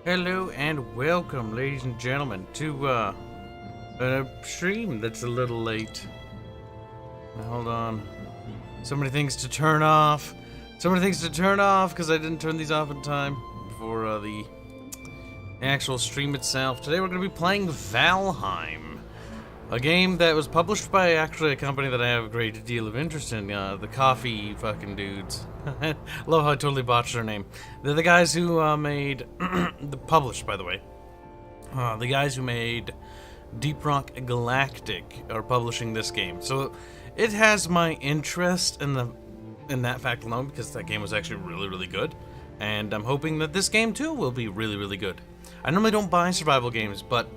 Hello and welcome, ladies and gentlemen, to a stream that's a little late. Now, hold on. So many things to turn off. So many things to turn off because I didn't turn these off in time for the actual stream itself. Today we're going to be playing Valheim, a game that was published by actually a company that I have a great deal of interest in, the coffee fucking dudes. Love how I totally botched their name. They're the guys who made, published by the way, the guys who made Deep Rock Galactic are publishing this game. So it has my interest in that fact alone because that game was actually really good. And I'm hoping that this game too will be really good. I normally don't buy survival games, but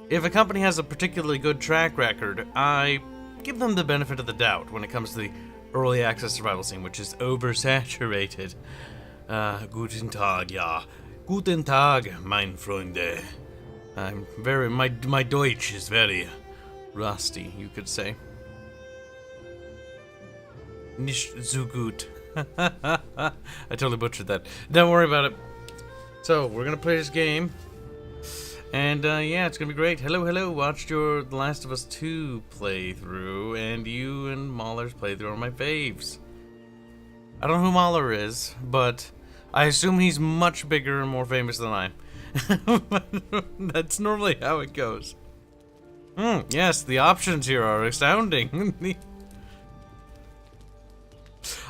if a company has a particularly good track record, I give them the benefit of the doubt when it comes to the early access survival scene, which is oversaturated. Guten Tag, ja. Guten Tag, mein Freunde. My Deutsch is very rusty, you could say. Nicht so gut. I totally butchered that. Don't worry about it. So, we're gonna play this game. And, yeah, it's gonna be great. Hello, watched your The Last of Us 2 playthrough, and you and Mahler's playthrough are my faves. I don't know who Mahler is, but I assume he's much bigger and more famous than I am. That's normally how it goes. Yes, the options here are astounding.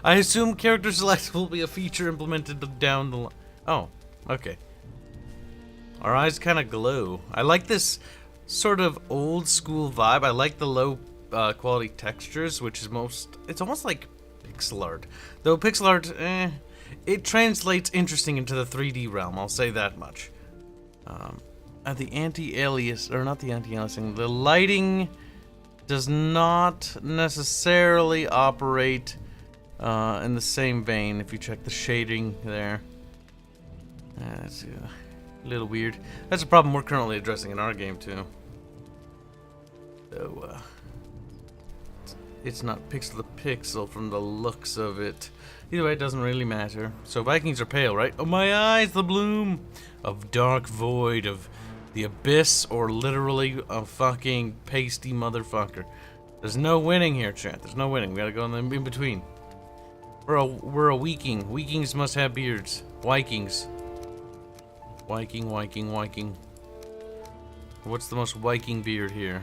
I assume character select will be a feature implemented down the line. Oh, okay. Our eyes kind of glow. I like this sort of old school vibe. I like the low quality textures, which is it's almost like pixel art. Though pixel art, it translates interesting into the 3D realm, I'll say that much. The anti-alias, or not the anti-aliasing, the lighting does not necessarily operate in the same vein if you check the shading there. That's a little weird. That's a problem we're currently addressing in our game too. So, it's not pixel to pixel from the looks of it. Either way, it doesn't really matter. So Vikings are pale, right? Oh my eyes, the bloom of dark void of the abyss, or literally a fucking pasty motherfucker. There's no winning here, chat. There's no winning. We gotta go in between. We're a Viking. Vikings must have beards. Vikings. Viking. What's the most Viking beard here?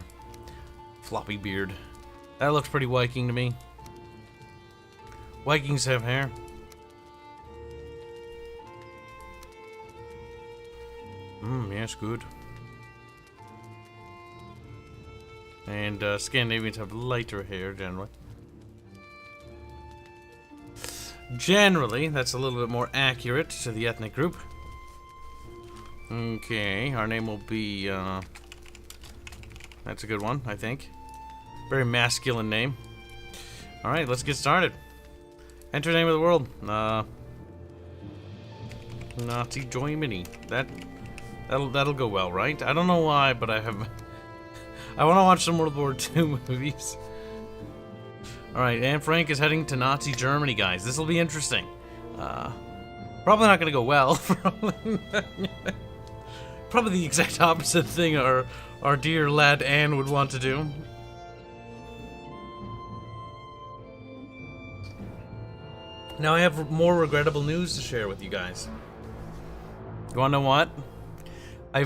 Floppy beard. That looks pretty Viking to me. Vikings have hair. Yes, good. And Scandinavians have lighter hair generally. Generally, that's a little bit more accurate to the ethnic group. Okay, our name will be, that's a good one, I think. Very masculine name. Alright, let's get started. Enter name of the world. Nazi Germany. That'll go well, right? I don't know why, but I want to watch some World War II movies. Alright, Anne Frank is heading to Nazi Germany, guys. This will be interesting. Probably not gonna go well. Probably the exact opposite thing our dear lad Anne would want to do. Now I have more regrettable news to share with you guys. You wanna know what? I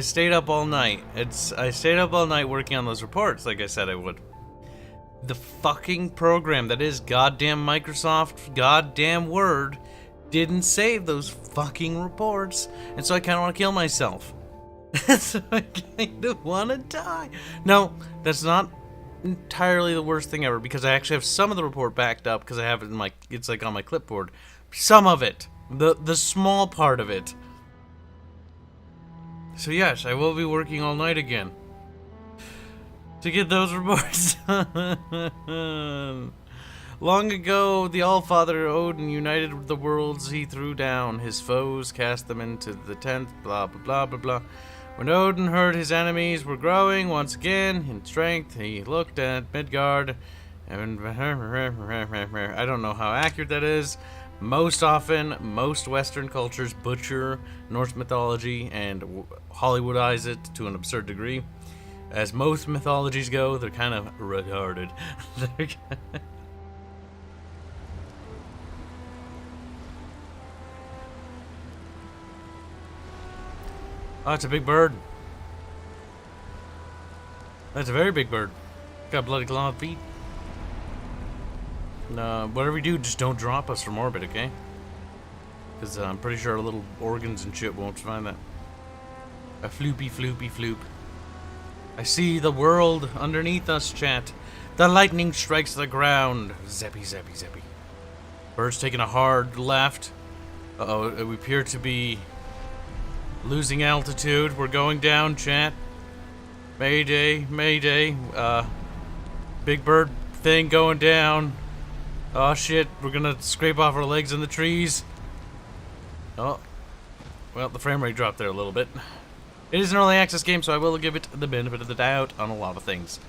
stayed up all night. I stayed up all night working on those reports, like I said I would. The fucking program that is goddamn Microsoft, goddamn Word, didn't save those fucking reports, and so I kind of want to kill myself. So I kind of want to die. No, that's not entirely the worst thing ever, because I actually have some of the report backed up because I have it in it's like on my clipboard. Some of it, the small part of it. So yes, I will be working all night again to get those reports. Long ago, the All-Father Odin united the worlds he threw down. His foes cast them into the 10th, blah, blah, blah, blah, blah. When Odin heard his enemies were growing once again in strength, he looked at Midgard, and I don't know how accurate that is, Most often, most Western cultures butcher Norse mythology and Hollywoodize it to an absurd degree. As most mythologies go, they're kind of retarded. Oh, it's a big bird. That's a very big bird. Got bloody clawed feet. Whatever we do, just don't drop us from orbit, okay? Because I'm pretty sure our little organs and shit won't find that. A floopy floopy floop. I see the world underneath us, chat. The lightning strikes the ground. Zeppy, zeppy, zeppy. Bird's taking a hard left. Uh-oh, we appear to be losing altitude. We're going down, chat. Mayday, mayday. Big bird thing going down. Oh shit, we're gonna scrape off our legs in the trees. Oh. Well, the frame rate dropped there a little bit. It is an early access game, so I will give it the benefit of the doubt on a lot of things.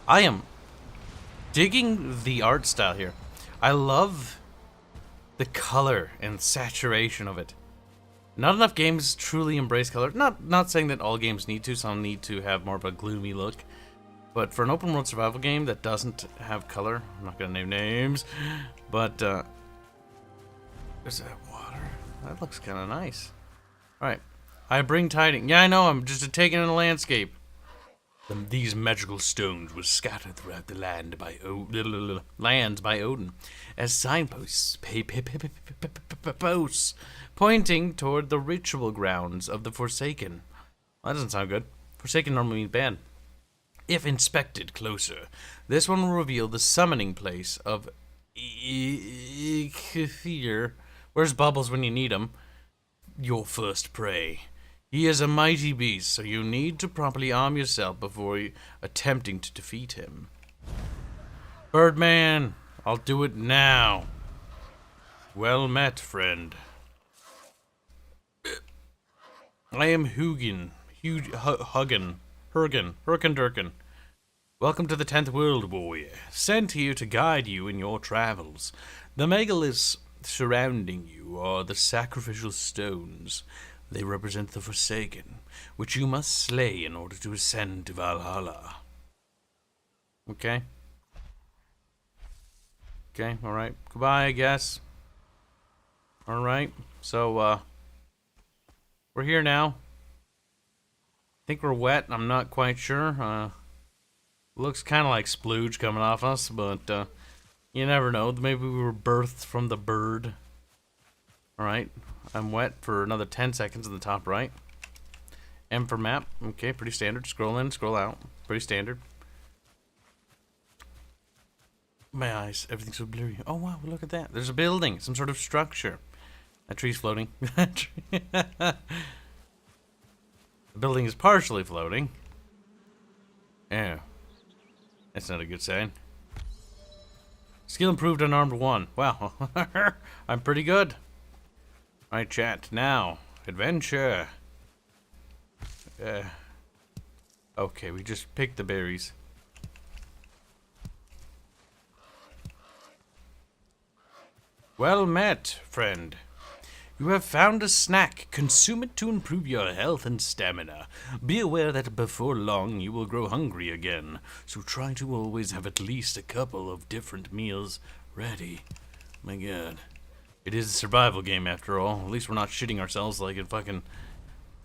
I am digging the art style here. I love the color and saturation of it. Not enough games truly embrace color. Not saying that all games need to. Some need to have more of a gloomy look. But for an open world survival game that doesn't have color, I'm not gonna name names, but is that water? That looks kind of nice. All right, I bring tidings. Yeah, I know. I'm just taking in a landscape. These magical stones were scattered throughout the land by lands by Odin as signposts, posts pointing toward the ritual grounds of the Forsaken. Well, that doesn't sound good. Forsaken normally means bad. If inspected closer, this one will reveal the summoning place of Kithir. Where's Bubbles when you need him? Your first prey. He is a mighty beast, so you need to properly arm yourself before attempting to defeat him. Birdman, I'll do it now. Well met, friend. I am Hugin. Hurgendurken. Welcome to the 10th World, warrior. Sent here to guide you in your travels. The megaliths surrounding you are the sacrificial stones. They represent the Forsaken, which you must slay in order to ascend to Valhalla. Okay. Okay, alright. Goodbye, I guess. Alright, so, we're here now. I think we're wet. I'm not quite sure. Looks kind of like splooge coming off us, but you never know. Maybe we were birthed from the bird. Alright. I'm wet for another 10 seconds in the top right. M for map. Okay, pretty standard. Scroll in, scroll out. Pretty standard. My eyes. Everything's so blurry. Oh, wow. Look at that. There's a building. Some sort of structure. That tree's floating. The building is partially floating. Yeah. That's not a good sign. Skill improved on armed 1. Wow. I'm pretty good. Alright, chat. Now, adventure. Okay, we just picked the berries. Well met, friend. You have found a snack. Consume it to improve your health and stamina. Be aware that before long you will grow hungry again, so try to always have at least a couple of different meals ready. My god. It is a survival game after all. At least we're not shitting ourselves like in fucking...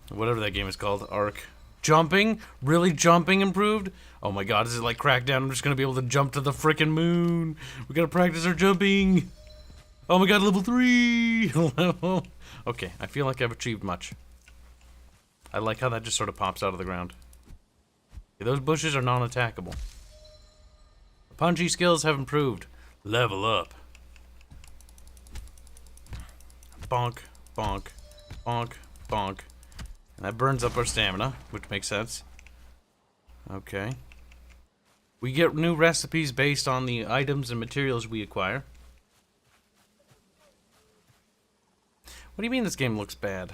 whatever that game is called. Ark. Jumping? Really jumping improved? Oh my god, is it like Crackdown? I'm just gonna be able to jump to the frickin' moon. We gotta practice our jumping. Oh my god, level 3! Okay, I feel like I've achieved much. I like how that just sort of pops out of the ground. Okay, those bushes are non-attackable. Punchy skills have improved. Level up. Bonk, bonk, bonk, bonk. And that burns up our stamina, which makes sense. Okay. We get new recipes based on the items and materials we acquire. What do you mean this game looks bad?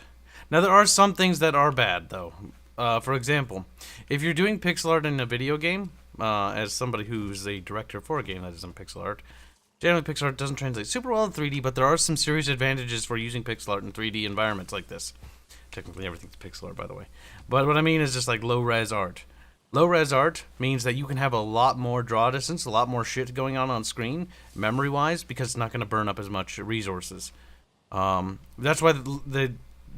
Now, there are some things that are bad, though. For example, if you're doing pixel art in a video game, as somebody who's a director for a game that isn't pixel art, Generally, pixel art doesn't translate super well in 3D, but there are some serious advantages for using pixel art in 3D environments like this. Technically, everything's pixel art, by the way. But what I mean is just like low-res art. Low-res art means that you can have a lot more draw distance, a lot more shit going on screen, memory-wise, because it's not going to burn up as much resources. That's why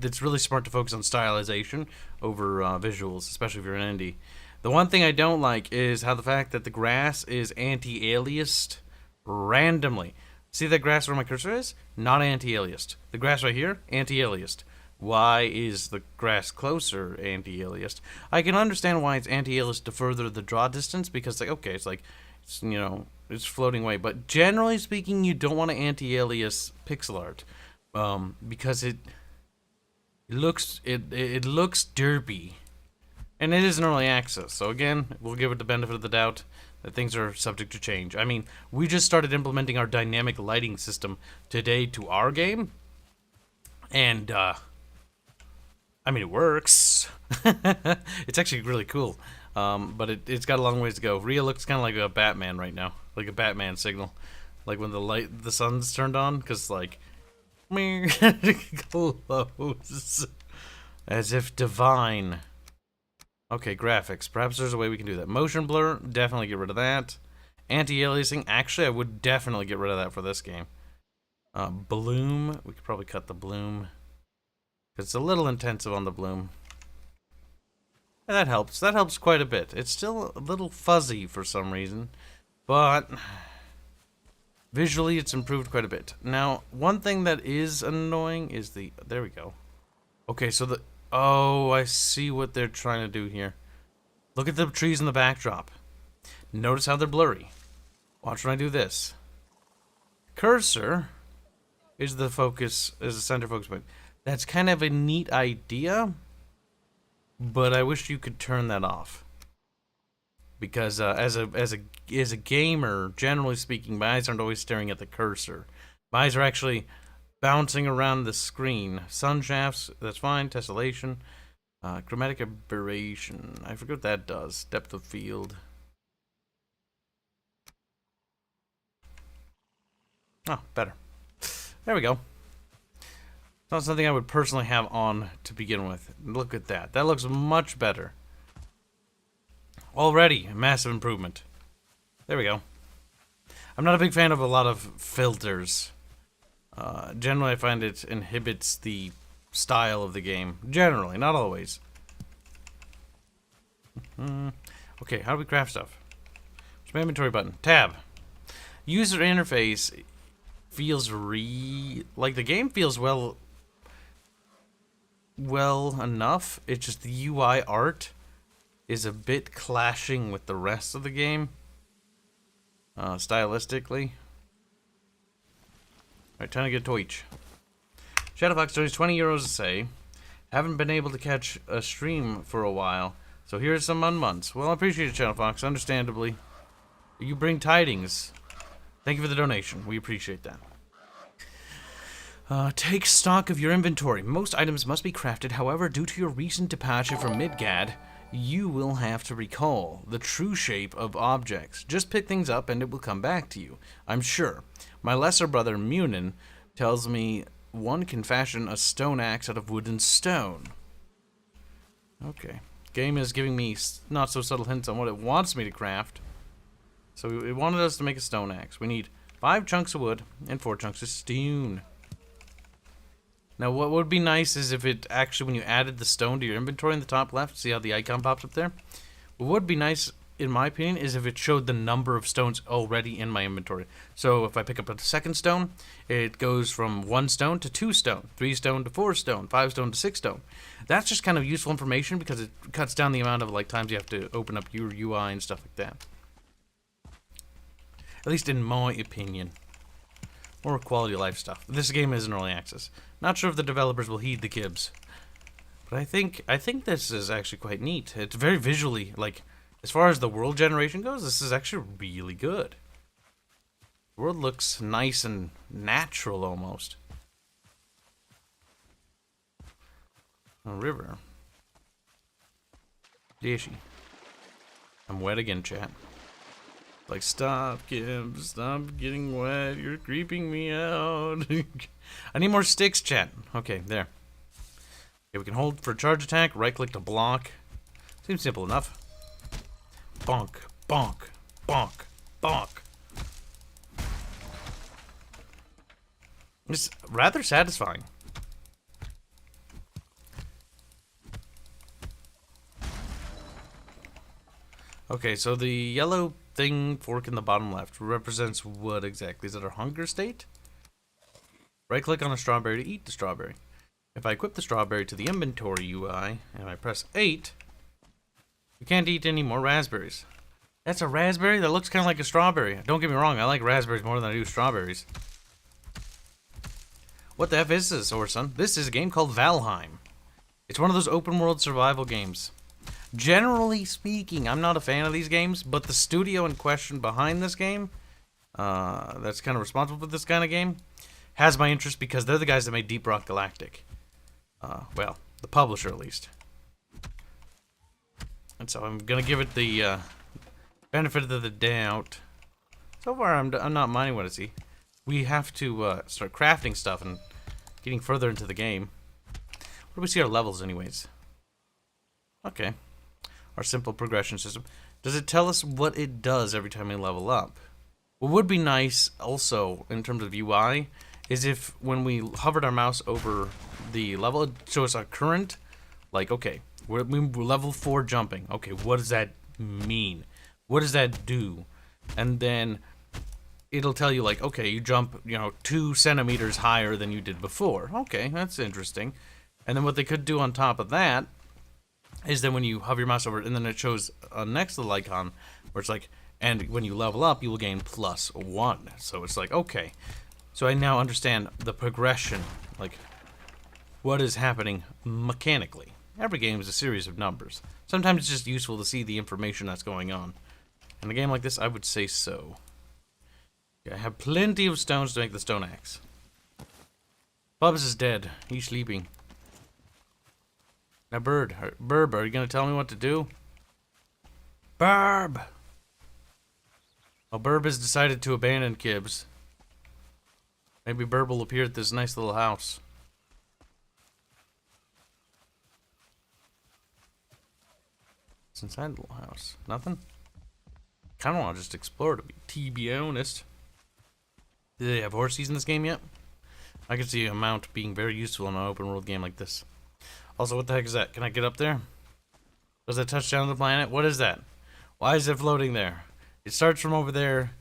it's really smart to focus on stylization over visuals, especially if you're an indie. The one thing I don't like is how the fact that the grass is anti-aliased randomly. See that grass where my cursor is? Not anti-aliased. The grass right here, anti-aliased. Why is the grass closer anti-aliased? I can understand why it's anti-aliased to further the draw distance, because like, okay, it's like, it's, you know, it's floating away. But generally speaking, you don't want to anti-alias pixel art, because it looks derpy, and it is an early access. So again, we'll give it the benefit of the doubt that things are subject to change. I mean, we just started implementing our dynamic lighting system today to our game, and I mean, it works. It's actually really cool, but it's got a long ways to go. Rhea looks kind of like a Batman right now, like a Batman signal, like when the sun's turned on, because like, close, as if divine. Okay, graphics. Perhaps there's a way we can do that. Motion blur, definitely get rid of that. Anti-aliasing, actually, I would definitely get rid of that for this game. Bloom, we could probably cut the bloom. It's a little intensive on the bloom. And that helps. That helps quite a bit. It's still a little fuzzy for some reason, but visually it's improved quite a bit. Now, one thing that is annoying is the... There we go. Okay, so the... Oh, I see what they're trying to do here. Look at the trees in the backdrop. Notice how they're blurry. Watch when I do this. Cursor is the focus, is the center focus point. That's kind of a neat idea, but I wish you could turn that off. Because as a gamer, generally speaking, my eyes aren't always staring at the cursor. My eyes are actually bouncing around the screen. Sun shafts, that's fine. Tessellation. Chromatic aberration. I forget what that does. Depth of field. Oh, better. There we go. Not something I would personally have on to begin with. Look at that. That looks much better. Already, a massive improvement. There we go. I'm not a big fan of a lot of filters. Generally, I find it inhibits the style of the game. Generally, not always. Okay, how do we craft stuff? Where's my inventory button? Tab. User interface feels like the game feels well enough. It's just the UI art is a bit clashing with the rest of the game, stylistically. Alright, time to get a Twitch. Shadowfox donates 20 euros to say, haven't been able to catch a stream for a while, so here's some months. Well, I appreciate it, Shadowfox, understandably. You bring tidings. Thank you for the donation. We appreciate that. Take stock of your inventory. Most items must be crafted. However, due to your recent departure from Midgard, you will have to recall the true shape of objects. Just pick things up and it will come back to you, I'm sure. My lesser brother, Munin, tells me one can fashion a stone axe out of wood and stone. Okay. Game is giving me not so subtle hints on what it wants me to craft. So it wanted us to make a stone axe. We need 5 chunks of wood and 4 chunks of stone. Now, what would be nice is if it actually, when you added the stone to your inventory in the top left, see how the icon pops up there? What would be nice, in my opinion, is if it showed the number of stones already in my inventory. So if I pick up a second stone, it goes from 1 stone to 2 stone, 3 stone to 4 stone, 5 stone to 6 stone. That's just kind of useful information because it cuts down the amount of like times you have to open up your UI and stuff like that. At least in my opinion. More quality of life stuff. This game is in early access. Not sure if the developers will heed the Kibs. But I think this is actually quite neat. It's very visually, like, as far as the world generation goes, this is actually really good. The world looks nice and natural almost. A river. Dishy. I'm wet again, chat. Like, stop, Kibs, stop getting wet, you're creeping me out. I need more sticks, chat. Okay, there. Okay, we can hold for a charge attack, right click to block. Seems simple enough. Bonk, bonk, bonk, bonk. It's rather satisfying. Okay, so the yellow thing fork in the bottom left represents what exactly? Is it our hunger state? Right click on a strawberry to eat the strawberry. If I equip the strawberry to the inventory UI and I press 8, you can't eat any more raspberries. That's a raspberry? That looks kind of like a strawberry. Don't get me wrong, I like raspberries more than I do strawberries. What the F is this, Orson? This is a game called Valheim. It's one of those open world survival games. Generally speaking, I'm not a fan of these games, but the studio in question behind this game, that's kind of responsible for this kind of game, has my interest because they're the guys that made Deep Rock Galactic. Well, the publisher at least. And so I'm gonna give it the benefit of the doubt. So far, I'm not minding what I see. We have to start crafting stuff and getting further into the game. Where do we see our levels, anyways? Okay. Our simple progression system. Does it tell us what it does every time we level up? What would be nice, also, in terms of UI, is if when we hovered our mouse over the level, it shows our current, like, okay, we're level 4 jumping. Okay, what does that mean? What does that do? And then it'll tell you, like, okay, you jump, 2 centimeters higher than you did before. Okay, that's interesting. And then what they could do on top of that is then when you hover your mouse over it, and then it shows a next little icon where it's like, and when you level up, you will gain +1. So it's like, okay. So I now understand the progression, like, what is happening mechanically. Every game is a series of numbers. Sometimes it's just useful to see the information that's going on. In a game like this, I would say so. I have plenty of stones to make the stone axe. Bubs is dead. He's sleeping. Now, Burb, are you going to tell me what to do? Burb! Well, Burb has decided to abandon Kibs. Maybe Burb will appear at this nice little house. What's inside the little house? Nothing? Kind of want to just explore, to be honest. Do they have horses in this game yet? I can see a mount being very useful in an open world game like this. Also, what the heck is that? Can I get up there? Does that touch down to the planet? What is that? Why is it floating there? It starts from over there.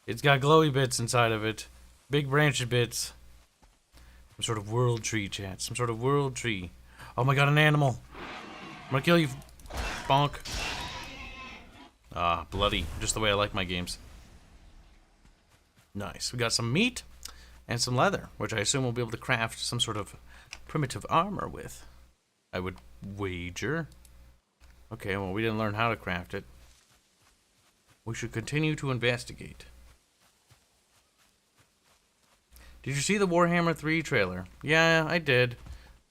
It's got glowy bits inside of it. Big branched bits. Some sort of world tree, chat. Some sort of world tree. Oh my god, an animal. I'm gonna kill you. Bonk. Ah, bloody. Just the way I like my games. Nice. We got some meat and some leather, which I assume we'll be able to craft some sort of primitive armor with. I would wager. Okay, well, we didn't learn how to craft it. We should continue to investigate. Did you see the Warhammer 3 trailer? Yeah, I did.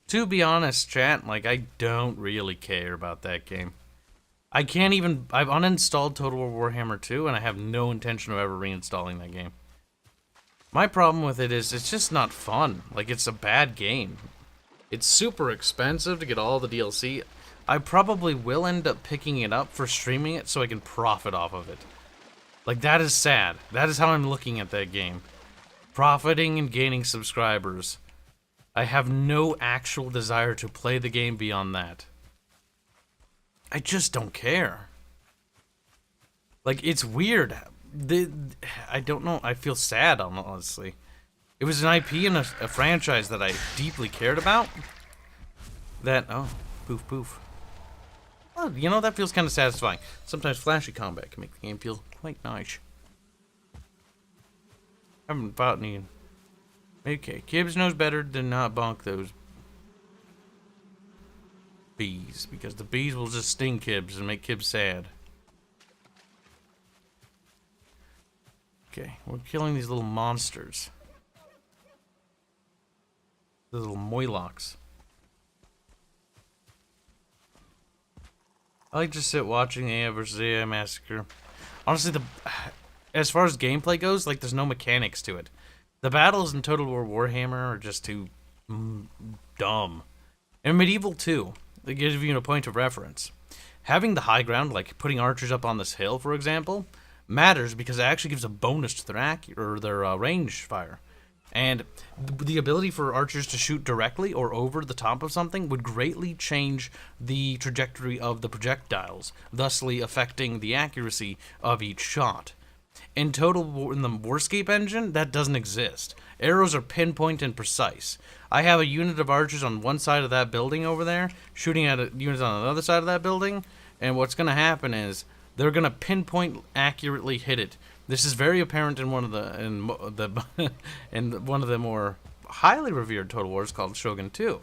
To be honest, chat, like, I don't really care about that game. I've uninstalled Total War Warhammer 2, and I have no intention of ever reinstalling that game. My problem with it is it's just not fun. Like, it's a bad game. It's super expensive to get all the DLC. I probably will end up picking it up for streaming it so I can profit off of it. Like, that is sad. That is how I'm looking at that game. Profiting and gaining subscribers. I have no actual desire to play the game beyond that. I just don't care. Like, it's weird. I don't know. I feel sad, honestly. It was an IP and a franchise that I deeply cared about. Oh, poof, poof. Well, that feels kind of satisfying. Sometimes flashy combat can make the game feel quite nice. I haven't fought any. Okay, Kibs knows better than not bonk those bees, because the bees will just sting Kibs and make Kibs sad. Okay, we're killing these little monsters. The little moylocks. I like to sit watching the AI vs. AI massacre. Honestly, as far as gameplay goes, like, there's no mechanics to it. The battles in Total War Warhammer are just too dumb. And Medieval too. They give you a point of reference. Having the high ground, like putting archers up on this hill, for example, matters because it actually gives a bonus to their range fire. And the ability for archers to shoot directly or over the top of something would greatly change the trajectory of the projectiles, thusly affecting the accuracy of each shot. In Total War, in the Warscape engine, that doesn't exist. Arrows are pinpoint and precise. I have a unit of archers on one side of that building over there, shooting at a unit on the other side of that building, and what's going to happen is they're going to pinpoint accurately hit it. This is very apparent in one of the more highly revered Total Wars called Shogun 2.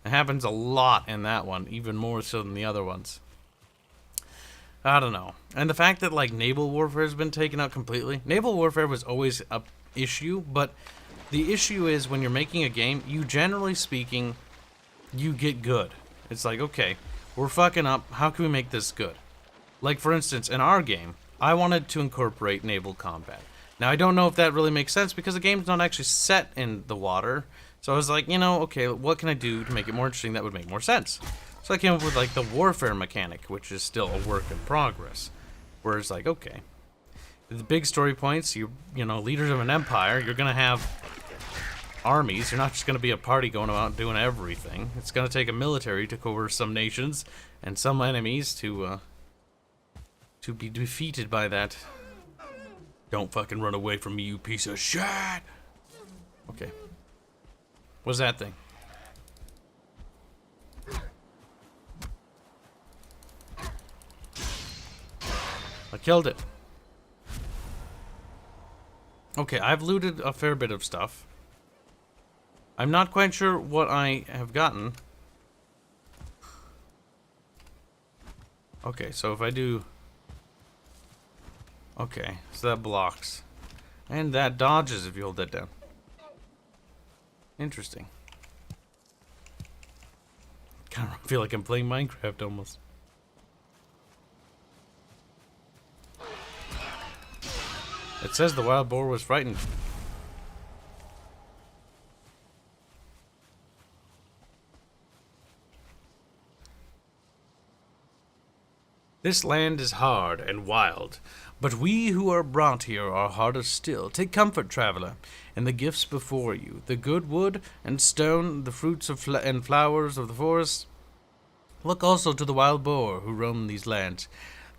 It happens a lot in that one, even more so than the other ones. I don't know. And the fact that, like, naval warfare has been taken out completely. Naval warfare was always an issue, but the issue is when you're making a game, you generally speaking, you get good. It's like, okay, we're fucking up. How can we make this good? Like, for instance, in our game, I wanted to incorporate naval combat. Now, I don't know if that really makes sense because the game's not actually set in the water. So I was like, you know, okay, what can I do to make it more interesting that would make more sense? So I came up with, like, the warfare mechanic, which is still a work in progress. Where it's like, okay, the big story points, you know, leaders of an empire, you're going to have armies. You're not just going to be a party going about doing everything. It's going to take a military to coerce some nations and some enemies to be defeated by that. Don't fucking run away from me, you piece of shit! Okay. What's that thing? I killed it. Okay, I've looted a fair bit of stuff. I'm not quite sure what I have gotten. Okay, so if I do... Okay, so that blocks. And that dodges if you hold that down. Interesting. Kind of feel like I'm playing Minecraft almost. It says the wild boar was frightened. This land is hard and wild, but we who are brought here are harder still. Take comfort, traveler, in the gifts before you, the good wood and stone, the fruits of and flowers of the forest. Look also to the wild boar who roam these lands.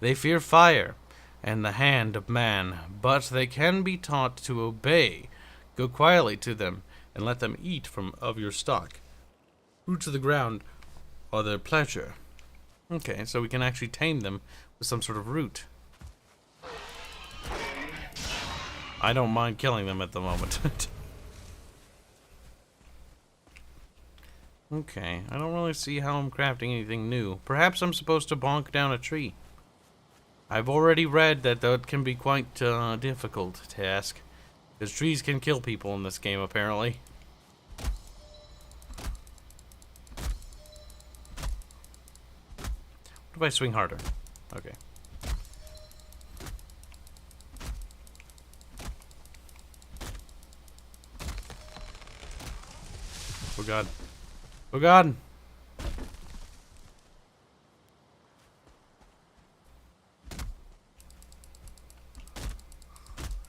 They fear fire and the hand of man, but they can be taught to obey. Go quietly to them and let them eat of your stock. Roots of the ground are their pleasure. Okay, so we can actually tame them with some sort of root. I don't mind killing them at the moment. Okay, I don't really see how I'm crafting anything new. Perhaps I'm supposed to bonk down a tree. I've already read that that can be quite difficult task. Because trees can kill people in this game, apparently. What if I swing harder? Okay. Oh god. Oh god!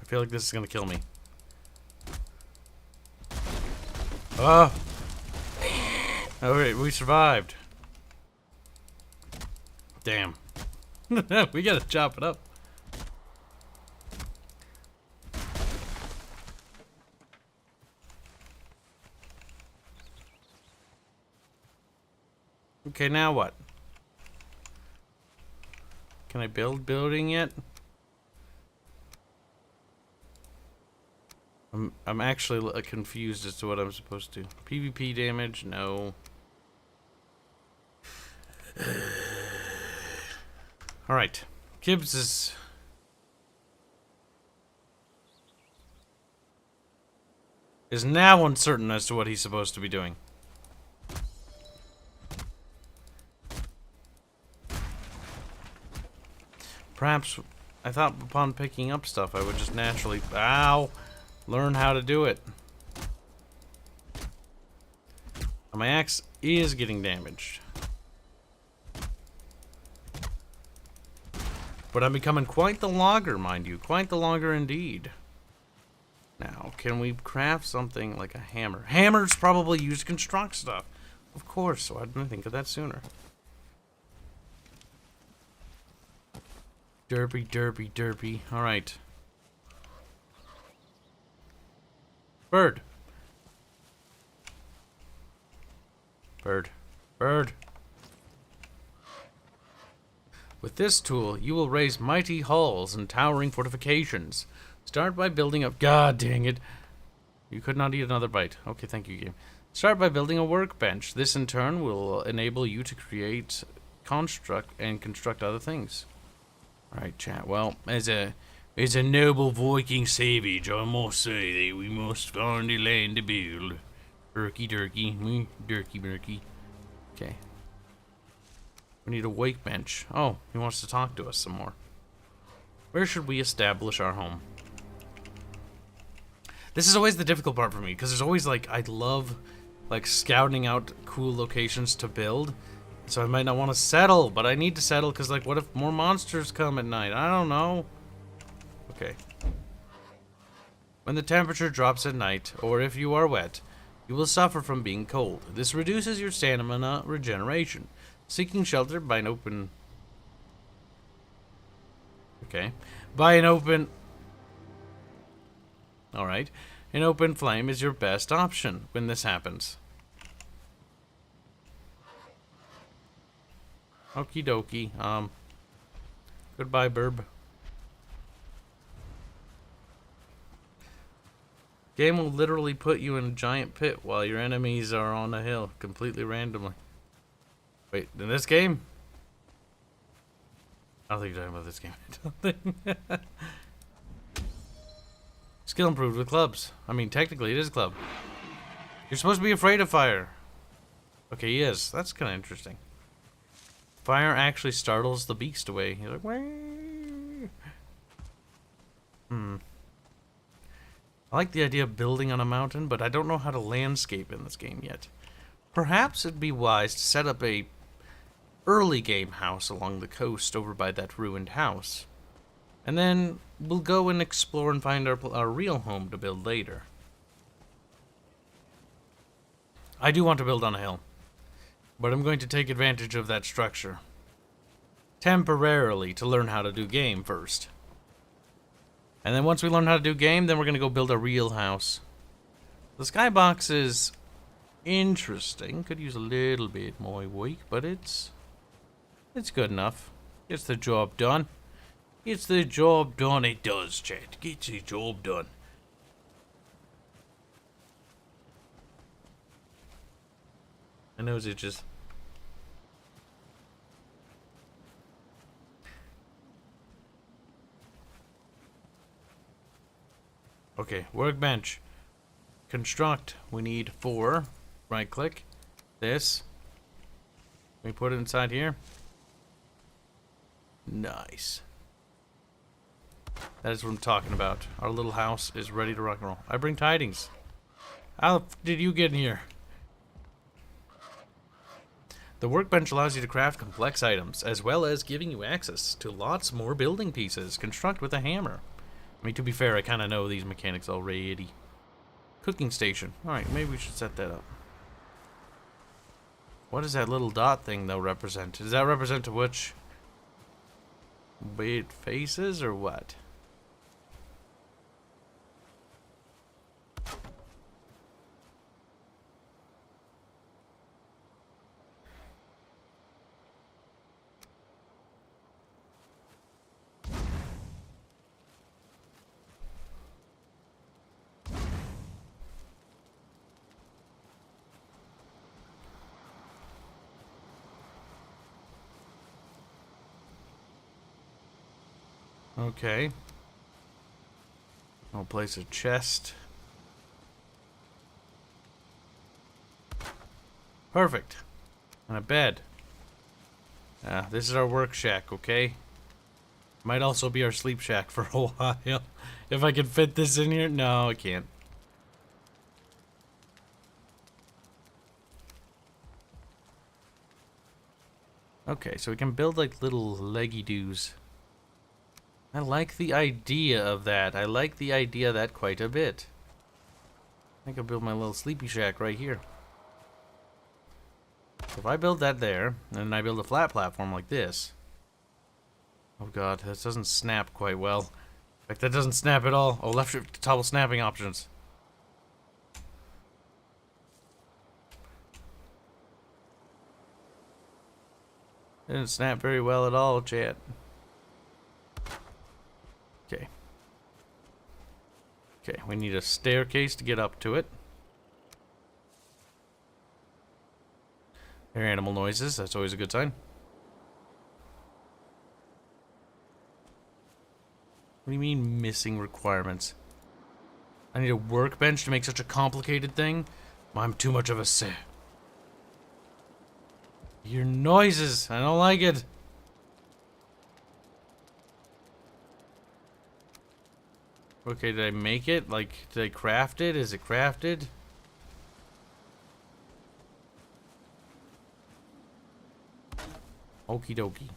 I feel like this is gonna kill me. Oh! Alright, we survived. Damn. We gotta chop it up. Okay, now what? Can I build building yet? I'm actually confused as to what I'm supposed to. PvP damage? No. Alright. Kibs is now uncertain as to what he's supposed to be doing. Perhaps I thought upon picking up stuff, I would just naturally, ow, learn how to do it. My axe is getting damaged. But I'm becoming quite the logger, mind you. Quite the logger indeed. Now, can we craft something like a hammer? Hammers probably used to construct stuff. Of course, so why didn't I think of that sooner? Derpy, derpy, derpy. Alright. Bird. Bird. Bird. With this tool, you will raise mighty halls and towering fortifications. Start by building up... God dang it. You could not eat another bite. Okay, thank you, game. Start by building a workbench. This, in turn, will enable you to create, construct other things. Alright, chat. Well, as a noble Viking savage, I must say that we must find a land to build. Durky, durky, durky, durky. Okay. We need a workbench. Oh, he wants to talk to us some more. Where should we establish our home? This is always the difficult part for me, because there's always, like, I love, like, scouting out cool locations to build. So I might not want to settle, but I need to settle, because, like, what if more monsters come at night? I don't know. Okay. When the temperature drops at night, or if you are wet, you will suffer from being cold. This reduces your stamina regeneration. Seeking shelter by an open... Okay. By an open... Alright. An open flame is your best option when this happens. Okie dokie. Goodbye, burb. Game will literally put you in a giant pit while your enemies are on a hill, completely randomly. Wait, in this game? I don't think you're talking about this game. I don't think. Skill improved with clubs. I mean, technically it is a club. You're supposed to be afraid of fire. Okay, he is. That's kind of interesting. Fire actually startles the beast away. He's like, whee! I like the idea of building on a mountain, but I don't know how to landscape in this game yet. Perhaps it'd be wise to set up a early game house along the coast over by that ruined house. And then we'll go and explore and find our real home to build later. I do want to build on a hill, but I'm going to take advantage of that structure temporarily to learn how to do game first. And then once we learn how to do game, then we're going to go build a real house. The skybox is interesting. Could use a little bit more work, but it's good enough. Gets the job done. Gets the job done. It does, chat. Gets the job done. I know it just... Okay, workbench. Construct. We need 4. Right click. This. We put it inside here. Nice. That is what I'm talking about. Our little house is ready to rock and roll. I bring tidings. How did you get in here? The workbench allows you to craft complex items, as well as giving you access to lots more building pieces. Construct with a hammer. I mean, to be fair, I kind of know these mechanics already. Cooking station. Alright, maybe we should set that up. What does that little dot thing, though, represent? Does that represent to which way it faces, or what? Okay. I'll place a chest. Perfect. And a bed. This is our work shack, okay? Might also be our sleep shack for a while. If I can fit this in here. No, I can't. Okay, so we can build like little leggy-doos. I like the idea of that. I like the idea of that quite a bit. I think I'll build my little sleepy shack right here. So if I build that there, and then I build a flat platform like this. Oh god, this doesn't snap quite well. In fact, that doesn't snap at all. Oh, left shift to toggle snapping options. It didn't snap very well at all, chat. Okay. Okay, we need a staircase to get up to it. There are animal noises, that's always a good sign. What do you mean missing requirements? I need a workbench to make such a complicated thing? I'm too much of a seh. Your noises, I don't like it. Okay, did I make it? Like, did I craft it? Is it crafted? Okie dokie.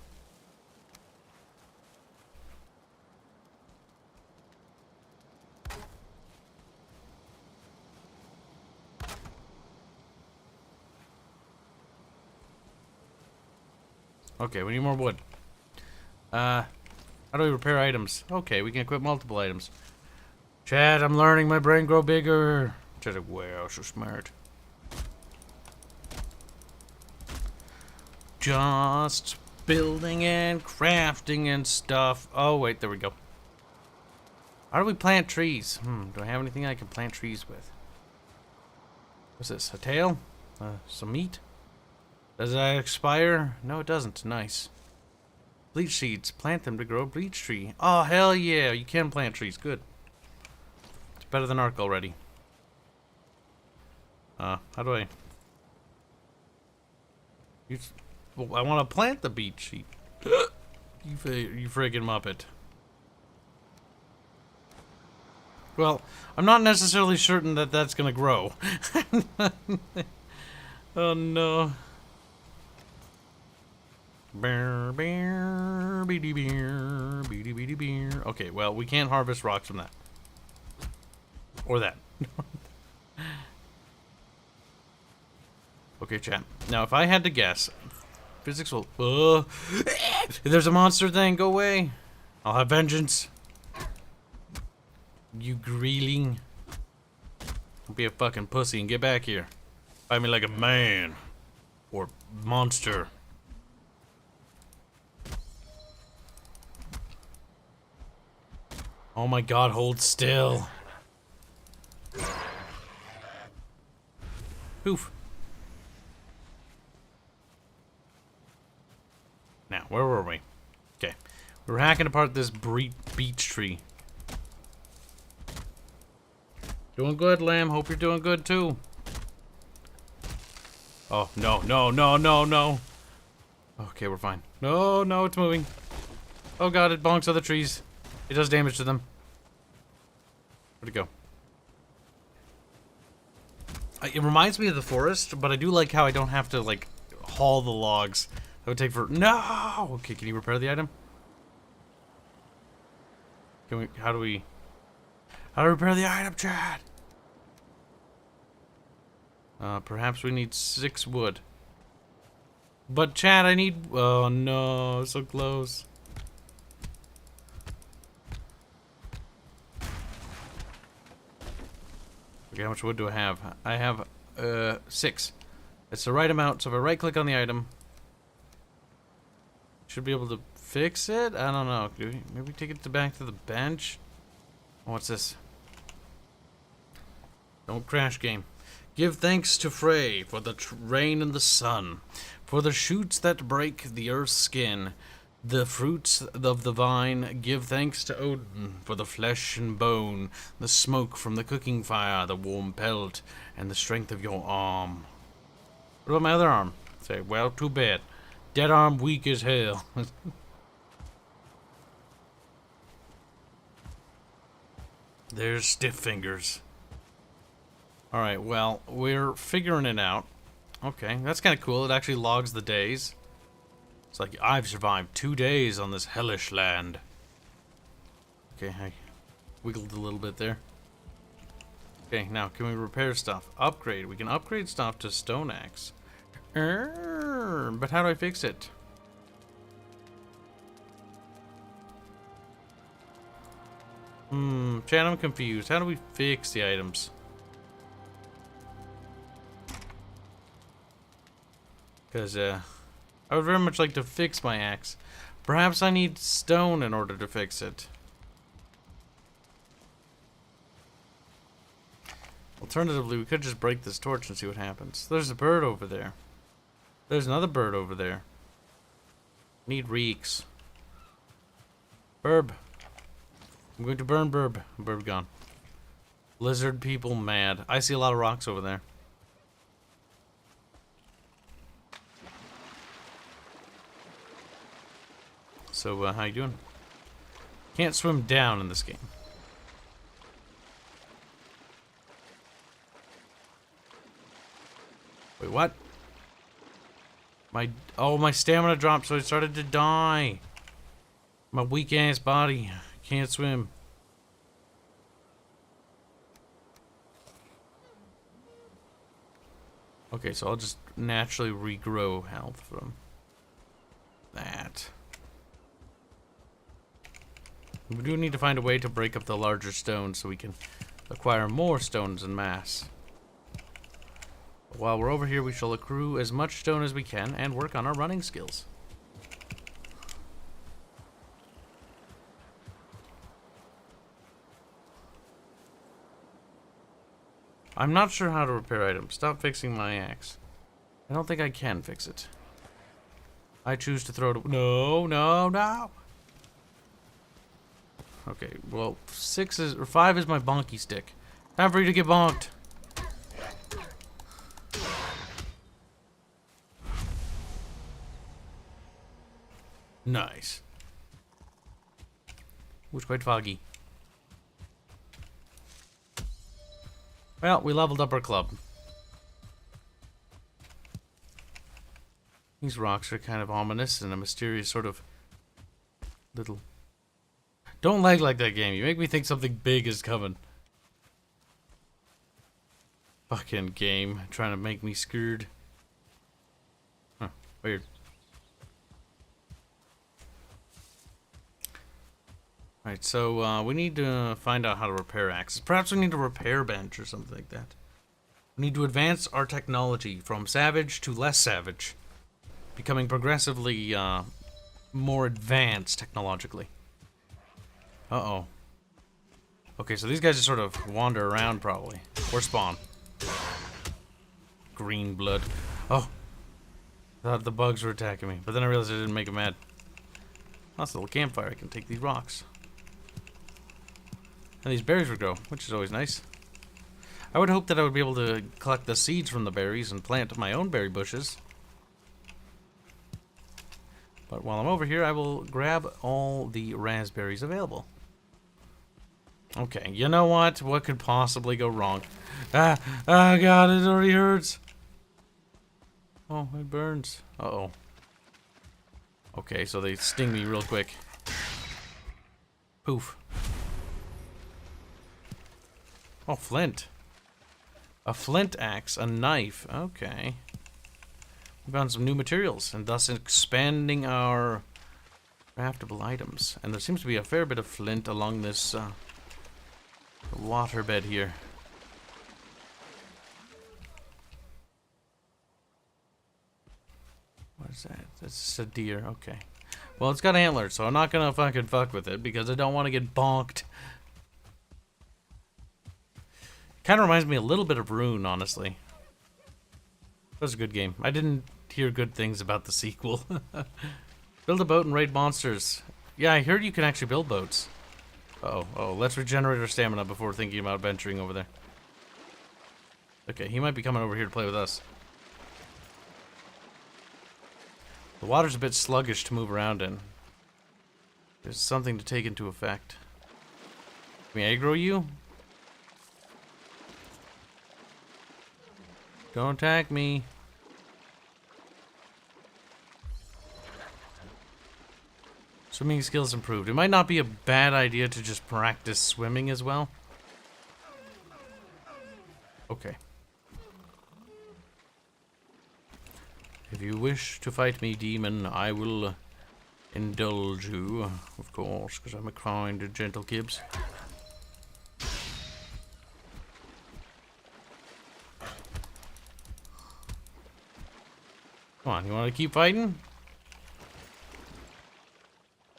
Okay, we need more wood. How do we repair items? Okay, we can equip multiple items. Chad, I'm learning my brain grow bigger. Chad's like, wow, so smart. Just building and crafting and stuff. Oh, wait, there we go. How do we plant trees? Do I have anything I can plant trees with? What's this? A tail? Some meat? Does that expire? No, it doesn't. Nice. Bleach seeds. Plant them to grow a bleach tree. Oh, hell yeah. You can plant trees. Good. It's better than Ark already. How do I... Well, I want to plant the beach seed. You friggin' muppet. Well, I'm not necessarily certain that that's gonna grow. Oh no. Bear, bear, beady beer, beady beady beer. Okay, well, we can't harvest rocks from that. Or that. Okay, chat. Now, if I had to guess, physics will... There's a monster thing, go away. I'll have vengeance. You greeling. Don't be a fucking pussy and get back here. Fight me like a man. Or monster. Oh my god, hold still. Poof. Now, where were we? Okay. We were hacking apart this beech tree. Doing good, Lamb. Hope you're doing good, too. Oh, no, no, no, no, no. Okay, we're fine. No, no, it's moving. Oh god, it bonks other trees. It does damage to them. Where'd it go? It reminds me of the forest, but I do like how I don't have to, like, haul the logs. That would take for... No! Okay, can you repair the item? Can we... How do we... How to repair the item, Chad? Perhaps we need 6 wood. But, Chad, I need... Oh, no. So close. Okay, how much wood do I have? I have, 6. It's the right amount, so if I right-click on the item... Should be able to fix it? I don't know. Maybe take it back to the bench? What's this? Don't crash, game. Give thanks to Frey for the rain and the sun, for the shoots that break the earth's skin, the fruits of the vine. Give thanks to Odin for the flesh and bone, the smoke from the cooking fire, the warm pelt, and the strength of your arm. What about my other arm? Say, well, too bad. Dead arm weak as hell. There's stiff fingers. Alright, well, we're figuring it out. Okay, that's kind of cool. It actually logs the days. It's like, I've survived 2 days on this hellish land. Okay, I wiggled a little bit there. Okay, now, can we repair stuff? Upgrade. We can upgrade stuff to stone axe. But how do I fix it? Chat, I'm confused. How do we fix the items? Because, I would very much like to fix my axe. Perhaps I need stone in order to fix it. Alternatively, we could just break this torch and see what happens. There's a bird over there. There's another bird over there. Need reeks. Burb. I'm going to burn Burb. Burb gone. Lizard people mad. I see a lot of rocks over there. So, how you doing? Can't swim down in this game. Wait, what? My stamina dropped, so I started to die. My weak ass body can't swim. Okay, so I'll just naturally regrow health from that. We do need to find a way to break up the larger stones so we can acquire more stones en masse. While we're over here, we shall accrue as much stone as we can and work on our running skills. I'm not sure how to repair items. Stop fixing my axe. I don't think I can fix it. I choose to throw it. No, no, no. Okay, well, 5 is my bonky stick. Time for you to get bonked. Nice. It was quite foggy. Well, we leveled up our club. These rocks are kind of ominous and a mysterious sort of little... Don't lag like that, game. You make me think something big is coming. Fucking game. Trying to make me scared. Huh. Weird. Alright, so we need to find out how to repair axes. Perhaps we need a repair bench or something like that. We need to advance our technology from savage to less savage. Becoming progressively more advanced technologically. Uh-oh. Okay, so these guys just sort of wander around probably. Or spawn. Green blood. Oh. I thought the bugs were attacking me, but then I realized I didn't make them mad. That's a little campfire. I can take these rocks. And these berries would grow, which is always nice. I would hope that I would be able to collect the seeds from the berries and plant my own berry bushes. But while I'm over here, I will grab all the raspberries available. Okay, you know what? What could possibly go wrong? Ah, God, it already hurts. Oh, it burns. Uh-oh. Okay, so they sting me real quick. Poof. Oh, flint. A flint axe, a knife. Okay. We found some new materials, and thus expanding our craftable items. And there seems to be a fair bit of flint along this waterbed here. What is that? That's a deer. Okay. Well, it's got antlers, so I'm not gonna fucking fuck with it because I don't want to get bonked. Kind of reminds me a little bit of Rune, honestly. That was a good game. I didn't hear good things about the sequel. Build a boat and raid monsters. Yeah, I heard you can actually build boats. Uh-oh. Oh, let's regenerate our stamina before thinking about venturing over there. Okay, he might be coming over here to play with us. The water's a bit sluggish to move around in. There's something to take into effect. Can we aggro you? Don't attack me. Swimming skills improved. It might not be a bad idea to just practice swimming as well. Okay. If you wish to fight me, demon, I will indulge you, of course, because I'm a kind and gentle Kibs. Come on, you want to keep fighting?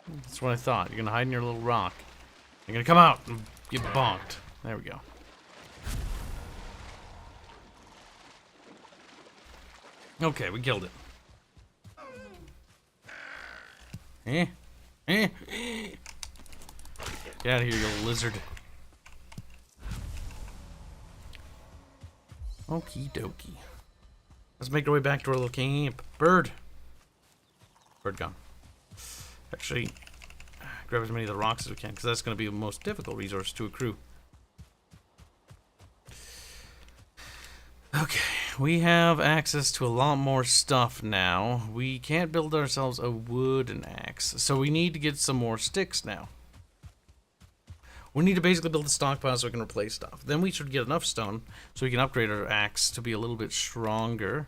That's what I thought. You're gonna hide in your little rock. You're gonna come out and get bonked. There we go. Okay, we killed it. Eh? Eh? Get out of here, you little lizard. Okie dokie. Let's make our way back to our little camp. Bird! Bird gone. Actually, grab as many of the rocks as we can, because that's going to be the most difficult resource to accrue. Okay, we have access to a lot more stuff now. We can't build ourselves a wooden axe, so we need to get some more sticks now. We need to basically build a stockpile so we can replace stuff. Then we should get enough stone so we can upgrade our axe to be a little bit stronger,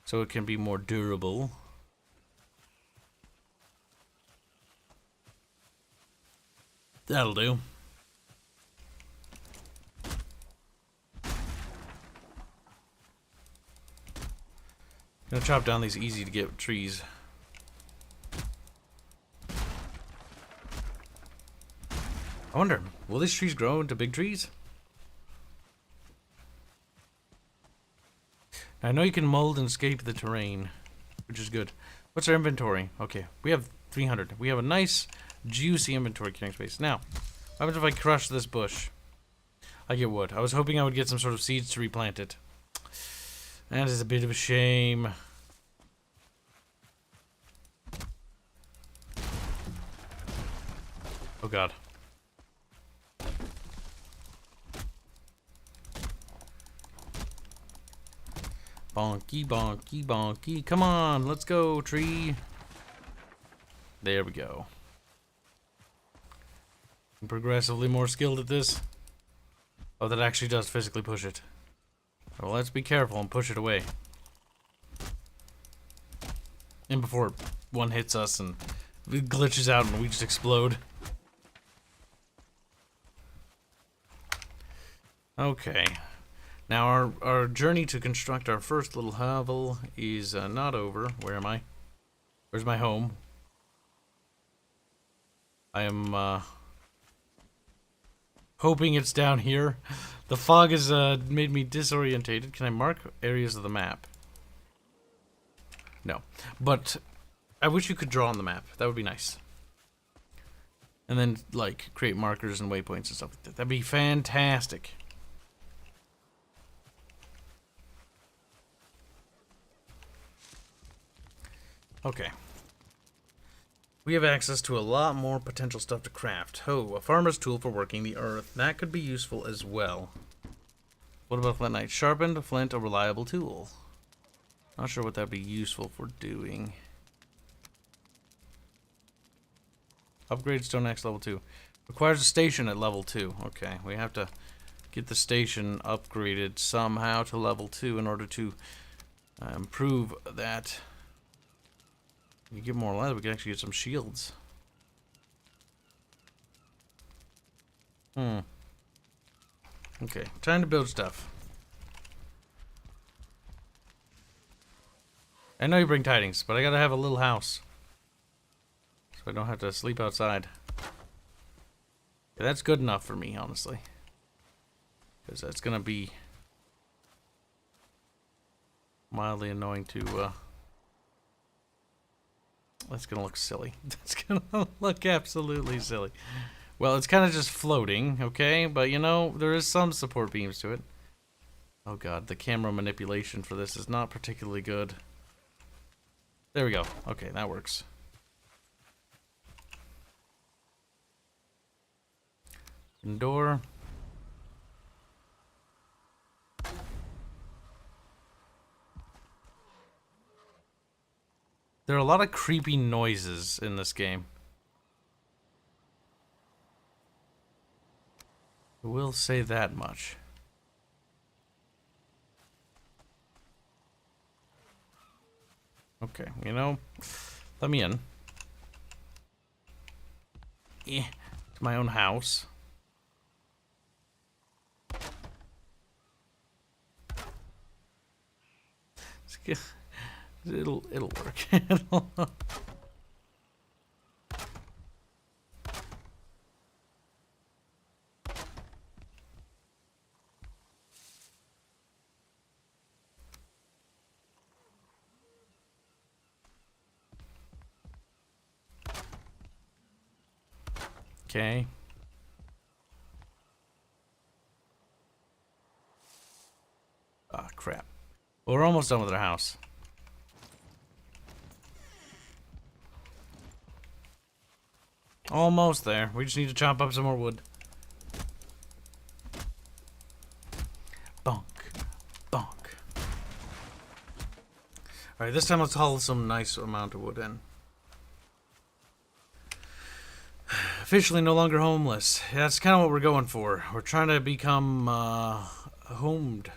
so it can be more durable. That'll do. Gonna chop down these easy to get trees. I wonder, will these trees grow into big trees? I know you can mold and escape the terrain, which is good. What's our inventory? Okay, we have 300. We have a nice, juicy inventory carrying space. Now, what happens if I crush this bush? I get wood. I was hoping I would get some sort of seeds to replant it. That is a bit of a shame. Oh god. Bonky, bonky, bonky. Come on, let's go, tree. There we go. I'm progressively more skilled at this. Oh, that actually does physically push it. Well, let's be careful and push it away. And before one hits us and it glitches out and we just explode. Okay. Now our journey to construct our first little hovel is not over. Where am I? Where's my home? I am hoping it's down here. The fog has made me disorientated. Can I mark areas of the map? No. But I wish you could draw on the map. That would be nice. And then, like, create markers and waypoints and stuff like that. That'd be fantastic. Okay. We have access to a lot more potential stuff to craft. Oh, a farmer's tool for working the earth. That could be useful as well. What about flint knight? Sharpened flint, a reliable tool. Not sure what that'd be useful for doing. Upgrade stone axe level 2. Requires a station at level 2. Okay, we have to get the station upgraded somehow to level 2 in order to improve that. We get more leather, we can actually get some shields. Okay, time to build stuff. I know you bring tidings, but I gotta have a little house. So I don't have to sleep outside. Yeah, that's good enough for me, honestly. Because that's gonna be mildly annoying to, that's gonna look silly. That's gonna look absolutely silly. Well, it's kind of just floating, okay? But, you know, there is some support beams to it. Oh god, the camera manipulation for this is not particularly good. There we go. Okay, that works. Door. There are a lot of creepy noises in this game. I will say that much. Okay, you know, let me in. To my own house. It'll work. Okay. Ah, crap. Well, we're almost done with our house. Almost there. We just need to chop up some more wood. Bonk. Bonk. Alright, this time let's haul some nice amount of wood in. Officially no longer homeless. Yeah, that's kind of what we're going for. We're trying to become, homed.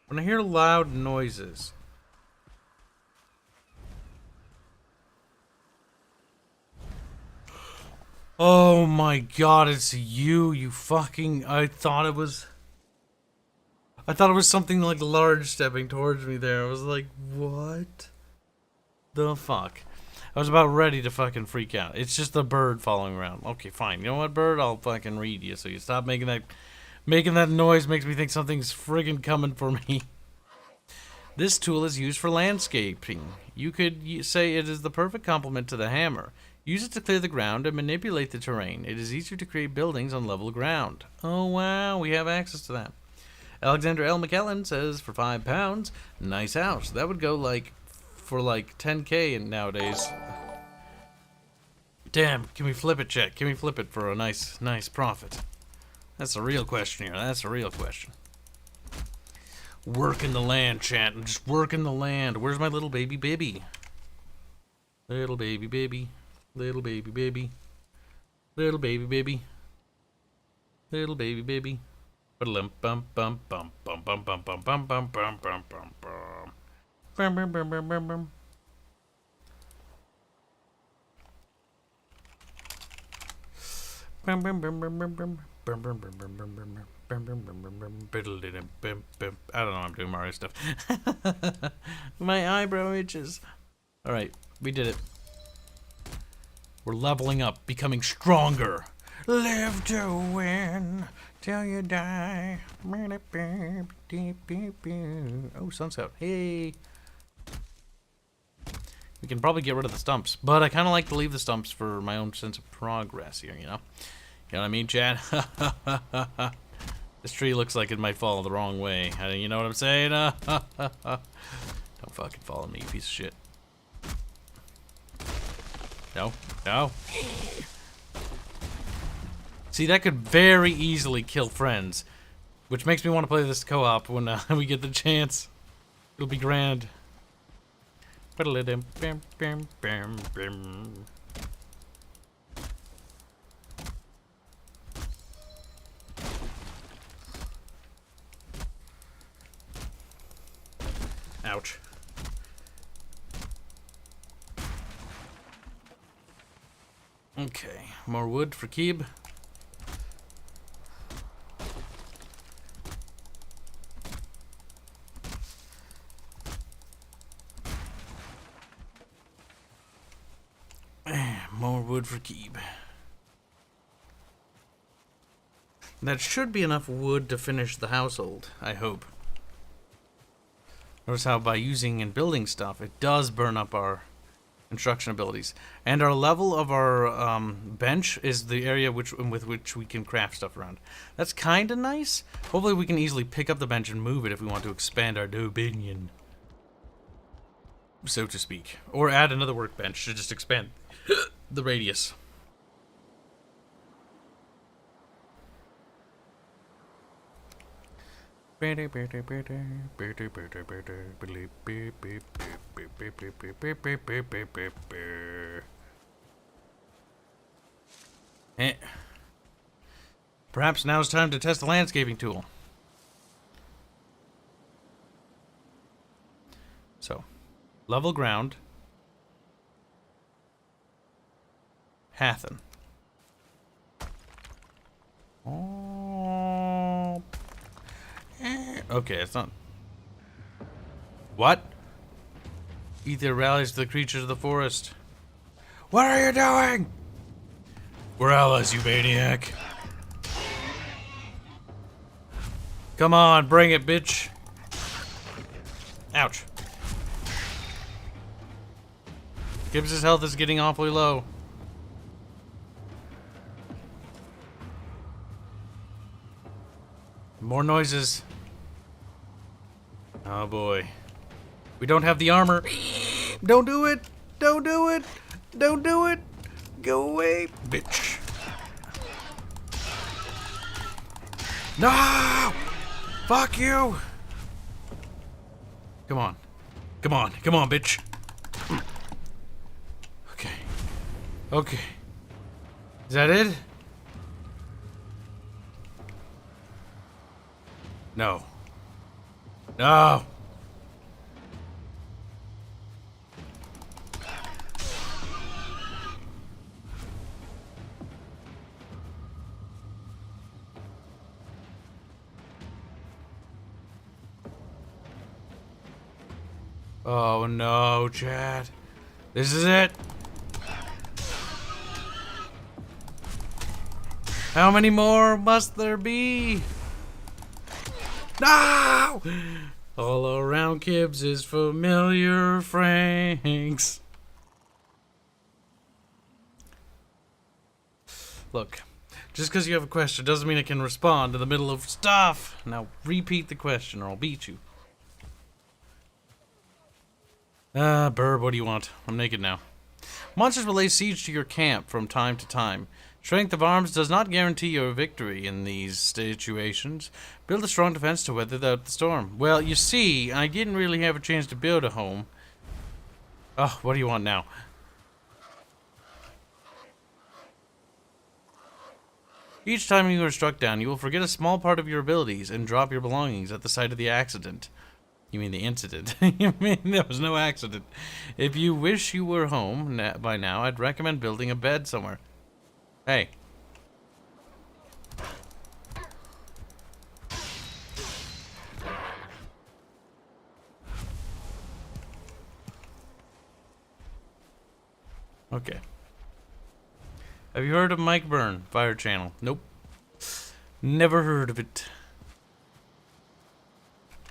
When I hear loud noises... Oh my god, it's you, you fucking... I thought it was something like large stepping towards me there. I was like, what the fuck? I was about ready to fucking freak out. It's just a bird following around. Okay, fine. You know what, bird? I'll fucking read you so you stop making that noise. Makes me think something's friggin' coming for me. This tool is used for landscaping. You could say it is the perfect complement to the hammer. Use it to clear the ground and manipulate the terrain. It is easier to create buildings on level ground. Oh wow, we have access to that. Alexander L. McKellen says for £5, nice house. That would go like for like 10k nowadays. Damn, can we flip it, chat? Can we flip it for a nice profit? That's a real question here. That's a real question. Working the land, chat. I'm just working the land. Where's my little baby baby? Little baby baby. Little baby baby. Little baby baby. Little baby baby. Bum bum bum bum bum bum bum bum bum bum bum bum bum bum. Bum bum bum bum bum bum. Bum bum bum bum bum bum. Bum bum bum bum bum bum. I don't know, I'm doing Mario stuff. My eyebrow itches. Alright, we did it. We're leveling up, becoming stronger. Live to win till you die. Oh, sun's out. Hey. We can probably get rid of the stumps, but I kind of like to leave the stumps for my own sense of progress here, you know? You know what I mean, Chad? This tree looks like it might fall the wrong way. You know what I'm saying? Don't fucking follow me, you piece of shit. No, no. See, that could very easily kill friends, which makes me want to play this co-op when we get the chance. It'll be grand. Ouch. Okay, more wood for Kib. More wood for Kib. That should be enough wood to finish the household, I hope. Notice how by using and building stuff, it does burn up our construction abilities. And our level of our bench is the area with which we can craft stuff around. That's kind of nice. Hopefully we can easily pick up the bench and move it if we want to expand our dominion, so to speak. Or add another workbench to just expand the radius. Perhaps now is time to test the landscaping tool. So, level ground. Hathen. Oh. Okay, it's not. What? Ether rallies to the creatures of the forest. What are you doing? We're allies, you maniac. Come on, bring it, bitch. Ouch. Kibs' health is getting awfully low. More noises. Oh boy. We don't have the armor. Don't do it. Don't do it. Don't do it. Go away, bitch. No! Fuck you! Come on. Come on. Come on, bitch. Okay. Okay. Is that it? No. No! Oh no, Chad. This is it. How many more must there be? No! All around Kibs is familiar Franks. Look, just because you have a question doesn't mean I can respond in the middle of stuff. Now repeat the question or I'll beat you. Burb, what do you want? I'm naked now. Monsters will lay siege to your camp from time to time. Strength of arms does not guarantee your victory in these situations. Build a strong defense to weather the storm. Well, you see, I didn't really have a chance to build a home. Oh, what do you want now? Each time you are struck down, you will forget a small part of your abilities and drop your belongings at the site of the accident. You mean the incident? You mean there was no accident? If you wish you were home by now, I'd recommend building a bed somewhere. Hey. Okay. Have you heard of Mike Byrne, Fire Channel? Nope. Never heard of it.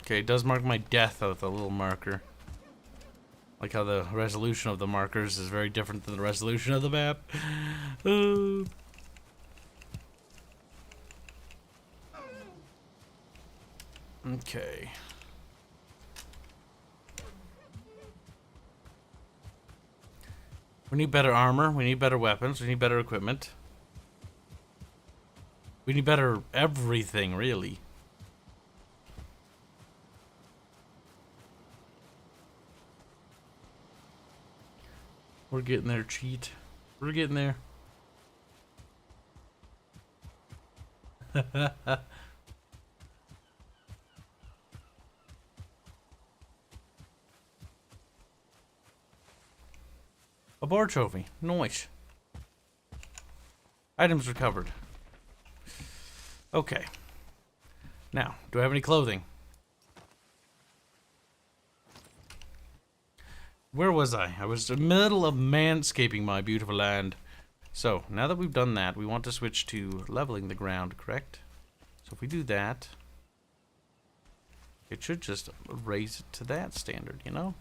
Okay, it does mark my death with a little marker. Like how the resolution of the markers is very different than the resolution of the map. Okay. We need better armor, we need better weapons, we need better equipment. We need better everything, really. We're getting there, cheat. We're getting there. A boar trophy. Nice. Items recovered. Okay. Now, do I have any clothing? Where was I? I was in the middle of manscaping my beautiful land. So, now that we've done that, we want to switch to leveling the ground, correct? So if we do that, it should just raise it to that standard, you know?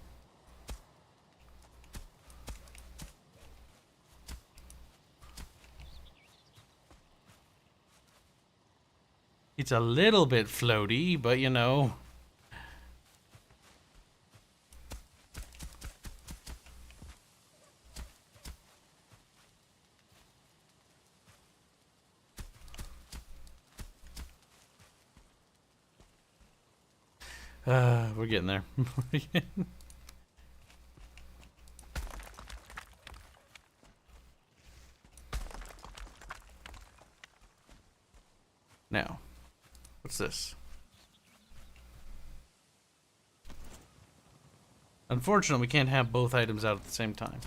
It's a little bit floaty, but you know. We're getting there. Now, what's this? Unfortunately, we can't have both items out at the same time.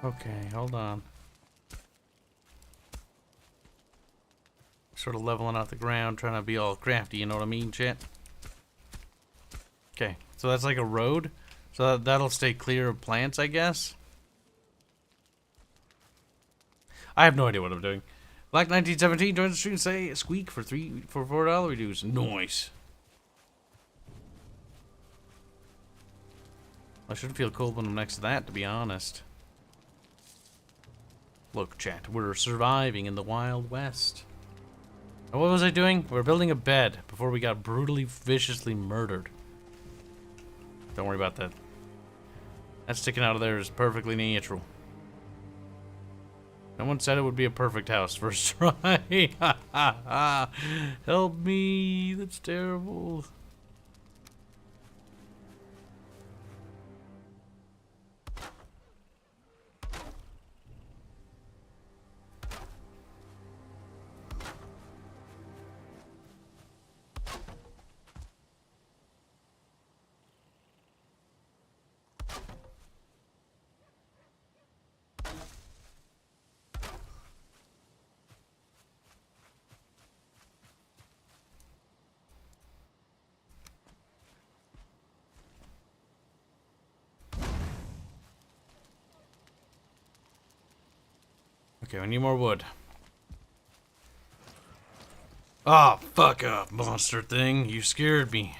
Okay, hold on. Sort of leveling out the ground, trying to be all crafty, you know what I mean, chat? Okay, so that's like a road. So that'll stay clear of plants, I guess. I have no idea what I'm doing. Black 1917 joins the stream, say squeak for $4 reduce. Nice. I shouldn't feel cold when I'm next to that, to be honest. Look, chat, we're surviving in the Wild West. And what was I doing? We're building a bed before we got brutally, viciously murdered. Don't worry about that. That sticking out of there is perfectly natural. No one said it would be a perfect house first try. Help me, that's terrible. Okay, we need more wood. Ah, oh, fuck up, monster thing. You scared me.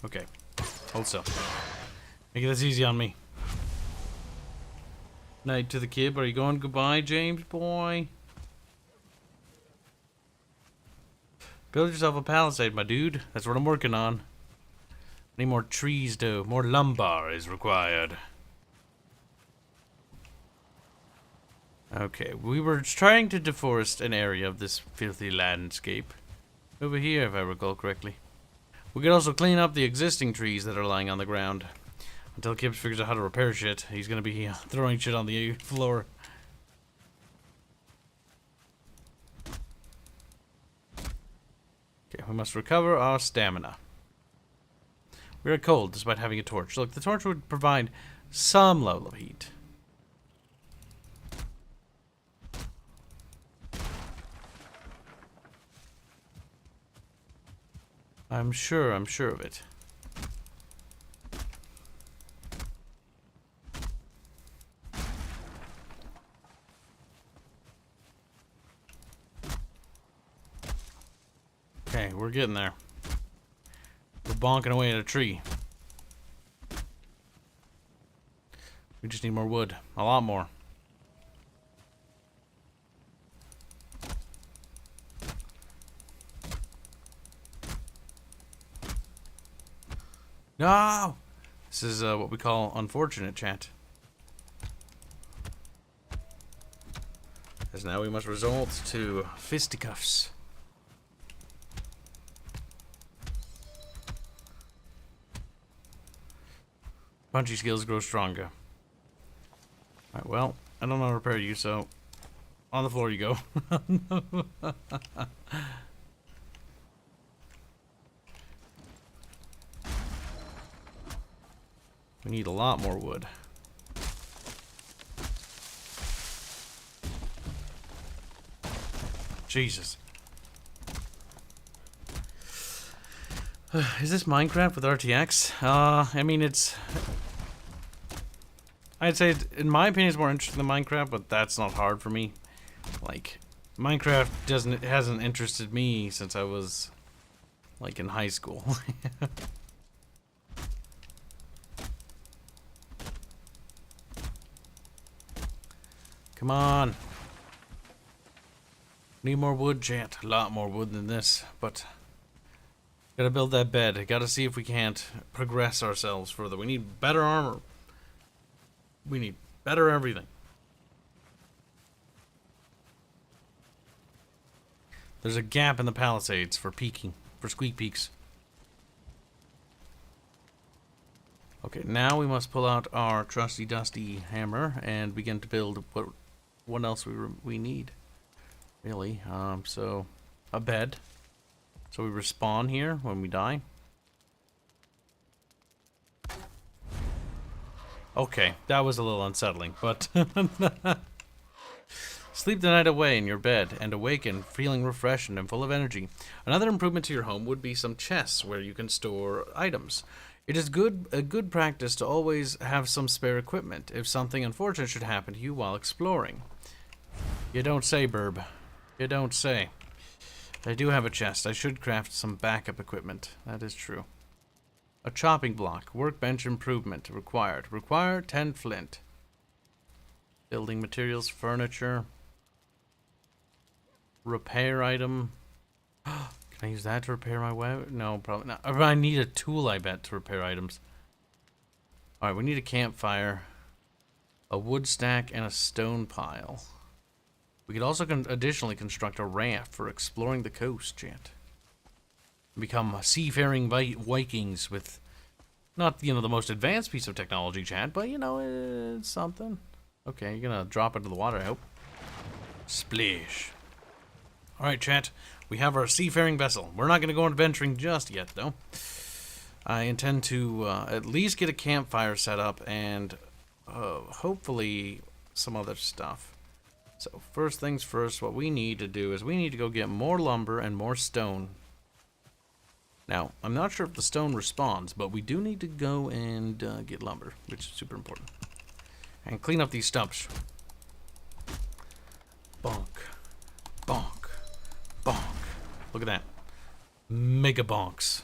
Okay, hold still. Make this easy on me. Night to the kid. Are you going goodbye, James boy? Build yourself a palisade, my dude. That's what I'm working on. Need more trees, though. More lumber is required. Okay, we were trying to deforest an area of this filthy landscape. Over here, if I recall correctly. We could also clean up the existing trees that are lying on the ground. Until Kibs figures out how to repair shit, he's gonna be throwing shit on the floor. Okay, we must recover our stamina. We are cold despite having a torch. Look, the torch would provide some level of heat. I'm sure of it. Okay, we're getting there. We're bonking away at a tree. We just need more wood. A lot more. No! This is what we call unfortunate, chat. As now we must resort to fisticuffs. Punchy skills grow stronger. Alright, well, I don't know how to repair you, so on the floor you go. We need a lot more wood. Jesus. Is this Minecraft with RTX? I mean, it's... I'd say, in my opinion, it's more interesting than Minecraft, but that's not hard for me. Like, Minecraft hasn't interested me since I was, like, in high school. Come on. Need more wood, chat. A lot more wood than this, but gotta build that bed. Gotta see if we can't progress ourselves further. We need better armor. We need better everything. There's a gap in the palisades for peeking, for squeak peeks. Okay, now we must pull out our trusty dusty hammer and begin to build what else we need. Really, so a bed. So we respawn here when we die. Okay, that was a little unsettling, but sleep the night away in your bed and awaken feeling refreshed and full of energy. Another improvement to your home would be some chests where you can store items. It is a good practice to always have some spare equipment if something unfortunate should happen to you while exploring. You don't say, Burb. You don't say. I do have a chest. I should craft some backup equipment. That is true. A chopping block. Workbench improvement required. Require 10 flint. Building materials, furniture. Repair item. Can I use that to repair my web? No, probably not. I need a tool, I bet, to repair items. Alright, we need a campfire, a wood stack, and a stone pile. We could also additionally construct a raft for exploring the coast, chat. Become seafaring Vikings with not, the most advanced piece of technology, chat, but, it's something. Okay, you're gonna drop into the water, I hope. Splish. Alright, chat. We have our seafaring vessel. We're not going to go adventuring just yet, though. I intend to at least get a campfire set up and hopefully some other stuff. So first things first, what we need to do is we need to go get more lumber and more stone. Now, I'm not sure if the stone responds, but we do need to go and get lumber, which is super important. And clean up these stumps. Bonk. Bonk. Bonk. Look at that. Mega bonks.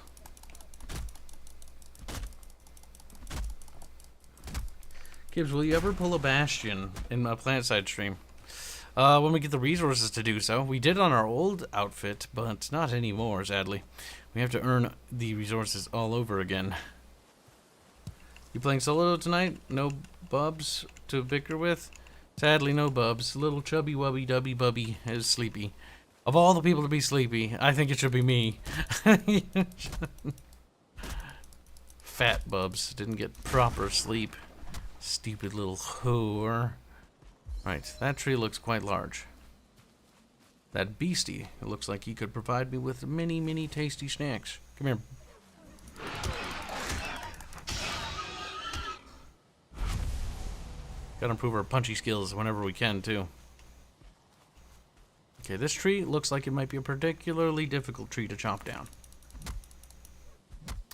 Kibs, will you ever pull a bastion in a PlantSide stream? When we get the resources to do so. We did on our old outfit, but not anymore, sadly. We have to earn the resources all over again. You playing solo tonight? No Bubs to bicker with? Sadly, no Bubs. Little chubby wubby dubby bubby is sleepy. Of all the people to be sleepy, I think it should be me. Fat Bubs didn't get proper sleep. Stupid little whore. Right, that tree looks quite large. That beastie, it looks like he could provide me with many, many tasty snacks. Come here. Gotta improve our punchy skills whenever we can, too. Okay, this tree looks like it might be a particularly difficult tree to chop down.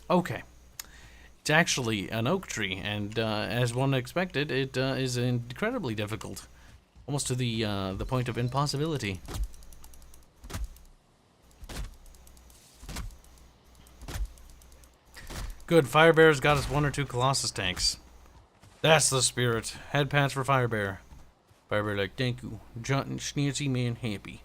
Okay. It's actually an oak tree, and as one expected, it is incredibly difficult. Almost to the point of impossibility. Good, Firebear's got us 1 or 2 Colossus tanks. That's the spirit. Head pats for Firebear. Firebear like, thank you. John Schnitzy man happy.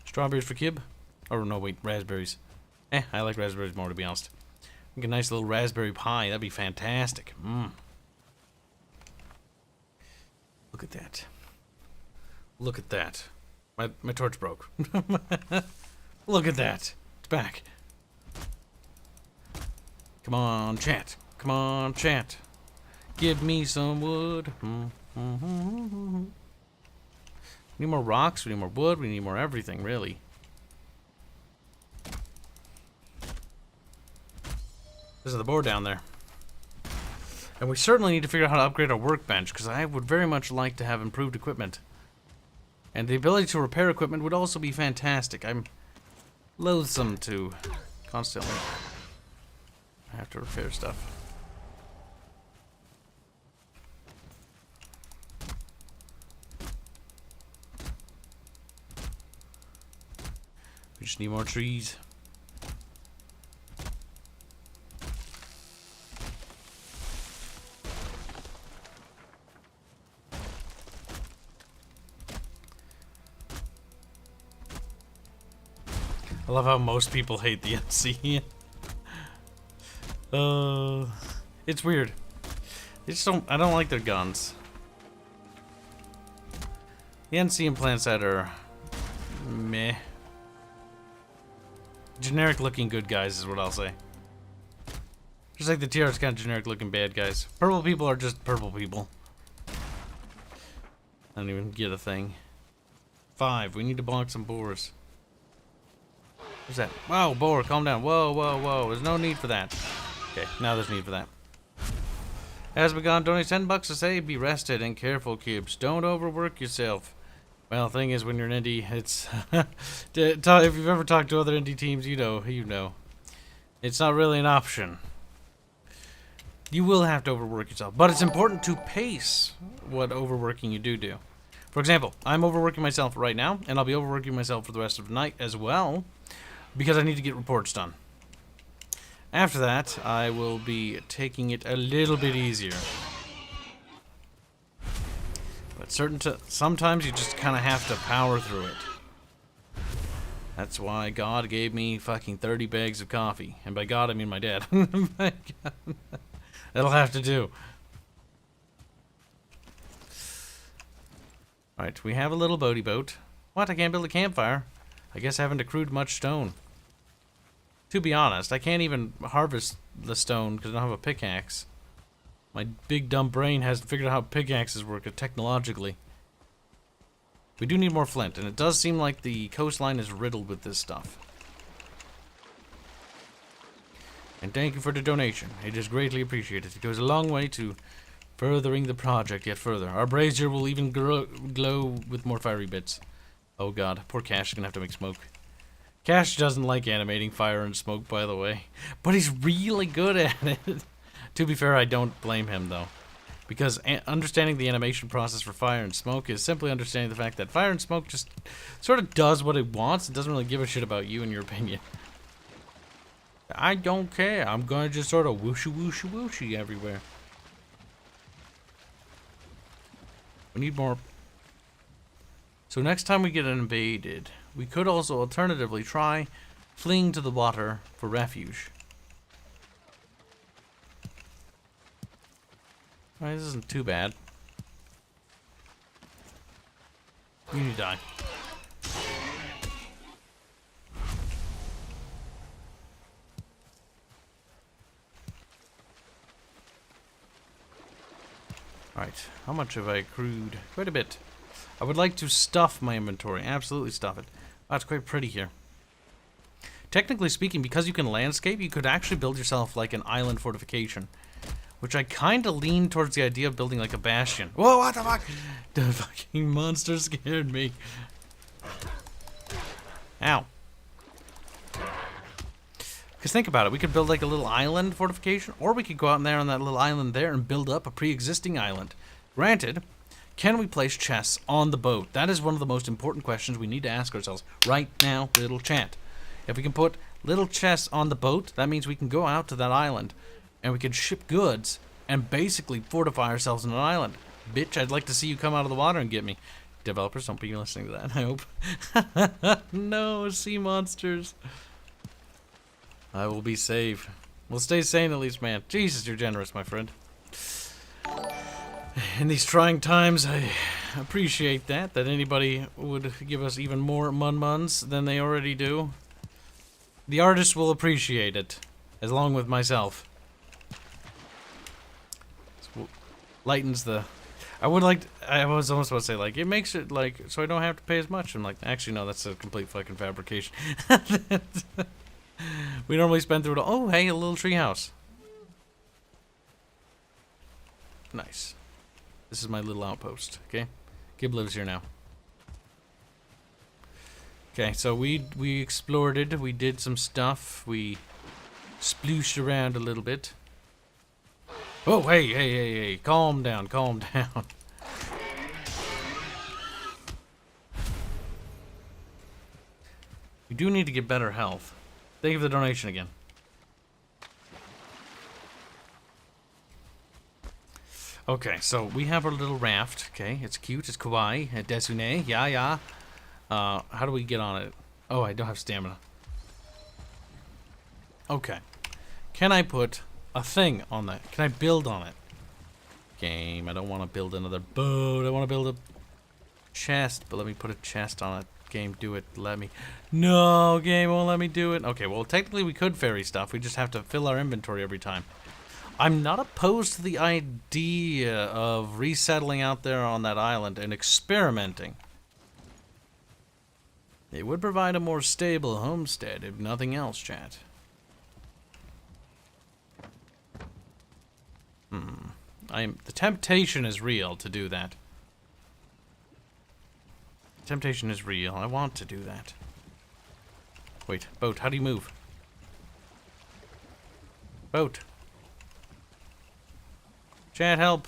Strawberries for Kib? Oh no, wait, raspberries. I like raspberries more, to be honest. Make a nice little raspberry pie. That'd be fantastic. Look at that. Look at that. My torch broke. Look at that. It's back. Come on, chat. Come on, chat. Give me some wood. We need more rocks. We need more wood. We need more everything, really. This is the board down there. And we certainly need to figure out how to upgrade our workbench, because I would very much like to have improved equipment. And the ability to repair equipment would also be fantastic. I'm loathsome to constantly have to repair stuff. We just need more trees. I love how most people hate the NC. It's weird. I don't like their guns. The NC and PlanSat are meh. Generic looking good guys is what I'll say. Just like the TR's kind of generic looking bad guys. Purple people are just purple people. I don't even get a thing. 5. We need to bonk some boars. What's that? Whoa, boar, calm down. Whoa, whoa, whoa. There's no need for that. Okay, now there's need for that. Has begun. Donate $10 to say, be rested and careful, Kibs. Don't overwork yourself. Well, the thing is, when you're an indie, it's... if you've ever talked to other indie teams, you know. It's not really an option. You will have to overwork yourself. But it's important to pace what overworking you do. For example, I'm overworking myself right now, and I'll be overworking myself for the rest of the night as well, because I need to get reports done. After that, I will be taking it a little bit easier. But sometimes you just kind of have to power through it. That's why God gave me fucking 30 bags of coffee. And by God, I mean my dad. My God. That'll have to do. Alright, we have a little boaty boat. What? I can't build a campfire? I guess I haven't accrued much stone. To be honest, I can't even harvest the stone because I don't have a pickaxe. My big dumb brain hasn't figured out how pickaxes work technologically. We do need more flint, and it does seem like the coastline is riddled with this stuff. And thank you for the donation. It is greatly appreciated. It goes a long way to furthering the project yet further. Our brazier will even glow with more fiery bits. Oh god, poor Cash is gonna have to make smoke. Cash doesn't like animating fire and smoke, by the way. But he's really good at it. To be fair, I don't blame him, though. Because understanding the animation process for fire and smoke is simply understanding the fact that fire and smoke just sort of does what it wants. It doesn't really give a shit about you and your opinion. I don't care. I'm gonna just sort of whooshy whooshy whooshy everywhere. We need more. So next time we get invaded, we could also alternatively try fleeing to the water for refuge. Alright, this isn't too bad. You need to die. Alright, how much have I accrued? Quite a bit. I would like to stuff my inventory. Absolutely stuff it. Oh, it's quite pretty here. Technically speaking, because you can landscape, you could actually build yourself like an island fortification. Which I kind of lean towards the idea of building like a bastion. Whoa, what the fuck? The fucking monster scared me. Ow. Because think about it, we could build like a little island fortification, or we could go out in there on that little island there and build up a pre-existing island. Granted, can we place chests on the boat? That is one of the most important questions we need to ask ourselves right now, little chat. If we can put little chests on the boat, that means we can go out to that island and we can ship goods and basically fortify ourselves on an island. Bitch, I'd like to see you come out of the water and get me. Developers, don't be listening to that, I hope. No, sea monsters. I will be saved. We'll stay sane at least, man. Jesus, you're generous, my friend. In these trying times, I appreciate that anybody would give us even more mun-muns than they already do. The artist will appreciate it, as long with myself. Lightens the... I was almost about to say, like, it makes it, like, so I don't have to pay as much. I'm like, actually, no, that's a complete fucking fabrication. We normally spend through it. Oh, hey, a little tree house. Nice. This is my little outpost, okay? Kib lives here now. Okay, so we explored it. We did some stuff. We splooshed around a little bit. Oh, hey. Calm down, calm down. We do need to get better health. Thank you for the donation again. Okay, so we have our little raft. Okay, it's cute, it's kawaii, desune, yeah. How do we get on it? Oh, I don't have stamina. Okay. Can I put a thing on that? Can I build on it? Game, I don't want to build another boat. I want to build a chest, but let me put a chest on it. Game, do it. Let me. No, game won't let me do it. Okay, well, technically we could ferry stuff. We just have to fill our inventory every time. I'm not opposed to the idea of resettling out there on that island and experimenting. It would provide a more stable homestead, if nothing else, chat. The temptation is real to do that. Temptation is real. I want to do that. Wait, boat, how do you move? Boat. Chat, help.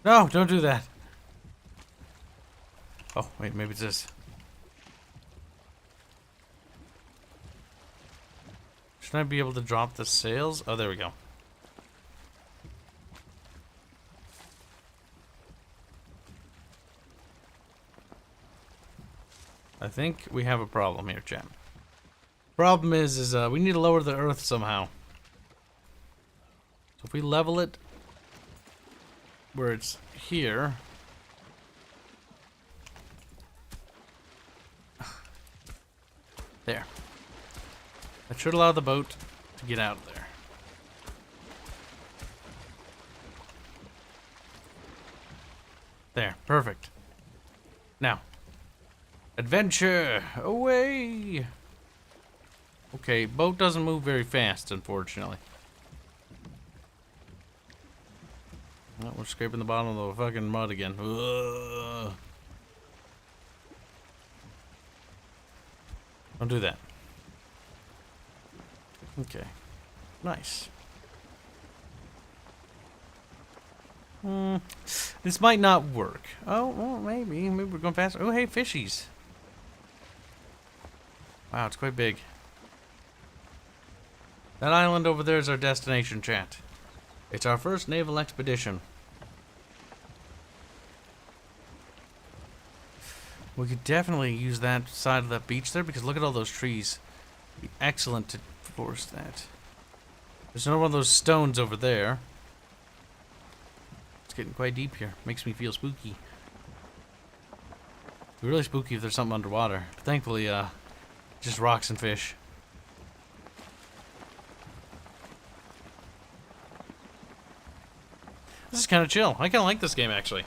No, don't do that. Oh, wait, maybe it's this. Shouldn't I be able to drop the sails? Oh, there we go. I think we have a problem here, chat. Problem is we need to lower the earth somehow. So if we level it where it's here. There. That should allow the boat to get out of there. There, perfect. Now, adventure away. Okay, boat doesn't move very fast, unfortunately. Oh, we're scraping the bottom of the fucking mud again. Ugh. Don't do that. Okay. Nice. This might not work. Oh, well, maybe. Maybe we're going faster. Oh, hey, fishies. Wow, it's quite big. That island over there is our destination, chat. It's our first naval expedition. We could definitely use that side of that beach there because look at all those trees. It'd be excellent to force that. There's another one of those stones over there. It's getting quite deep here. Makes me feel spooky. It'd be really spooky if there's something underwater. But thankfully, just rocks and fish. This is kind of chill. I kind of like this game, actually.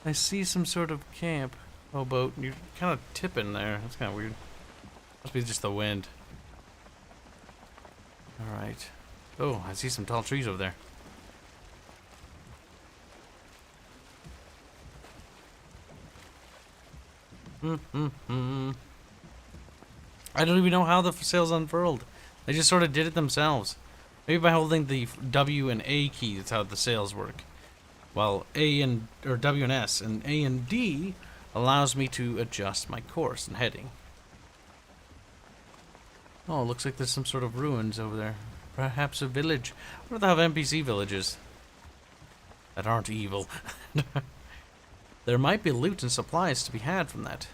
I see some sort of camp. Oh, boat. You're kind of tipping there. That's kind of weird. Must be just the wind. Alright. Oh, I see some tall trees over there. I don't even know how the sails unfurled. They just sort of did it themselves. Maybe by holding the W and A key, that's how the sails work. While W and S, and A and D allows me to adjust my course and heading. Oh, looks like there's some sort of ruins over there. Perhaps a village. What if they have NPC villages that aren't evil? There might be loot and supplies to be had from that.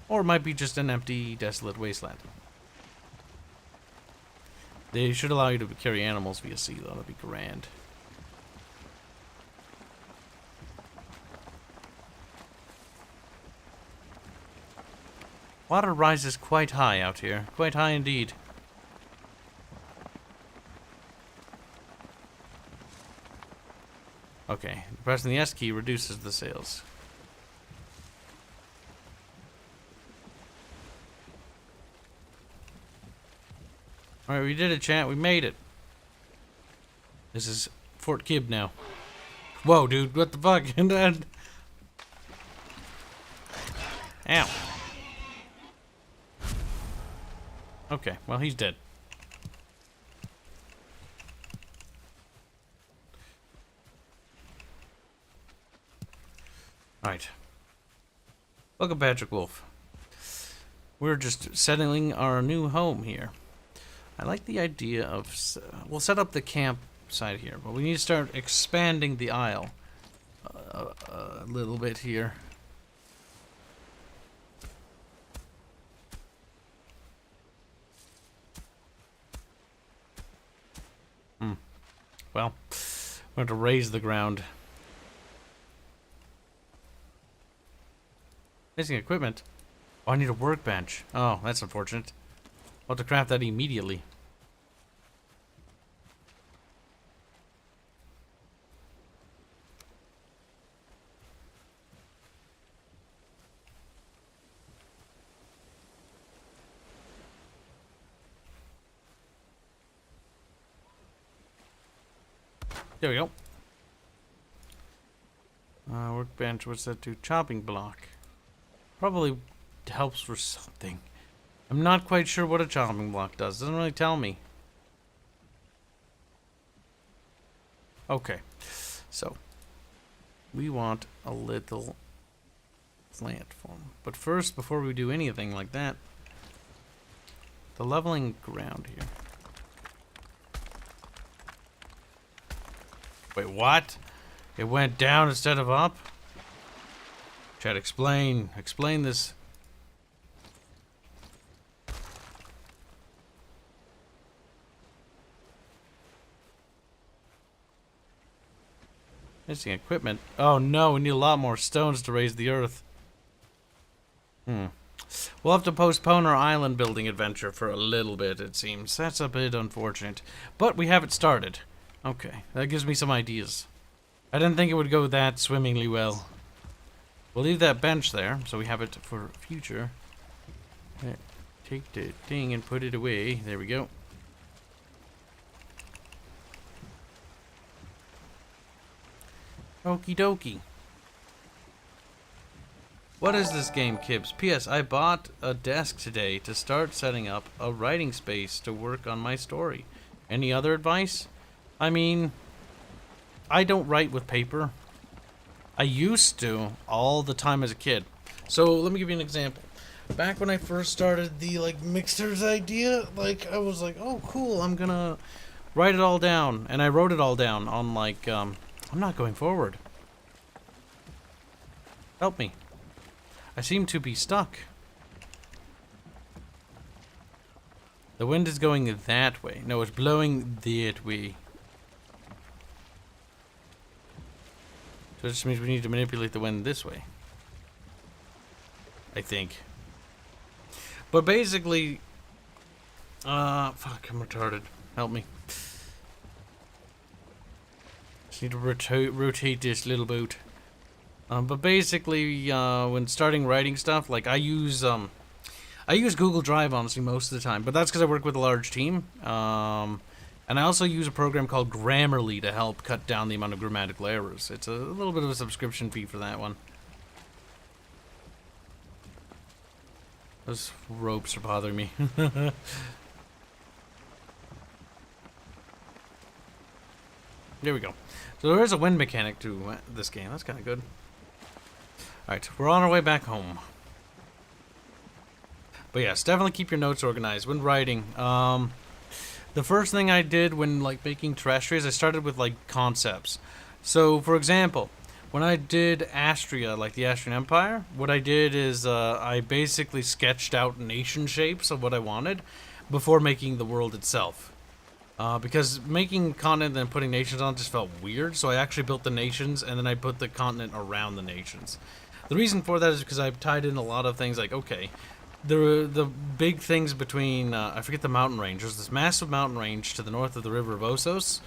Or it might be just an empty, desolate wasteland. They should allow you to carry animals via sea, though. That'd be grand. Water rises quite high out here. Quite high indeed. Okay, pressing the S key reduces the sails. Alright, we did it, chat. We made it. This is Fort Kib now. Whoa, dude. What the fuck? Ow. Okay, well, he's dead. Alright. Welcome, Patrick Wolf. We're just settling our new home here. I like the idea of... we'll set up the camp side here. But we need to start expanding the aisle a little bit here. Well, we're going to raise the ground. Missing equipment. Oh, I need a workbench. Oh, that's unfortunate. I'll have to craft that immediately. There we go. Workbench, what's that do? Chopping block. Probably helps for something. I'm not quite sure what a chopping block does. Doesn't really tell me. Okay. So, we want a little plant form. But first, before we do anything like that, the leveling ground here. Wait, what? It went down instead of up? Chat, explain. Explain this. Missing equipment. Oh no, we need a lot more stones to raise the earth. We'll have to postpone our island building adventure for a little bit, it seems. That's a bit unfortunate. But we have it started. Okay, that gives me some ideas. I didn't think it would go that swimmingly well. We'll leave that bench there, so we have it for future. Take the thing and put it away. There we go. Okie dokie. What is this game, Kibs? P.S. I bought a desk today to start setting up a writing space to work on my story. Any other advice? I mean, I don't write with paper. I used to all the time as a kid. So let me give you an example. Back when I first started the mixers idea, I was like, oh cool, I'm gonna write it all down, and I wrote it all down on I'm not going forward. Help me. I seem to be stuck. The wind is going that way. No, it's blowing that way. So it just means we need to manipulate the wind this way. I think. But basically... fuck, I'm retarded. Help me. Just need to rotate this little boat. But basically, when starting writing stuff, I use Google Drive, honestly, most of the time. But that's because I work with a large team. And I also use a program called Grammarly to help cut down the amount of grammatical errors. It's a little bit of a subscription fee for that one. Those ropes are bothering me. There we go. So there is a wind mechanic to this game. That's kind of good. Alright, we're on our way back home. But yes, definitely keep your notes organized when writing. The first thing I did when making terrestrias, I started with concepts. So for example, when I did Astria, the Astrian Empire, what I did is I basically sketched out nation shapes of what I wanted before making the world itself. Because making continent and putting nations on just felt weird, so I actually built the nations and then I put the continent around the nations. The reason for that is because I've tied in a lot of things okay, the big things between, I forget the mountain range. There's this massive mountain range to the north of the river of Osos,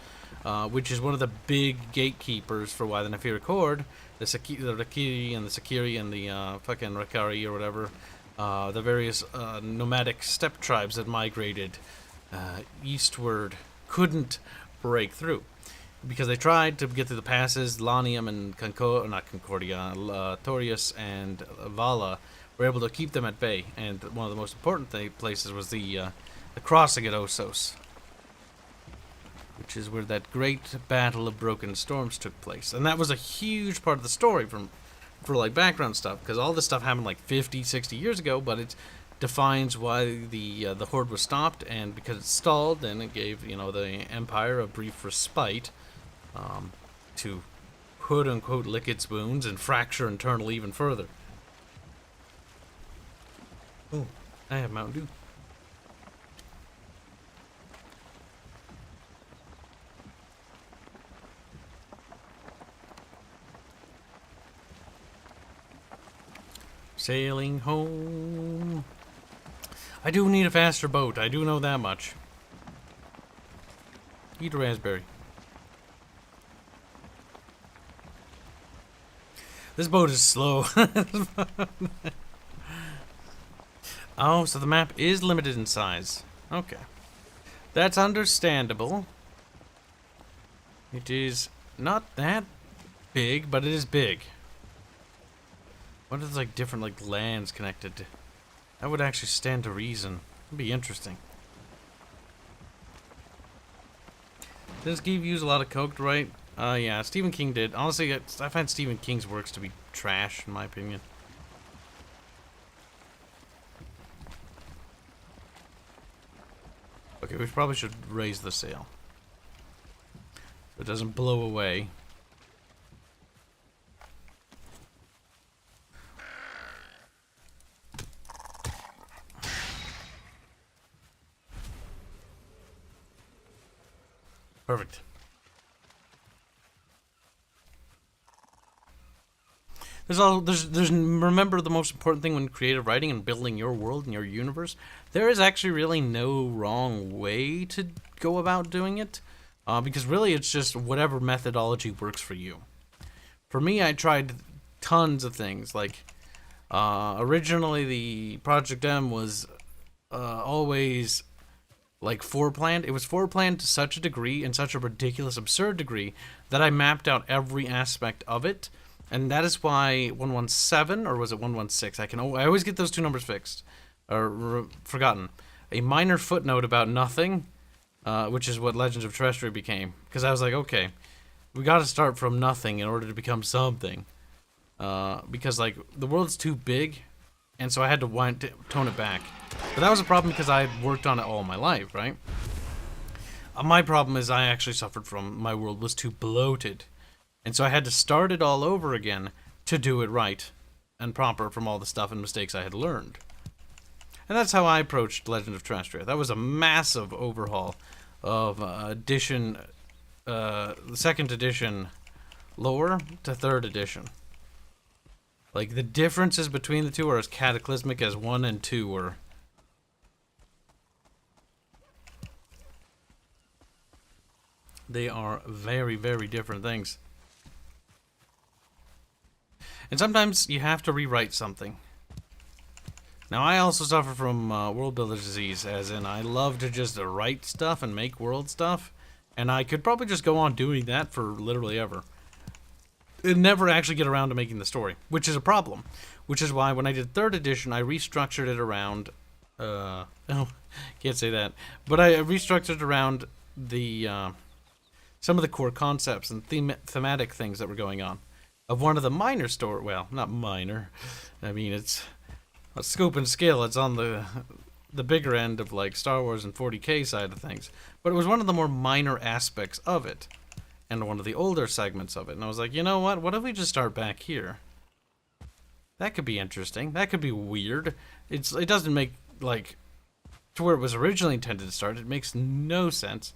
which is one of the big gatekeepers for why the Nefir Accord, the Rakiri and the Sakiri and the fucking Rakari or whatever, the various nomadic steppe tribes that migrated eastward couldn't break through. Because they tried to get through the passes, Lanium and Torius and Vala were able to keep them at bay, and one of the most important places was the crossing at Osos, which is where that great battle of Broken Storms took place. And that was a huge part of the story for background stuff, because all this stuff happened 50, 60 years ago, but it's defines why the horde was stopped, and because it stalled, then it gave, you know, the Empire a brief respite to quote unquote lick its wounds and fracture internally even further. Oh, I have Mountain Dew. Sailing home. I do need a faster boat. I do know that much. Eat a raspberry. This boat is slow. Oh, so the map is limited in size. Okay. That's understandable. It is not that big, but it is big. What is like different like lands connected? That would actually stand to reason. It'd be interesting. Did this game use a lot of coke, right? Yeah, Stephen King did. Honestly, I find Stephen King's works to be trash, in my opinion. Okay, we probably should raise the sail so it doesn't blow away. Perfect. There's remember the most important thing when creative writing and building your world and your universe, there is actually really no wrong way to go about doing it, because really it's just whatever methodology works for you. For me, I tried tons of things. Like originally the Project M was always like foreplanned. It was foreplanned to such a degree, and such a ridiculous, absurd degree, that I mapped out every aspect of it. And that is why 117, or was it 116? I always get those two numbers fixed, or forgotten. A minor footnote about nothing, which is what Legends of Terrestrial became. Because I was like, okay, we got to start from nothing in order to become something. Because like the world's too big, and so I had to tone it back. But that was a problem because I had worked on it all my life, right? My problem is I actually suffered from my world was too bloated. And so I had to start it all over again to do it right and proper from all the stuff and mistakes I had learned. And that's how I approached Legend of Terrestrial. That was a massive overhaul of edition, the second edition lore to third edition. Like, the differences between the two are as cataclysmic as 1 and 2 were. They are very, very different things. And sometimes you have to rewrite something. Now, I also suffer from world builder disease, as in I love to just write stuff and make world stuff, and I could probably just go on doing that for literally ever. And never actually get around to making the story, which is a problem. Which is why when I did 3rd edition, I restructured it around... oh, can't say that. But I restructured it around the... some of the core concepts and thematic things that were going on. Of one of the minor story, well, not minor. I mean, it's a scope and scale. It's on the bigger end of like Star Wars and 40K side of things. But it was one of the more minor aspects of it, and one of the older segments of it. And I was like, you know what? What if we just start back here? That could be interesting. That could be weird. It doesn't make like to where it was originally intended to start. It makes no sense.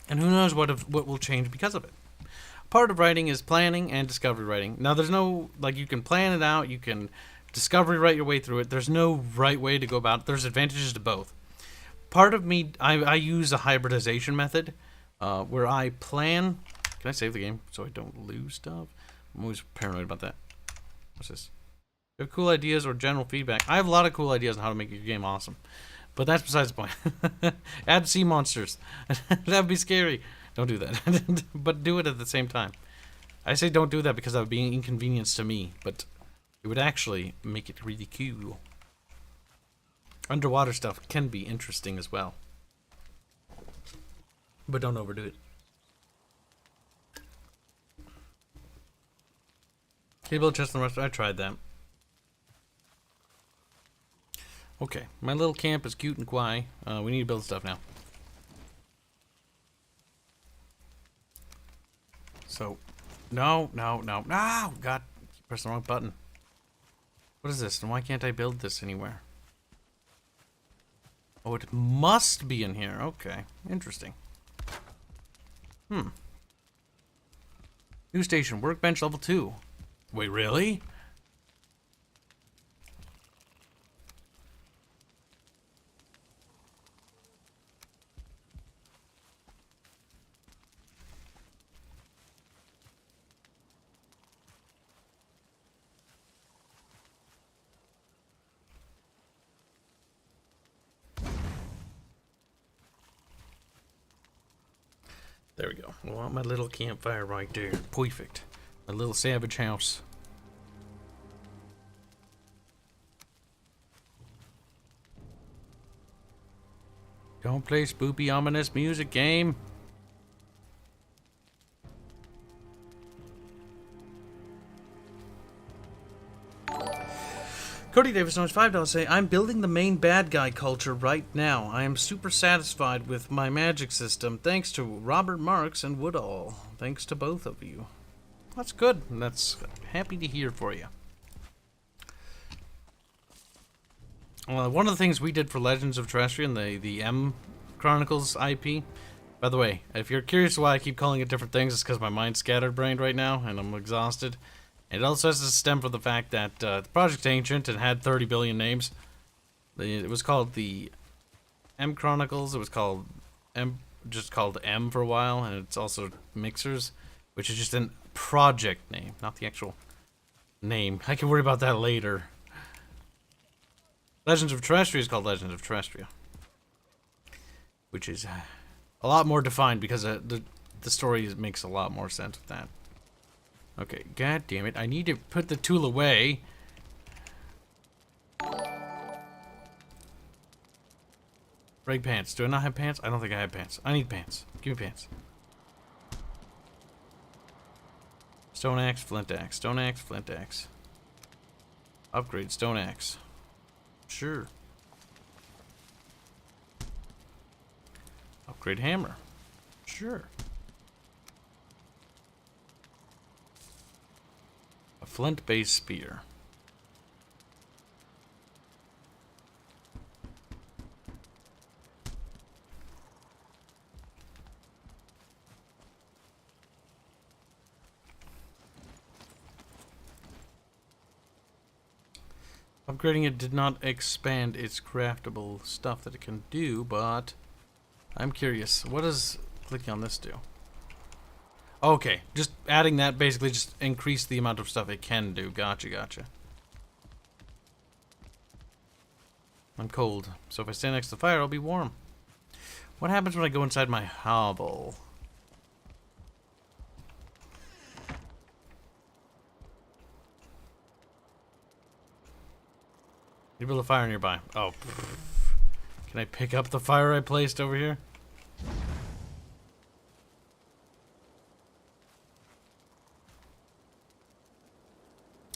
And who knows what will change because of it. Part of writing is planning and discovery writing. Now, there's no, like, you can plan it out, you can discovery write your way through it. There's no right way to go about it. There's advantages to both. Part of me, I use a hybridization method where I plan. Can I save the game so I don't lose stuff? I'm always paranoid about that. What's this? You have cool ideas or general feedback? I have a lot of cool ideas on how to make your game awesome. But that's besides the point. Add sea monsters. That'd be scary. Don't do that. But do it at the same time. I say don't do that because that would be an inconvenience to me. But it would actually make it really cool. Underwater stuff can be interesting as well. But don't overdo it. Can you build chest in the restaurant? I tried that. Okay, my little camp is cute and quiet. We need to build stuff now. So, no. God, press the wrong button. What is this? And why can't I build this anywhere? Oh, it must be in here. Okay, interesting. New station, workbench level 2. Wait, really? There we go. I want my little campfire right there. Perfect. My little savage house. Don't play spoopy, ominous music game. Cody Davis knows $5 say, I'm building the main bad guy culture right now. I am super satisfied with my magic system. Thanks to Robert Marks and Woodall. Thanks to both of you. That's good. That's happy to hear for you. One of the things we did for Legends of Terrestrian, the M Chronicles IP. By the way, if you're curious why I keep calling it different things, it's because my mind's scattered-brained right now, and I'm exhausted. It also has to stem from the fact that the project's ancient and had 30 billion names. It was called the M Chronicles. It was called just called M for a while, and it's also Mixers, which is just a project name, not the actual name. I can worry about that later. Legends of Terrestria is called Legends of Terrestria, which is a lot more defined because the story makes a lot more sense with that. Okay, god damn it. I need to put the tool away. Break pants. Do I not have pants? I don't think I have pants. I need pants. Give me pants. Stone axe, flint axe. Stone axe, flint axe. Upgrade stone axe. Sure. Upgrade hammer. Sure. A flint-based spear. Upgrading it did not expand its craftable stuff that it can do, but I'm curious. What does clicking on this do? Okay, just adding that basically just increased the amount of stuff it can do. Gotcha, gotcha. I'm cold, so if I stand next to the fire, I'll be warm. What happens when I go inside my hovel? You build a fire nearby. Oh. Can I pick up the fire I placed over here?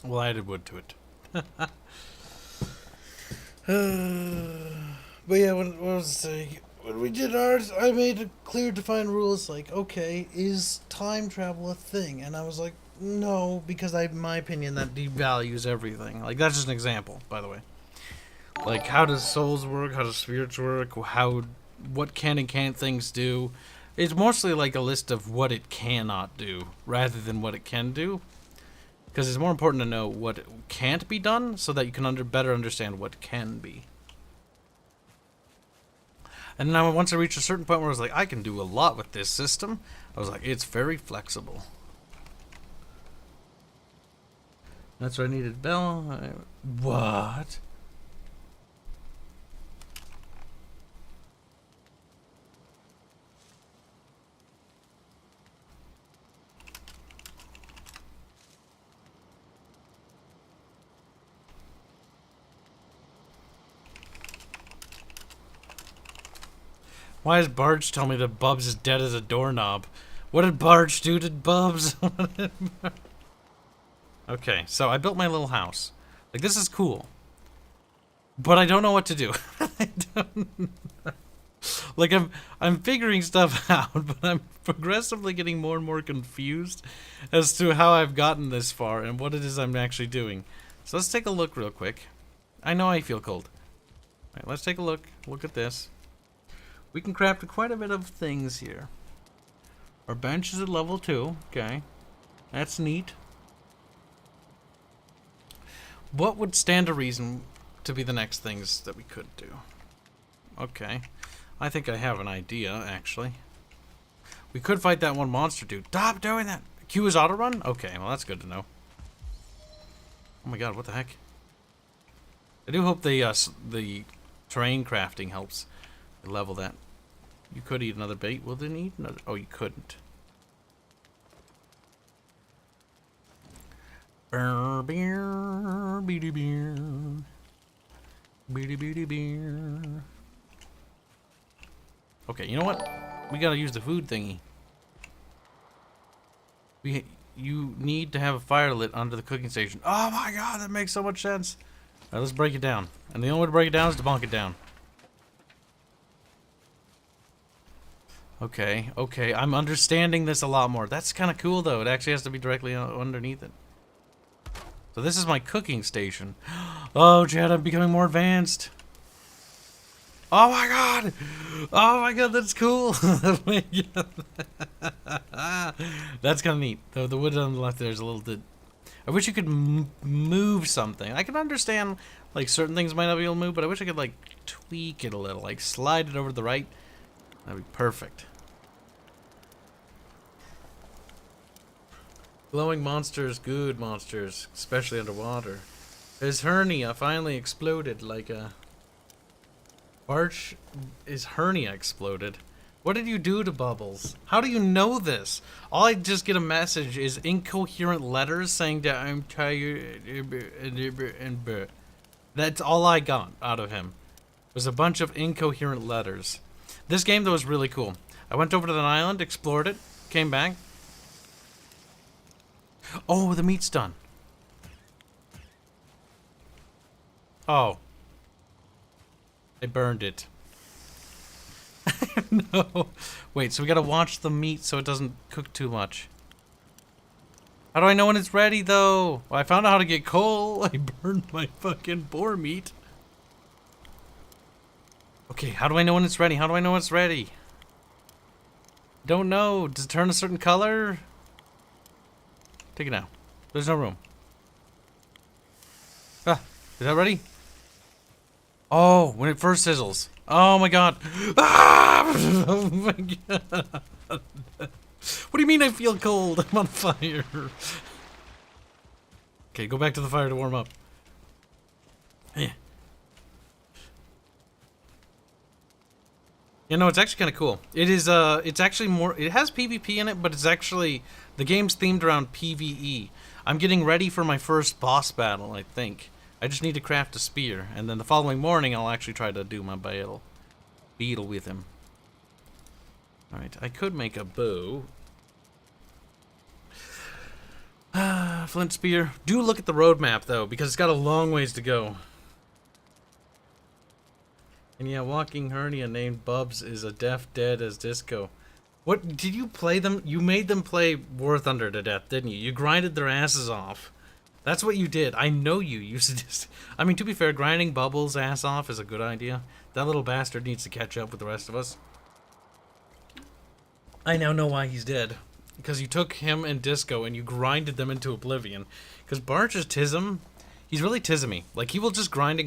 Well, I added wood to it. But yeah, what was I saying? When we did ours, I made clear defined rules like, okay, is time travel a thing? And I was like, no, because in my opinion, that devalues everything. Like, that's just an example, by the way. Like, how does souls work? How does spirits work? What can and can't things do? It's mostly like a list of what it cannot do, rather than what it can do. Because it's more important to know what can't be done, so that you can better understand what can be. And now once I reached a certain point where I was like, I can do a lot with this system, I was like, it's very flexible. That's what I needed. Bell. What? Why does Barge tell me that Bubs is dead as a doorknob? What did Barge do to Bubs? Okay, so I built my little house. Like, this is cool. but I don't know what to do. I don't, like I'm figuring stuff out, but I'm progressively getting more and more confused as to how I've gotten this far and what it is I'm actually doing. So let's take a look real quick. I know I feel cold. All right, let's take a look. Look at this. We can craft quite a bit of things here. Our bench is at level 2. Okay, that's neat. What would stand to reason to be the next things that we could do? Okay. I think I have an idea, actually. We could fight that one monster dude. Stop doing that! Q is auto run? Okay, well that's good to know. Oh my god, what the heck? I do hope the terrain crafting helps level that. You could eat another bait. Well, didn't eat another. Oh, you couldn't. Beer, beer, beady beer. Beady beady beer. Okay, you know what? We gotta use the food thingy. You need to have a fire lit under the cooking station. Oh my god, that makes so much sense. Alright, let's break it down. And the only way to break it down is to bonk it down. Okay, okay, I'm understanding this a lot more. That's kind of cool, though. It actually has to be directly underneath it. So this is my cooking station. Oh, Chad, I'm becoming more advanced. Oh my god! Oh my god, that's cool! That's kind of neat. Though the wood on the left there is a little bit... I wish you could move something. I can understand, like, certain things might not be able to move, but I wish I could, like, tweak it a little. Like, slide it over to the right. That'd be perfect. Glowing monsters, good monsters, especially underwater. His hernia finally exploded like a... Arch, his hernia exploded. What did you do to Bubbles? How do you know this? All I just get a message is incoherent letters saying that I'm tired and that's all I got out of him. Was a bunch of incoherent letters. This game though was really cool. I went over to an island, explored it, came back. Oh, the meat's done. Oh. I burned it. No. Wait, so we gotta watch the meat so it doesn't cook too much. How do I know when it's ready, though? Well, I found out how to get coal. I burned my fucking boar meat. Okay, how do I know when it's ready? How do I know it's ready? Don't know. Does it turn a certain color? Take it now. There's no room. Ah, is that ready? Oh, when it first sizzles. Oh my god. Ah! Oh my god. What do you mean I feel cold? I'm on fire. Okay, go back to the fire to warm up. Yeah. You know, it's actually kind of cool. It is, it's actually more, it has PvP in it, but it's actually, the game's themed around PvE. I'm getting ready for my first boss battle, I think. I just need to craft a spear, and then the following morning I'll actually try to do my battle. Beetle with him. Alright, I could make a bow. Flint spear. Do look at the roadmap, though, because it's got a long ways to go. And yeah, walking hernia named Bubs is a deaf dead as disco. What, did you play them? You made them play War Thunder to death, didn't you? You grinded their asses off. That's what you did. I know you. You just... I mean, to be fair, grinding Bubbles' ass off is a good idea. That little bastard needs to catch up with the rest of us. I now know why he's dead. Because you took him and Disco and you grinded them into oblivion. Because Barch is Tism. He's really Tism-y. Like, he will just grind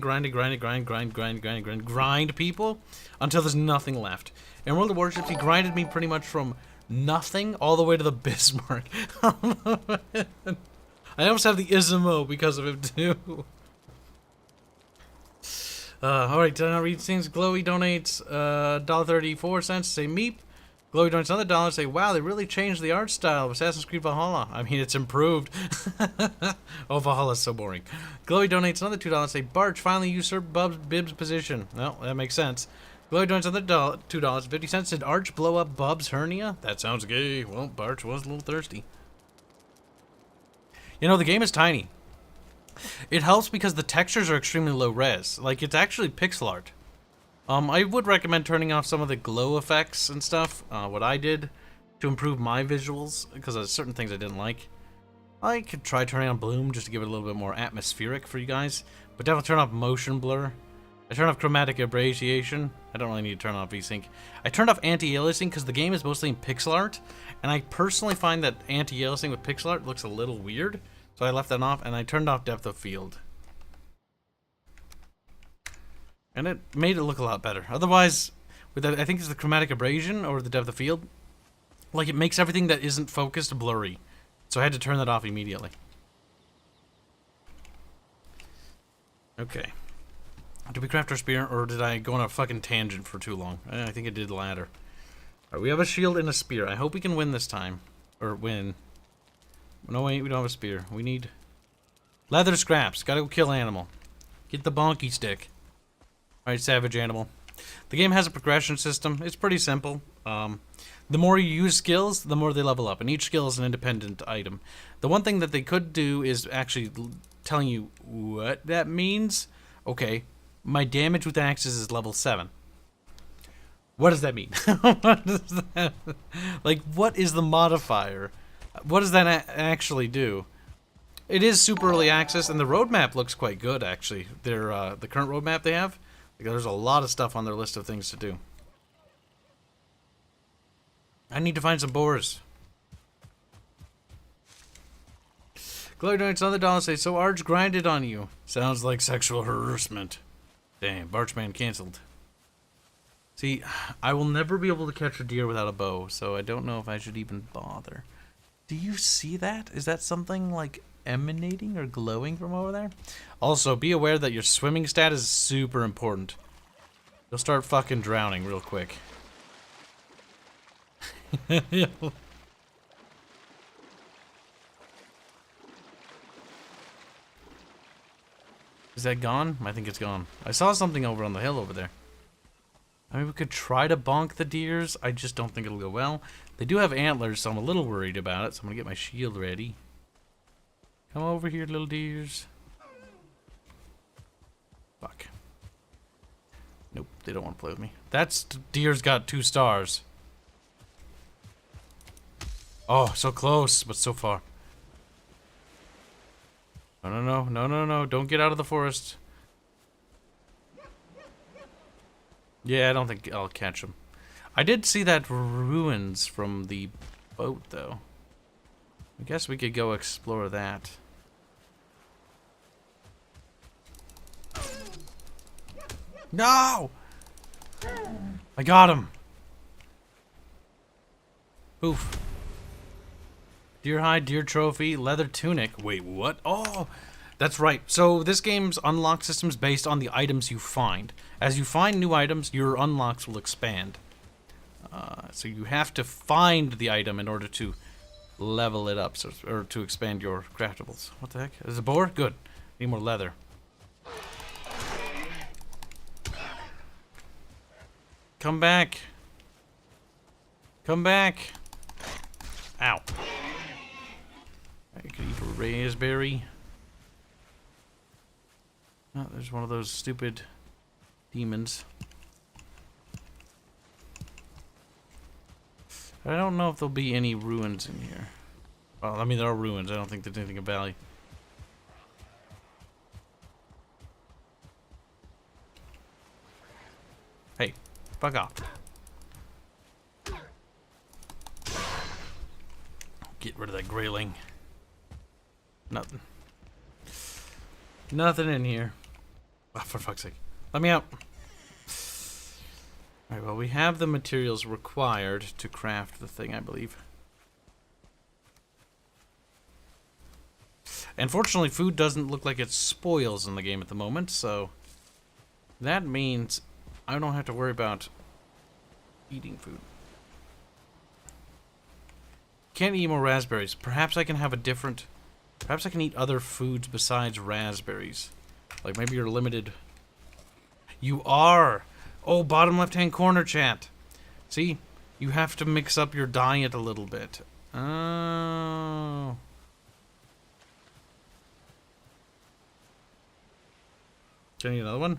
people until there's nothing left. In World of Warships, he grinded me pretty much from nothing all the way to the Bismarck. I almost have the Ismo because of him, too. Alright, read things. Glowy donates $1.34 to say meep. Glowy donates another $1 to say, wow, they really changed the art style of Assassin's Creed Valhalla. I mean, it's improved. Oh, Valhalla's so boring. Glowy donates another $2 to say, Barch finally usurped Bib's position. Well, that makes sense. Glowy donates another $2.50. Did Arch blow up Bub's hernia? That sounds gay. Well, Barch was a little thirsty. You know, the game is tiny. It helps because the textures are extremely low res. Like, it's actually pixel art. I would recommend turning off some of the glow effects and stuff. What I did to improve my visuals, because there's certain things I didn't like. I could try turning on bloom just to give it a little bit more atmospheric for you guys. But definitely turn off motion blur. I turned off chromatic aberration. I don't really need to turn off VSync. I turned off anti-aliasing because the game is mostly in pixel art. And I personally find that anti-aliasing with pixel art looks a little weird. So I left that off, and I turned off depth of field. And it made it look a lot better. Otherwise, with the, I think it's the chromatic aberration or the depth of field, like it makes everything that isn't focused blurry. So I had to turn that off immediately. Okay. Did we craft our spear, or did I go on a fucking tangent for too long? I think I did the latter. Alright, we have a shield and a spear. I hope we can win this time. Or win. No, wait, we don't have a spear. We need leather scraps. Gotta go kill animal. Get the bonky stick. Alright, savage animal. The game has a progression system. It's pretty simple. The more you use skills, the more they level up. And each skill is an independent item. The one thing that they could do is actually telling you what that means. Okay, my damage with axes is level 7. What does that mean? What does that... Like, what is the modifier? What does that actually do? It is super early access, and the roadmap looks quite good, actually. Their the current roadmap they have, like, there's a lot of stuff on their list of things to do. I need to find some boars. Glory donates another dollar, say, so Arch grinded on you. Sounds like sexual harassment. Damn, Barchman cancelled. See, I will never be able to catch a deer without a bow, so I don't know if I should even bother. Do you see that? Is that something like emanating or glowing from over there? Also, be aware that your swimming stat is super important. You'll start fucking drowning real quick. Is that gone? I think it's gone. I saw something over on the hill over there. I mean, we could try to bonk the deers. I just don't think it'll go well. They do have antlers, so I'm a little worried about it. So I'm gonna get my shield ready. Come over here, little deers. Fuck. Nope, they don't want to play with me. That's deer's got 2 stars. Oh, so close, but so far. No, no, no, no, no, no. Don't get out of the forest. Yeah, I don't think I'll catch him. I did see that ruins from the boat, though. I guess we could go explore that. No! I got him! Oof. Deer hide, deer trophy, leather tunic. Wait, what? Oh! That's right. So this game's unlock system is based on the items you find. As you find new items, your unlocks will expand. So you have to find the item in order to level it up, or to expand your craftables. What the heck? Is it a boar? Good. Need more leather. Come back. Come back. Ow. I could eat a raspberry. Oh, there's one of those stupid demons. I don't know if there'll be any ruins in here. Well, I mean, there are ruins. I don't think there's anything of value. Hey, fuck off. Get rid of that grayling. Nothing. Nothing in here. Oh, for fuck's sake. Let me out. Alright, well, we have the materials required to craft the thing, I believe. Unfortunately, food doesn't look like it spoils in the game at the moment, so that means I don't have to worry about eating food. Can't eat more raspberries. Perhaps I can have a different... Perhaps I can eat other foods besides raspberries. Like maybe you're limited... You are! Oh, bottom left-hand corner, chat. See? You have to mix up your diet a little bit. Oh. Do I need another one?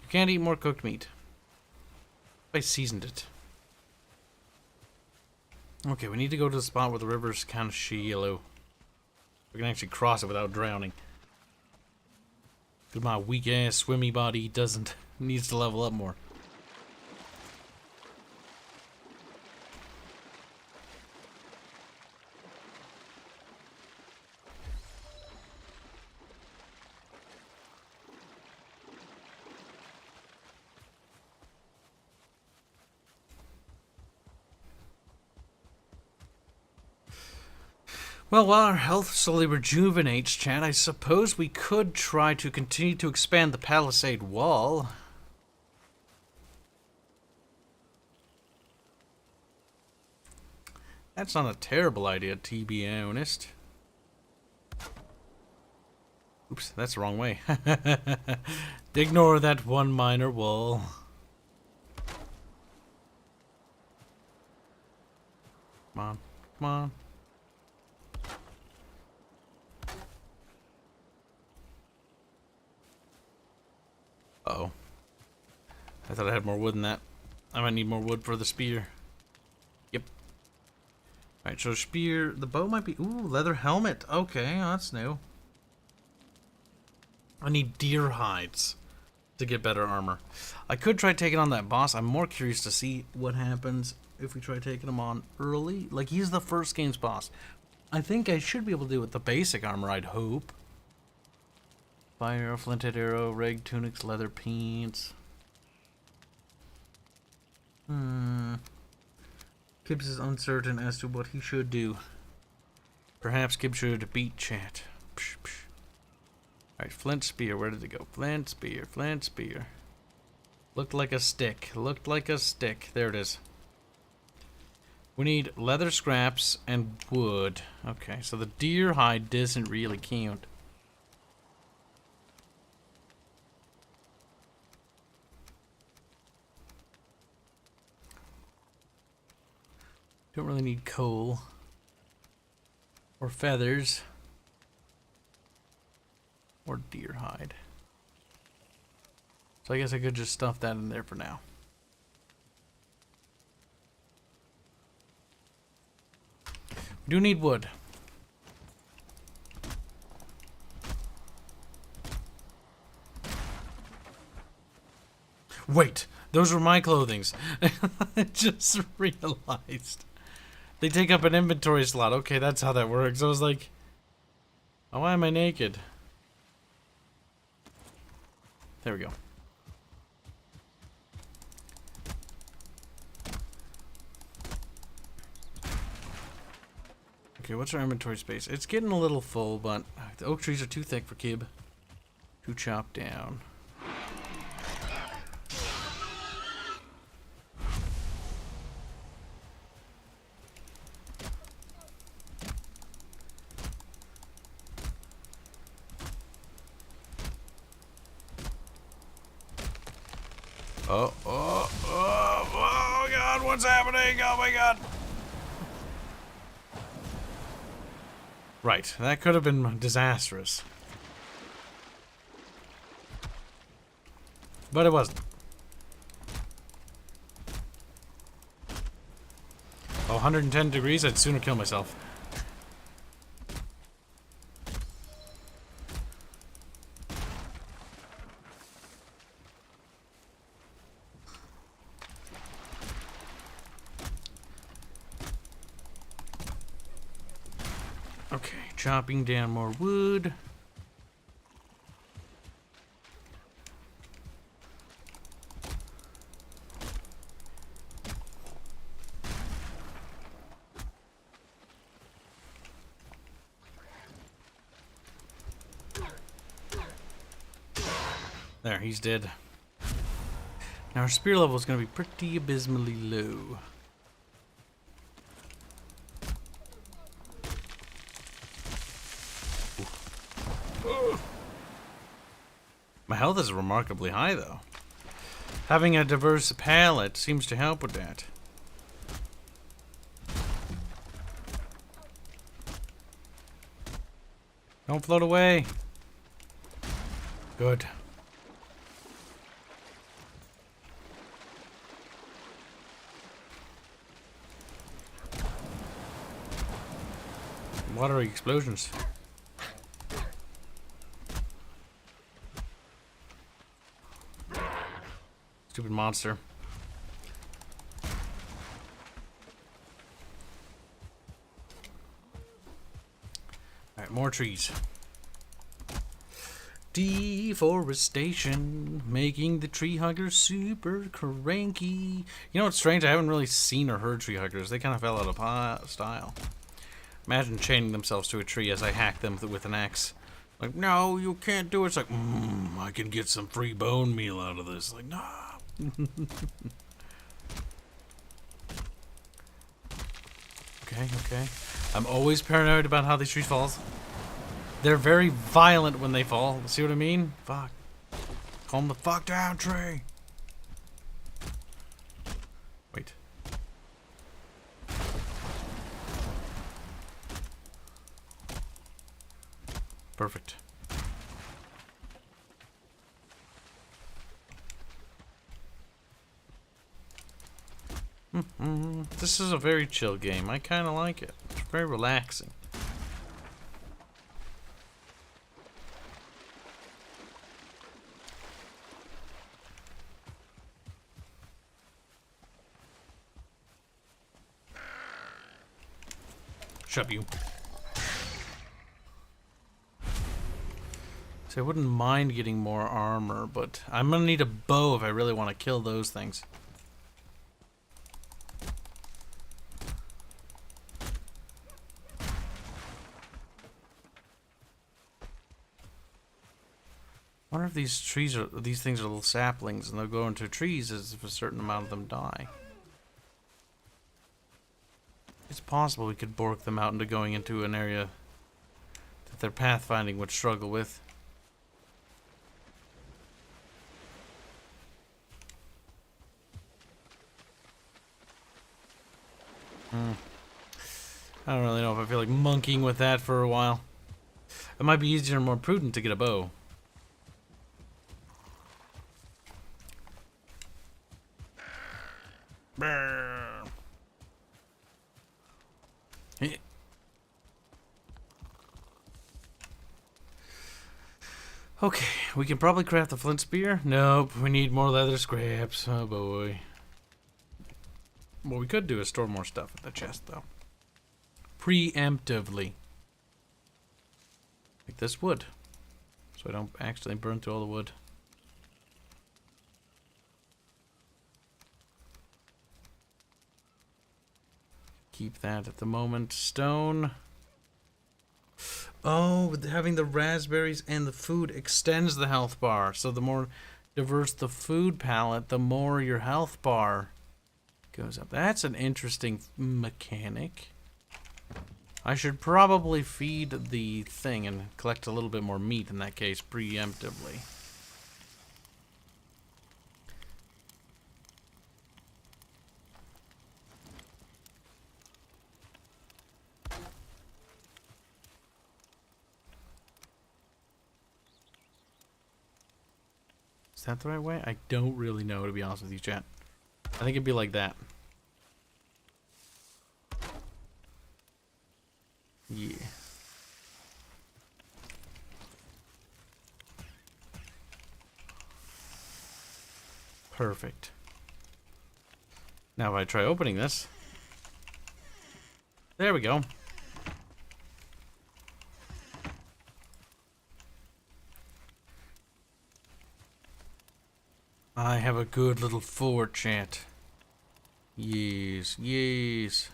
You can't eat more cooked meat. I seasoned it. Okay, we need to go to the spot where the river's kind of shallow. We can actually cross it without drowning. Because my weak ass swimmy body needs to level up more. Well, while our health slowly rejuvenates, chat, I suppose we could try to continue to expand the palisade wall. That's not a terrible idea, to be honest. Oops, that's the wrong way. Ignore that one minor wall. Come on, come on. Uh-oh. I thought I had more wood than that. I might need more wood for the spear. Yep. Alright, so spear, the bow might be... Ooh, leather helmet. Okay, that's new. I need deer hides to get better armor. I could try taking on that boss. I'm more curious to see what happens if we try taking him on early. Like, he's the first game's boss. I think I should be able to do it with the basic armor, I'd hope. Fire arrow, flinted arrow, reg tunics, leather pants. Kibs is uncertain as to what he should do. Perhaps Kibs should beat chat. Psh, psh. Alright, flint spear, where did it go? Flint spear, flint spear. Looked like a stick, looked like a stick. There it is. We need leather scraps and wood. Okay, so the deer hide doesn't really count. Don't really need coal or feathers or deer hide. So I guess I could just stuff that in there for now. We do need wood. Wait, those were my clothings. I just realized. They take up an inventory slot. Okay, that's how that works. I was like, oh, why am I naked? There we go. Okay, what's our inventory space? It's getting a little full, but the oak trees are too thick for Kib to chop down. Oh God, what's happening? Oh my God. Right, that could have been disastrous. But it wasn't. Oh, 110 degrees, I'd sooner kill myself. Okay, chopping down more wood. There, he's dead. Now our spear level is going to be pretty abysmally low. My health is remarkably high, though. Having a diverse palette seems to help with that. Don't float away. Good. Watery explosions. Stupid monster. Alright, more trees. Deforestation, making the tree huggers super cranky. You know what's strange? I haven't really seen or heard tree huggers. They kind of fell out of style. Imagine chaining themselves to a tree as I hack them with an axe. Like, no, you can't do it. It's like, I can get some free bone meal out of this. Like, no. Okay. I'm always paranoid about how these trees fall. They're very violent when they fall. See what I mean? Fuck. Calm the fuck down, tree. Wait. Perfect. This is a very chill game. I kind of like it. It's very relaxing. Shut you. So I wouldn't mind getting more armor, but I'm gonna need a bow if I really want to kill those things. I wonder if these things are little saplings, and they'll go into trees as if a certain amount of them die. It's possible we could bork them out into going into an area that their pathfinding would struggle with. I don't really know if I feel like monkeying with that for a while. It might be easier and more prudent to get a bow. Okay, we can probably craft the flint spear. Nope, we need more leather scraps. Oh boy. What we could do is store more stuff in the chest, though. Preemptively. Like this wood. So I don't actually burn through all the wood. Keep that at the moment. Stone. Oh, having the raspberries and the food extends the health bar. So the more diverse the food palette, the more your health bar goes up. That's an interesting mechanic. I should probably feed the thing and collect a little bit more meat in that case, preemptively. Is that the right way? I don't really know, to be honest with you, chat. I think it'd be like that. Yeah. Perfect. Now if I try opening this. There we go. I have a good little fort, chat. Yes, yes.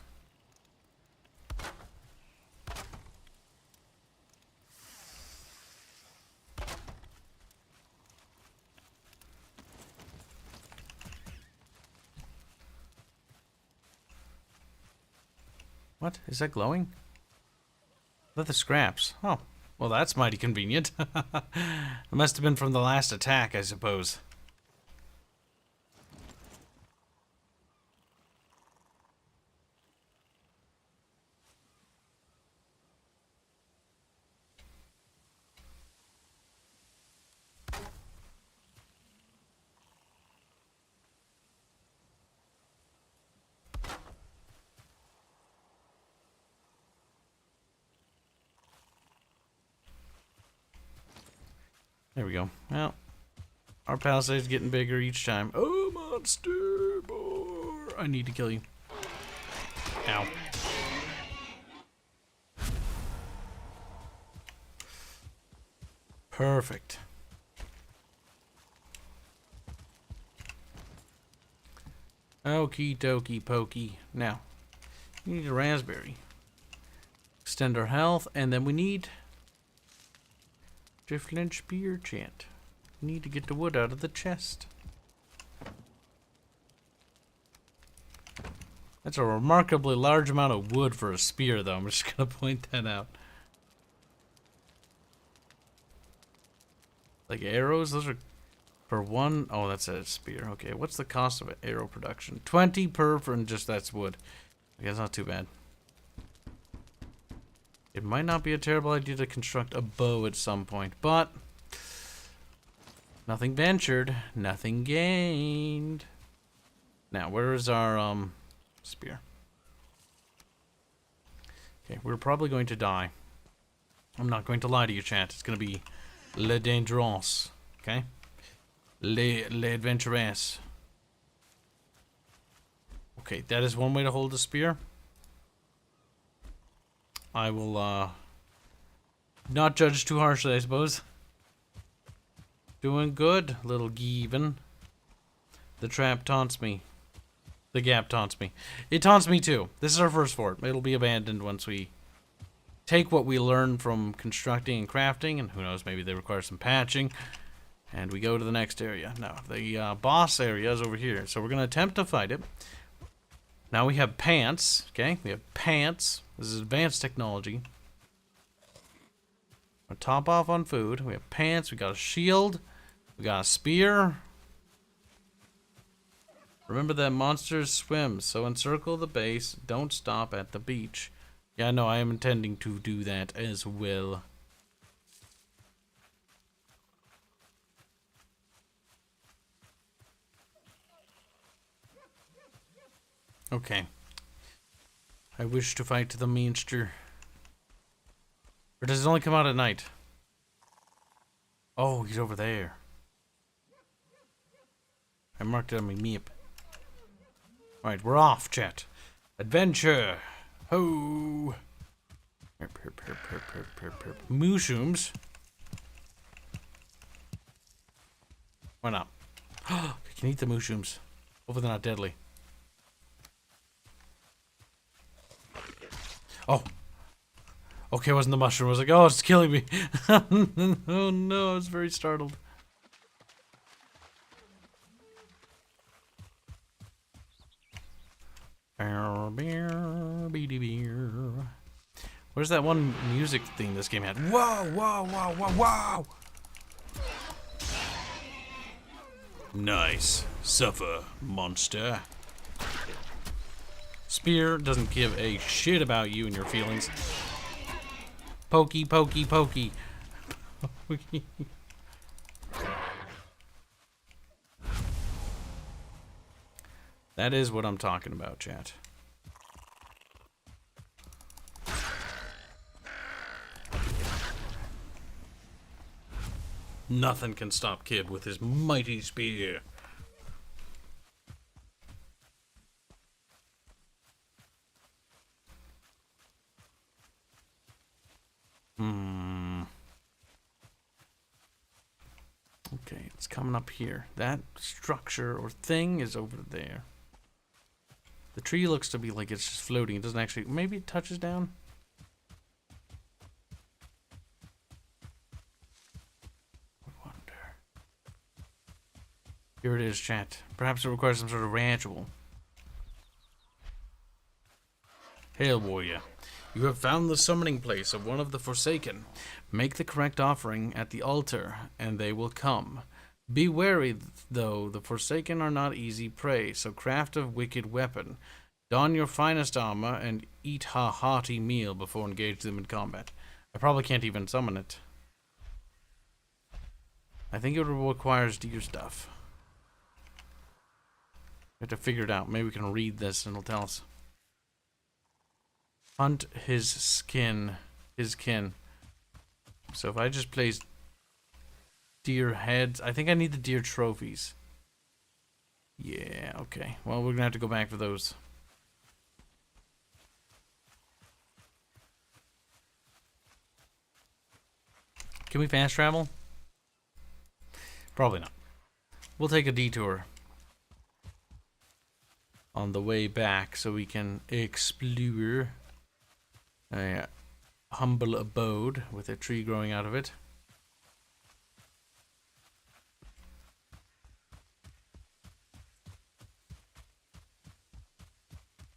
What? Is that glowing? Leather scraps. Oh, well that's mighty convenient. It must have been from the last attack, I suppose. There we go. Well, our palisade's getting bigger each time. Oh, monster boar! I need to kill you. Ow. Perfect. Okie dokie pokey. Now, we need a raspberry. Extend our health, and then we need Driftland Spear Chant. We need to get the wood out of the chest. That's a remarkably large amount of wood for a spear, though. I'm just gonna point that out. Like arrows, those are for one. Oh, that's a spear. Okay, what's the cost of arrow production? 20 per for, and just that's wood. I guess not too bad. It might not be a terrible idea to construct a bow at some point, but nothing ventured, nothing gained. Now, where is our spear? Okay, we're probably going to die. I'm not going to lie to you, chat. It's going to be le dangerous, okay? Le adventurous. Okay, that is one way to hold a spear. I will not judge too harshly, I suppose. Doing good, little Geeven. The trap taunts me. The gap taunts me. It taunts me too. This is our first fort. It'll be abandoned once we take what we learn from constructing and crafting, and who knows, maybe they require some patching, and we go to the next area. Now, the boss area is over here, so we're going to attempt to fight it. Now we have pants, okay? We have pants. This is advanced technology. We'll top off on food. We have pants. We got a shield. We got a spear. Remember that monsters swim, so encircle the base. Don't stop at the beach. Yeah, no, I am intending to do that as well. Okay. I wish to fight the monster. Or does it only come out at night? Oh, he's over there. I marked it on my map. Alright, we're off, chat. Adventure! Ho! Mushrooms. Why not? I can eat the mushrooms. Hopefully they're not deadly. Oh. Okay, it wasn't the mushroom. I was like, oh, it's killing me. Oh no, I was very startled. Where's that one music thing this game had? Whoa, whoa, whoa, whoa, whoa! Nice. Suffer, monster. Spear doesn't give a shit about you and your feelings. Pokey, pokey, pokey. That is what I'm talking about, chat. Nothing can stop Kib with his mighty spear. Okay, it's coming up here. That structure or thing is over there. The tree looks to be like it's just floating. It doesn't actually... Maybe it touches down? I wonder. Here it is, chat. Perhaps it requires some sort of ritual. Hail, warrior. You have found the summoning place of one of the Forsaken. Make the correct offering at the altar, and they will come. Be wary, though, the Forsaken are not easy prey, so craft a wicked weapon. Don your finest armor, and eat a hearty meal before engage them in combat. I probably can't even summon it. I think it requires deer stuff. We have to figure it out. Maybe we can read this and it'll tell us. Hunt his skin. His kin. So if I just place deer heads. I think I need the deer trophies. Yeah, okay. Well, we're gonna have to go back for those. Can we fast travel? Probably not. We'll take a detour on the way back so we can explore a humble abode with a tree growing out of it.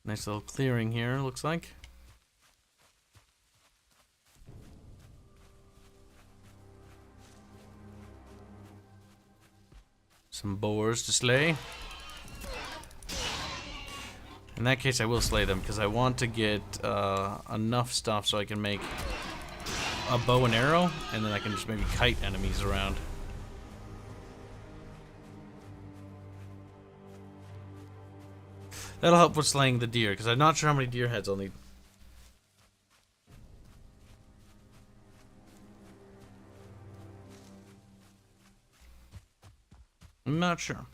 Nice little clearing here, looks like. Some boars to slay. In that case, I will slay them because I want to get enough stuff so I can make a bow and arrow, and then I can just maybe kite enemies around. That'll help with slaying the deer because I'm not sure how many deer heads I'll need. I'm not sure.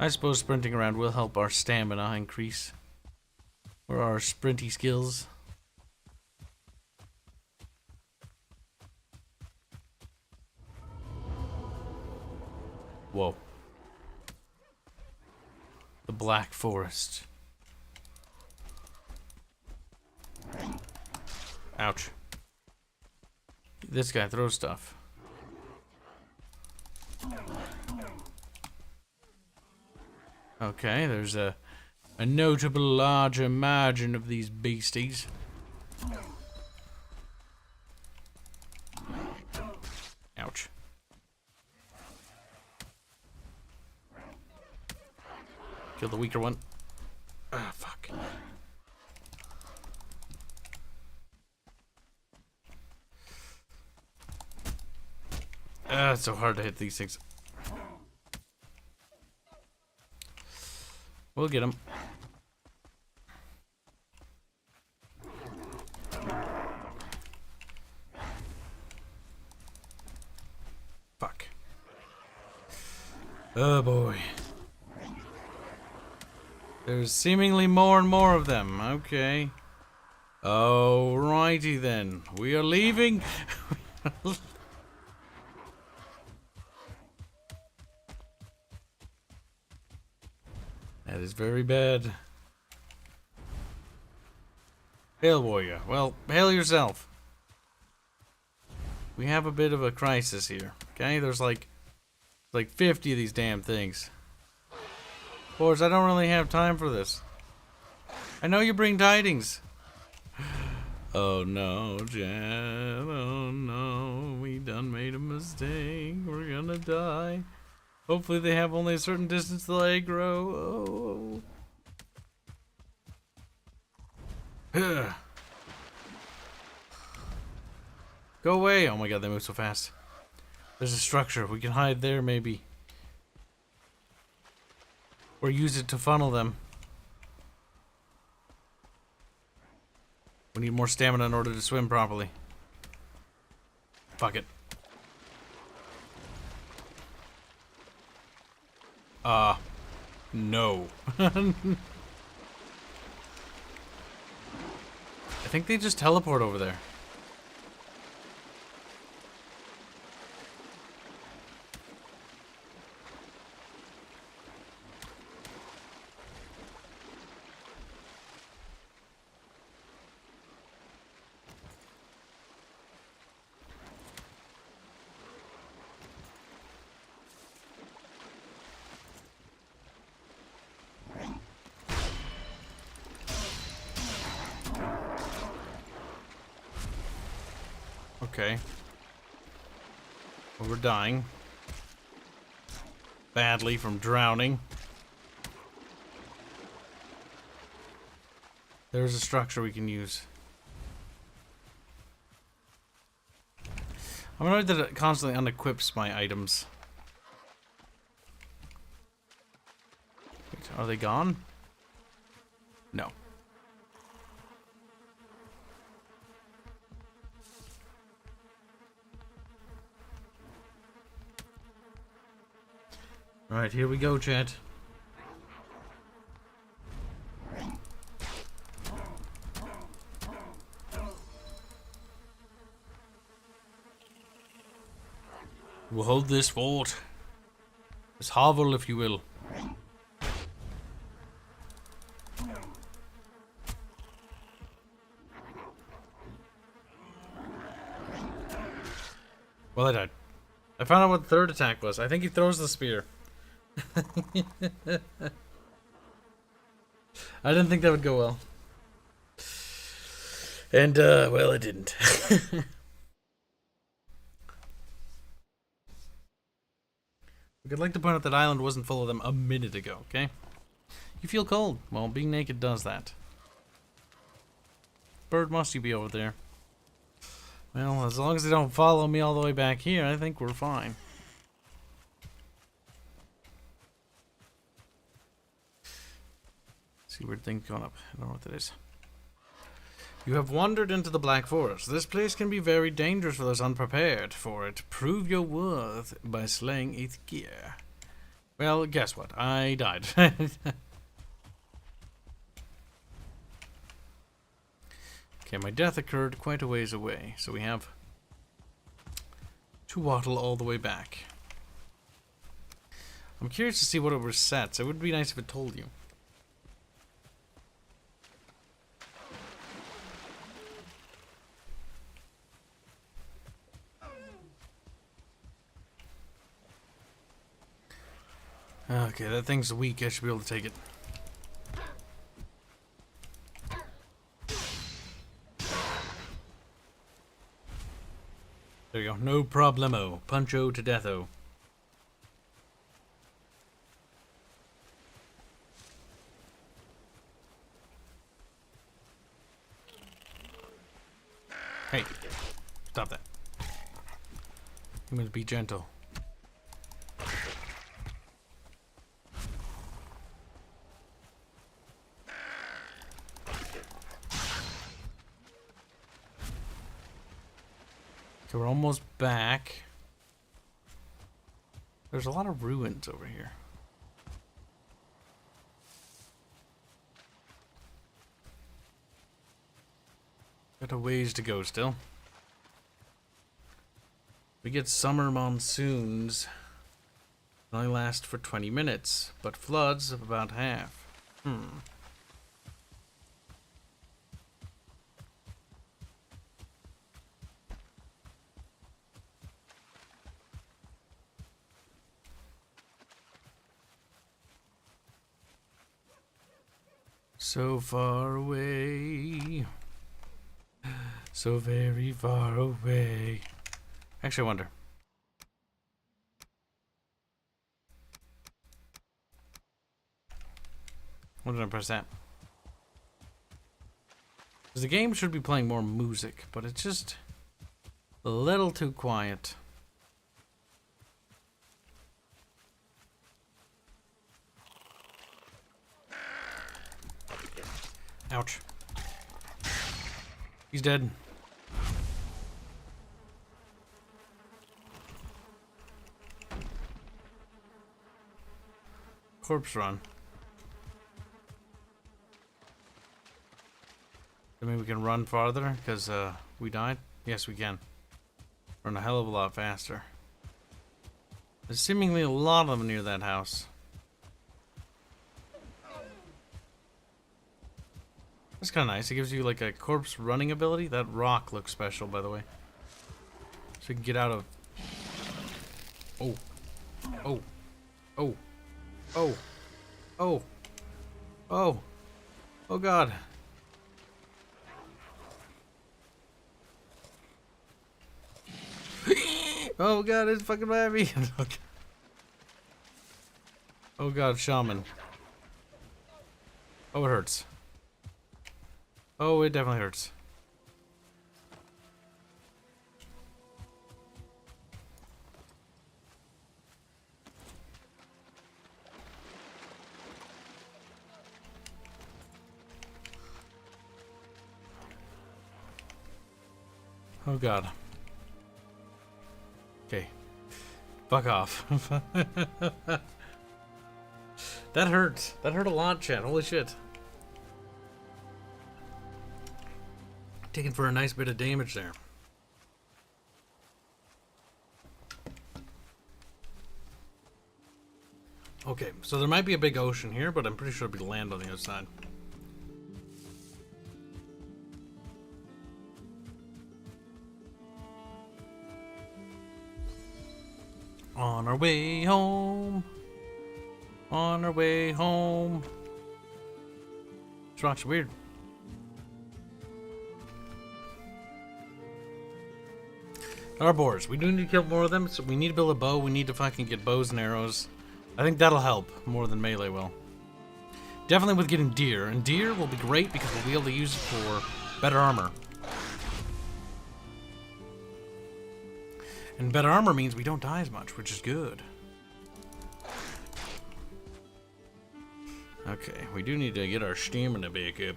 I suppose sprinting around will help our stamina increase. Or our sprinty skills. Whoa. The Black Forest. Ouch. This guy throws stuff. Okay, there's a notable larger margin of these beasties. Ouch. Kill the weaker one. Ah, fuck. It's so hard to hit these things. We'll get him. Fuck. Oh boy. There's seemingly more and more of them. Okay. Alrighty then. We are leaving. That is very bad. Hail, warrior. Well, hail yourself. We have a bit of a crisis here. Okay, there's like 50 of these damn things. Of course, I don't really have time for this. I know you bring tidings. Oh no, Jan. Oh no, we done made a mistake. We're gonna die. Hopefully they have only a certain distance till they grow. Oh. Go away. Oh my god, they move so fast. There's a structure. We can hide there maybe. Or use it to funnel them. We need more stamina in order to swim properly. Fuck it. No. I think they just teleport over there. Okay. Well, we're dying. Badly from drowning. There's a structure we can use. I'm annoyed that it constantly unequips my items. Wait, are they gone? No. Alright, here we go, chat. We'll hold this fort. This hovel, if you will. Well, I died. I found out what the third attack was. I think he throws the spear. I didn't think that would go well. And, well, it didn't. I'd like to point out that island wasn't full of them a minute ago, okay? You feel cold? Well, being naked does that. Bird must you be over there? Well, as long as they don't follow me all the way back here, I think we're fine. See, weird thing going up. I don't know what that is. You have wandered into the Black Forest. This place can be very dangerous for those unprepared for it. Prove your worth by slaying 8th gear. Well, guess what? I died. Okay, my death occurred quite a ways away, so we have to waddle all the way back. I'm curious to see what it resets. It would be nice if it told you. Okay, that thing's weak. I should be able to take it. There you go. No problemo. Puncho to deatho. Hey. Stop that. I'm going to be gentle. So we're almost back. There's a lot of ruins over here. Got a ways to go still. We get summer monsoons. They only last for 20 minutes, but floods of about half. So far away. So very far away. Actually, I wonder. When did I press that? Because the game should be playing more music, but it's just a little too quiet. Ouch. He's dead. Corpse run. I mean, we can run farther because we died? Yes, we can. Run a hell of a lot faster. There's seemingly a lot of them near that house. That's kind of nice. It gives you like a corpse running ability. That rock looks special, by the way. So you can get out of... Oh. Oh. Oh. Oh. Oh. Oh. Oh, God. Oh, God, it's fucking behind me. Oh, God, shaman. Oh, it hurts. Oh, it definitely hurts. Oh, God. Okay. Fuck off. That hurt. That hurt a lot, chat. Holy shit. Taking for a nice bit of damage there. Okay, so there might be a big ocean here, but I'm pretty sure it'll be land on the other side. On our way home. On our way home. This rock's weird. Arbors. We do need to kill more of them, so we need to build a bow. We need to fucking get bows and arrows. I think that'll help more than melee will. Definitely with getting deer. And deer will be great because we'll be able to use it for better armor. And better armor means we don't die as much, which is good. Okay, we do need to get our stamina back up.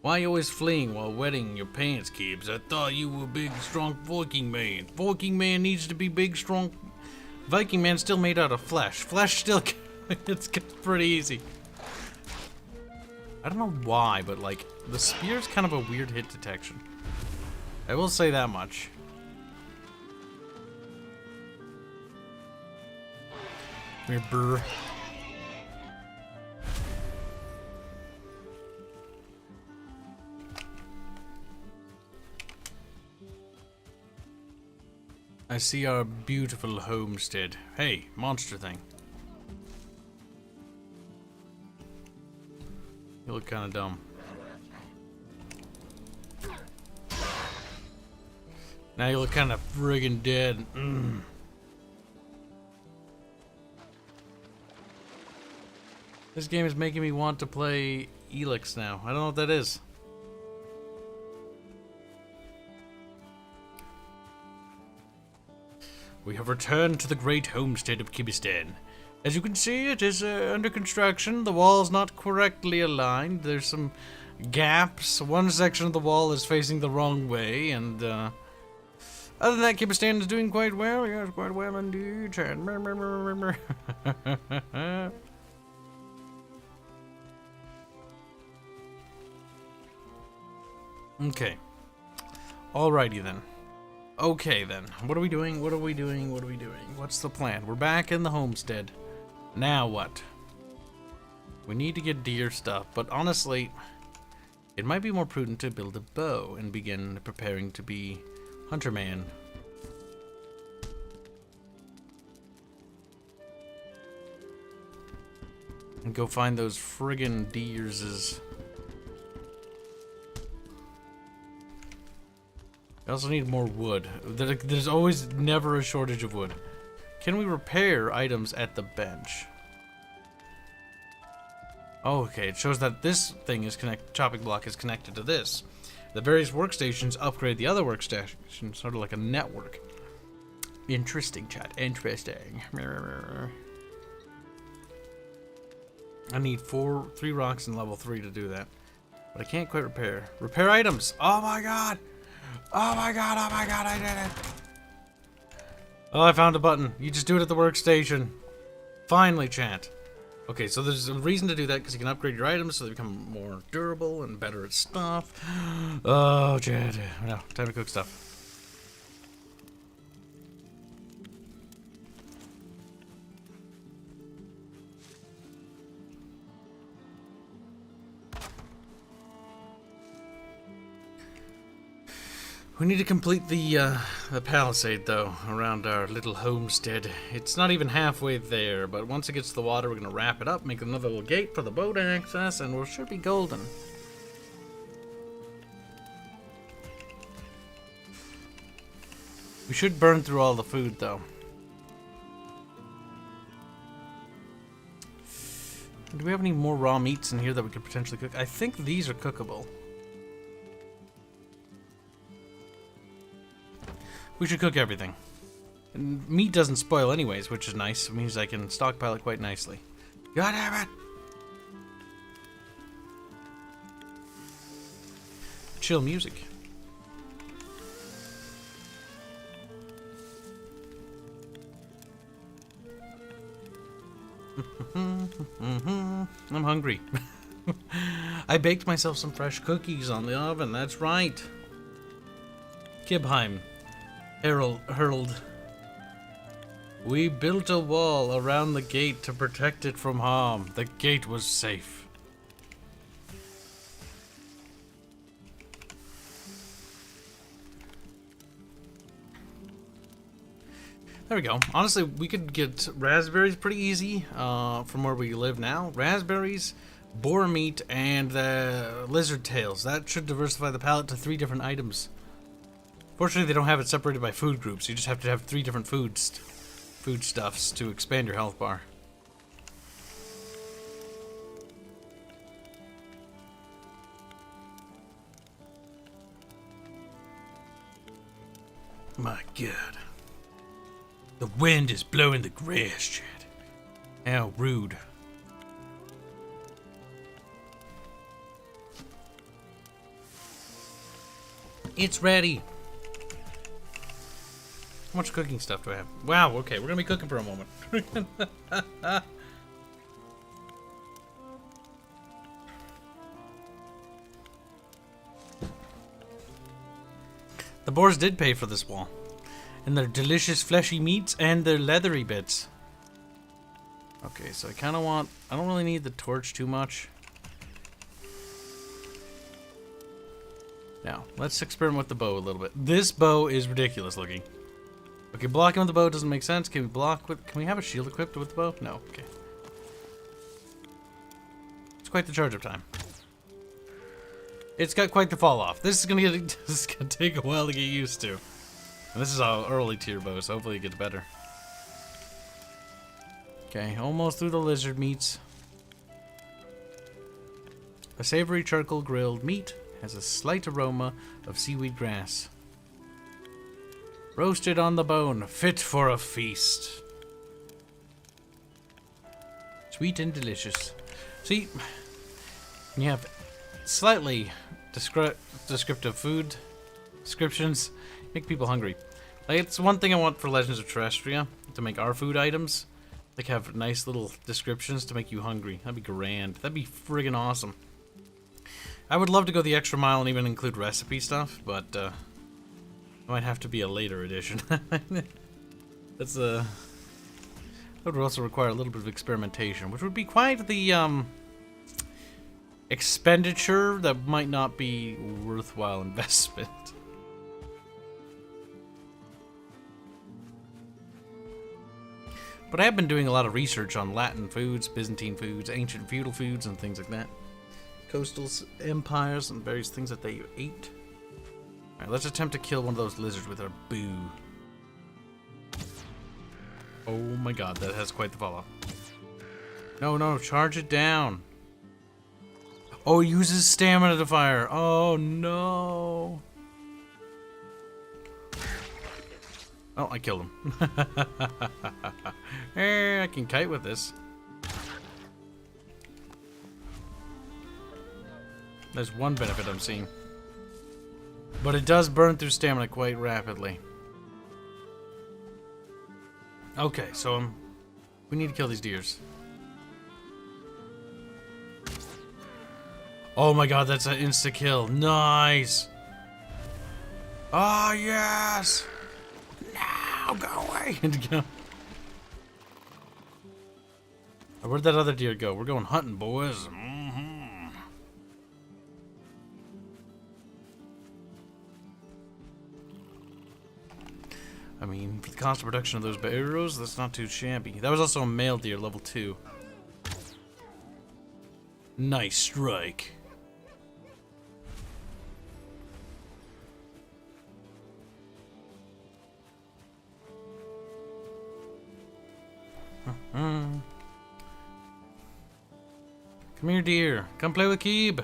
Why are you always fleeing while wetting your pants, Kibs? I thought you were a big, strong Viking man. Viking man needs to be big, strong. Viking man still made out of flesh. Flesh still, it's pretty easy. I don't know why, but like, the spear's kind of a weird hit detection. I will say that much. Come here, brr. I see our beautiful homestead. Hey, monster thing. You look kind of dumb. Now you look kind of friggin' dead. This game is making me want to play Elix now. I don't know what that is. We have returned to the great homestead of Kibistan. As you can see, it is under construction. The wall is not correctly aligned. There's some gaps. One section of the wall is facing the wrong way, and other than that, Kibistan is doing quite well. Yes, quite well indeed. Okay. Alrighty then. Okay then, what are we doing? What are we doing? What are we doing? What's the plan? We're back in the homestead. Now what? We need to get deer stuff, but honestly, it might be more prudent to build a bow and begin preparing to be Hunter Man. And go find those friggin' deers. I also need more wood. There's always never a shortage of wood. Can we repair items at the bench? Oh, okay, it shows that this thing is chopping block is connected to this. The various workstations upgrade the other workstations, sort of like a network. Interesting, chat. Interesting. I need 3 rocks in level 3 to do that. But I can't quite repair. Repair items! Oh my god! Oh my god, I did it! Oh, I found a button. You just do it at the workstation. Finally, chat. Okay, so there's a reason to do that, because you can upgrade your items so they become more durable and better at stuff. Oh, chat. No, time to cook stuff. We need to complete the palisade, though, around our little homestead. It's not even halfway there, but once it gets to the water, we're going to wrap it up, make another little gate for the boat access, and we should be golden. We should burn through all the food, though. Do we have any more raw meats in here that we could potentially cook? I think these are cookable. We should cook everything. And meat doesn't spoil anyways, which is nice. It means I can stockpile it quite nicely. God damn it! Chill music. I'm hungry. I baked myself some fresh cookies on the oven, that's right. Kibheim. Hurled. We built a wall around the gate to protect it from harm. The gate was safe. There we go. Honestly, we could get raspberries pretty easy from where we live now. Raspberries, boar meat, and lizard tails. That should diversify the palette to 3 different items. Fortunately, they don't have it separated by food groups. You just have to have 3 different foodstuffs to expand your health bar. My God. The wind is blowing the grass, Chad. How rude. It's ready. How much cooking stuff do I have? Wow, okay, we're gonna be cooking for a moment. The boars did pay for this wall. And their delicious fleshy meats and their leathery bits. Okay, so I kind of want... I don't really need the torch too much. Now, let's experiment with the bow a little bit. This bow is ridiculous looking. Okay, blocking with the bow doesn't make sense. Can we block with... Can we have a shield equipped with the bow? No, okay. It's quite the charge up time. It's got quite the fall off. This is gonna take a while to get used to. And this is an early tier bow, so hopefully it gets better. Okay, almost through the lizard meats. A savory charcoal grilled meat has a slight aroma of seaweed grass. Roasted on the bone, fit for a feast. Sweet and delicious. See, when you have slightly descriptive food descriptions, make people hungry. Like, it's one thing I want for Legends of Terrestria, to make our food items. Like, have nice little descriptions to make you hungry. That'd be grand. That'd be friggin' awesome. I would love to go the extra mile and even include recipe stuff, but it might have to be a later edition. That's that would also require a little bit of experimentation, which would be quite the expenditure that might not be worthwhile investment. But I have been doing a lot of research on Latin foods, Byzantine foods, ancient feudal foods, and things like that. Coastal empires and various things that they ate. Alright, let's attempt to kill one of those lizards with our boo. Oh my god, that has quite the fall off. No, no, charge it down. Oh, it uses stamina to fire. Oh no. Oh, I killed him. I can kite with this. There's one benefit I'm seeing. But it does burn through stamina quite rapidly. Okay, so we need to kill these deers. Oh my god, that's an insta-kill. Nice! Oh, yes! No, go away! Where'd that other deer go? We're going hunting, boys. I mean, for the cost of production of those arrows, that's not too shabby. That was also a male deer, level 2. Nice strike. Come here, deer. Come play with Kib.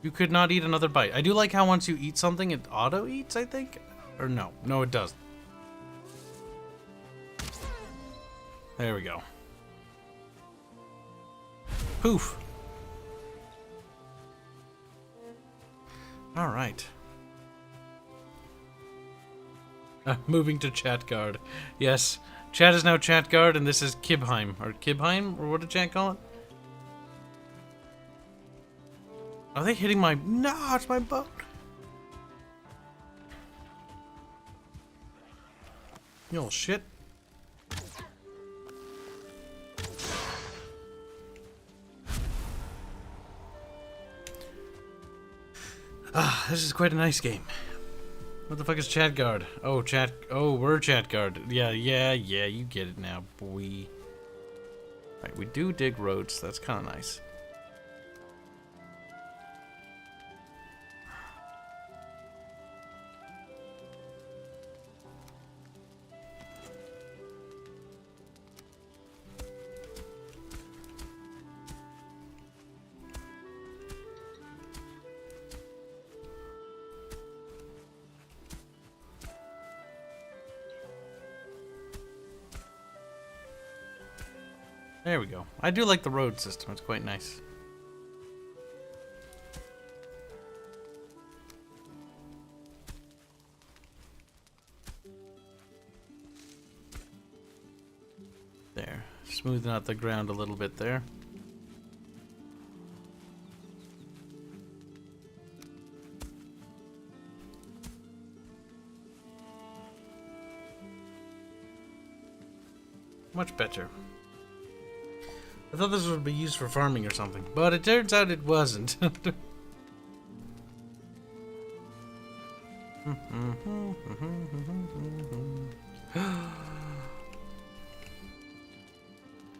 You could not eat another bite. I do like how once you eat something, it auto-eats, I think? Or no. No, it doesn't. There we go. Poof. Alright. Moving to chat guard. Yes, chat is now chat guard, and this is Kibheim. Or Kibheim? Or what did chat call it? Are they hitting my... No, it's my boat. You little shit. Ah, this is quite a nice game. What the fuck is chat guard? Oh, chat. Oh, we're chat guard. Yeah, you get it now, boy. Alright, we do dig roads. That's kind of nice. There we go. I do like the road system. It's quite nice. There. Smoothing out the ground a little bit there. Much better. I thought this would be used for farming or something, but it turns out it wasn't.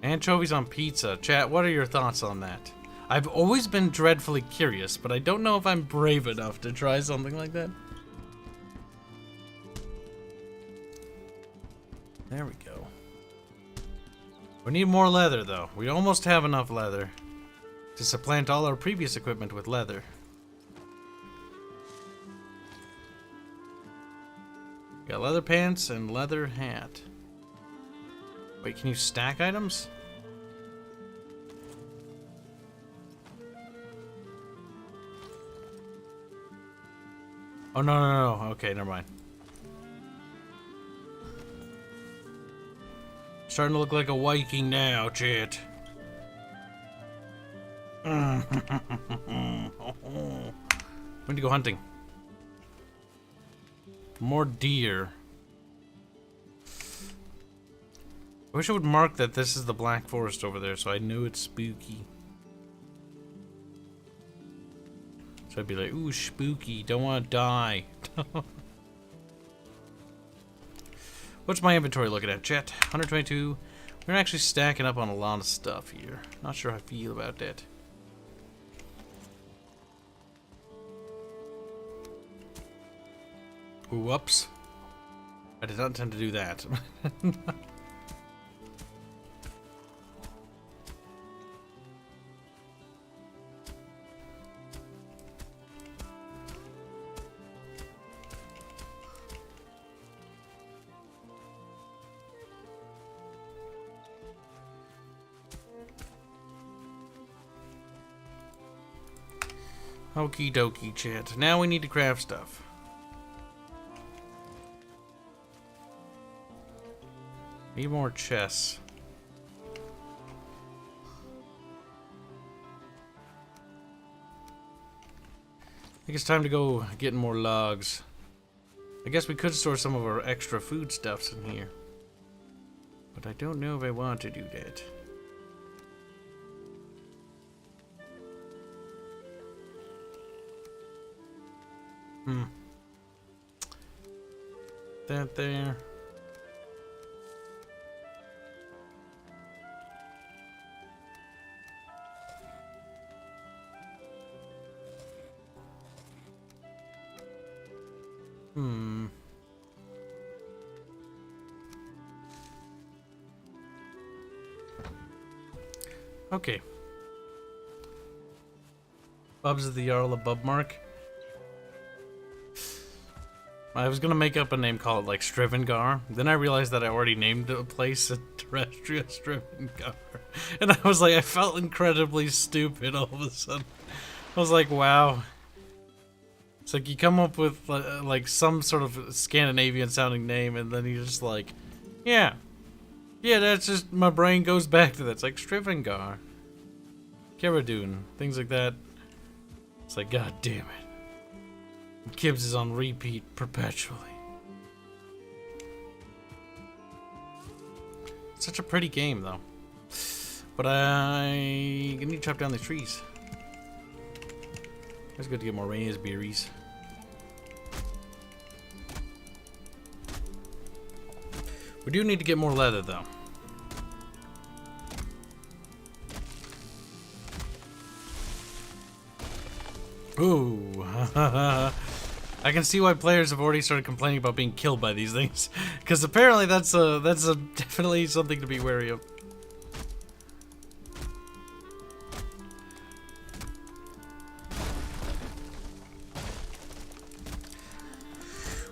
Anchovies on pizza. Chat, what are your thoughts on that? I've always been dreadfully curious, but I don't know if I'm brave enough to try something like that. There we go. We need more leather, though. We almost have enough leather to supplant all our previous equipment with leather. Got leather pants and leather hat. Wait, can you stack items? Oh, no. Okay, never mind. Starting to look like a Viking now, chat. We need to go hunting. More deer. I wish I would mark that this is the Black Forest over there so I knew it's spooky. So I'd be like, ooh, spooky, don't want to die. What's my inventory looking at, chat? 122. We're actually stacking up on a lot of stuff here. Not sure how I feel about that. Ooh, whoops. I did not intend to do that. Okie dokie, chat. Now we need to craft stuff. Need more chests. I think it's time to go get more logs. I guess we could store some of our extra foodstuffs in here. But I don't know if I want to do that. That there. Okay. Bubs is the Jarl of Bubmark. I was gonna make up a name called like Strivengar. Then I realized that I already named a place a Terrestria Strivengar. And I was like, I felt incredibly stupid all of a sudden. I was like, wow. It's like you come up with like some sort of Scandinavian sounding name, and then you're just like, yeah, that's just, my brain goes back to that. It's like Strivengar, Redone, things like that. It's like, god damn it. Kibs is on repeat perpetually. Such a pretty game, though. But I need to chop down these trees. It's good to get more raspberries. We do need to get more leather, though. Ooh. I can see why players have already started complaining about being killed by these things, because apparently that's definitely something to be wary of.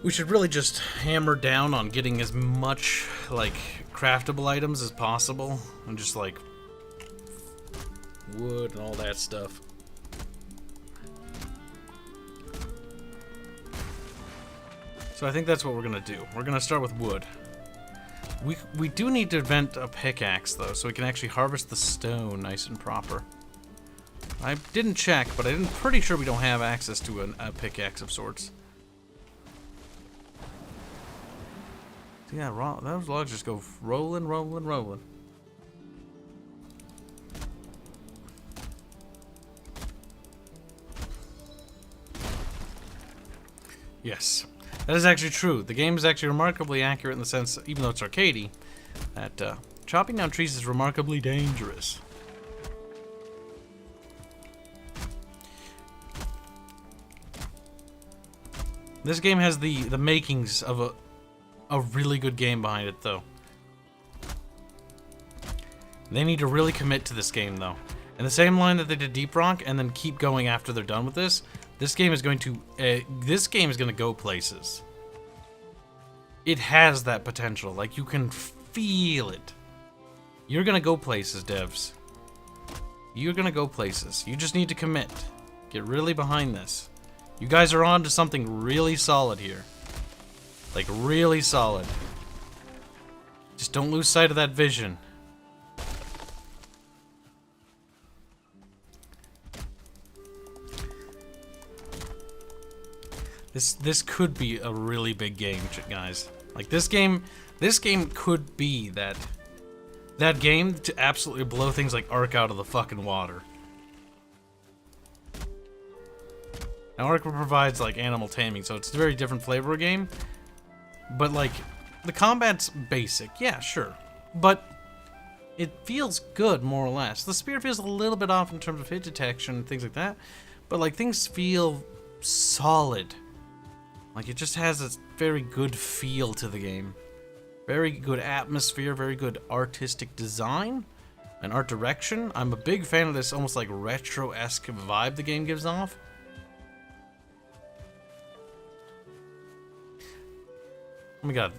We should really just hammer down on getting as much, like, craftable items as possible, and just, like, wood and all that stuff. So I think that's what we're gonna do. We're gonna start with wood. We do need to invent a pickaxe, though, so we can actually harvest the stone nice and proper. I didn't check, but I'm pretty sure we don't have access to a pickaxe of sorts. Yeah, those logs just go rolling, rolling, rolling. Yes, that is actually true. The game is actually remarkably accurate in the sense, even though it's arcadey, that chopping down trees is remarkably dangerous. This game has the makings of a really good game behind it, though. They need to really commit to this game, though. In the same line that they did Deep Rock, and then keep going after they're done with this, this game is going to go places. It has that potential. Like, you can feel it. You're gonna go places, devs. You're gonna go places. You just need to commit. Get really behind this. You guys are on to something really solid here. Like, really solid. Just don't lose sight of that vision. This could be a really big game, guys. Like, this game could be that game to absolutely blow things like Ark out of the fucking water. Now, Ark provides, like, animal taming, so it's a very different flavor of game. But, like, the combat's basic. Yeah, sure. But it feels good, more or less. The spear feels a little bit off in terms of hit detection and things like that. But, like, things feel solid. Like, it just has a very good feel to the game. Very good atmosphere, very good artistic design and art direction. I'm a big fan of this almost like retro-esque vibe the game gives off. Oh my god.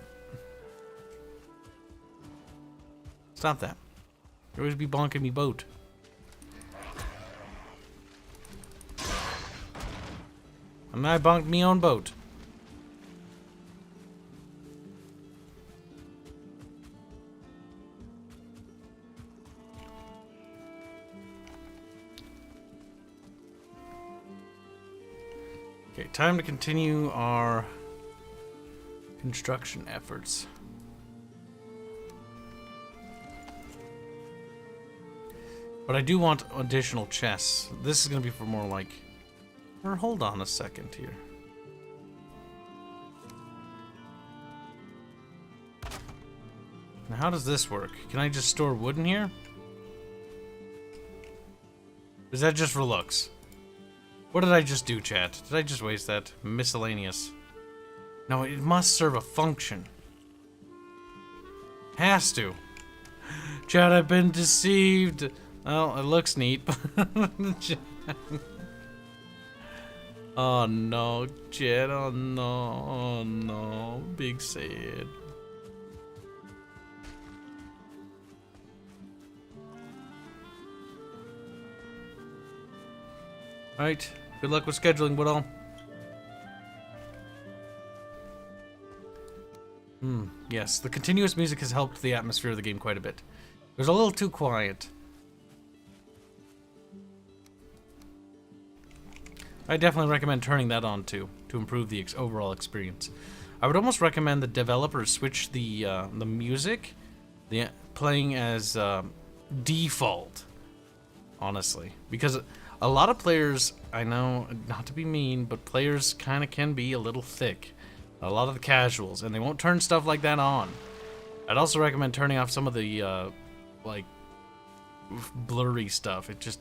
Stop that. You always be bonking me boat. And I bonked me own boat. Okay, time to continue our construction efforts. But I do want additional chests. This is going to be for more like... Or hold on a second here. Now how does this work? Can I just store wood in here? Is that just for looks? What did I just do, chat? Did I just waste that? Miscellaneous. No, it must serve a function. Has to. Chat, I've been deceived. Well, it looks neat. Oh no, chat. Oh no. Oh no. Big sad. Alright. Good luck with scheduling, Woodall. Yes, the continuous music has helped the atmosphere of the game quite a bit. It was a little too quiet. I definitely recommend turning that on too, to improve the overall experience. I would almost recommend the developers switch the music, playing as default, honestly. Because a lot of players, I know, not to be mean, but players kind of can be a little thick. A lot of the casuals, and they won't turn stuff like that on. I'd also recommend turning off some of the, like, blurry stuff. It just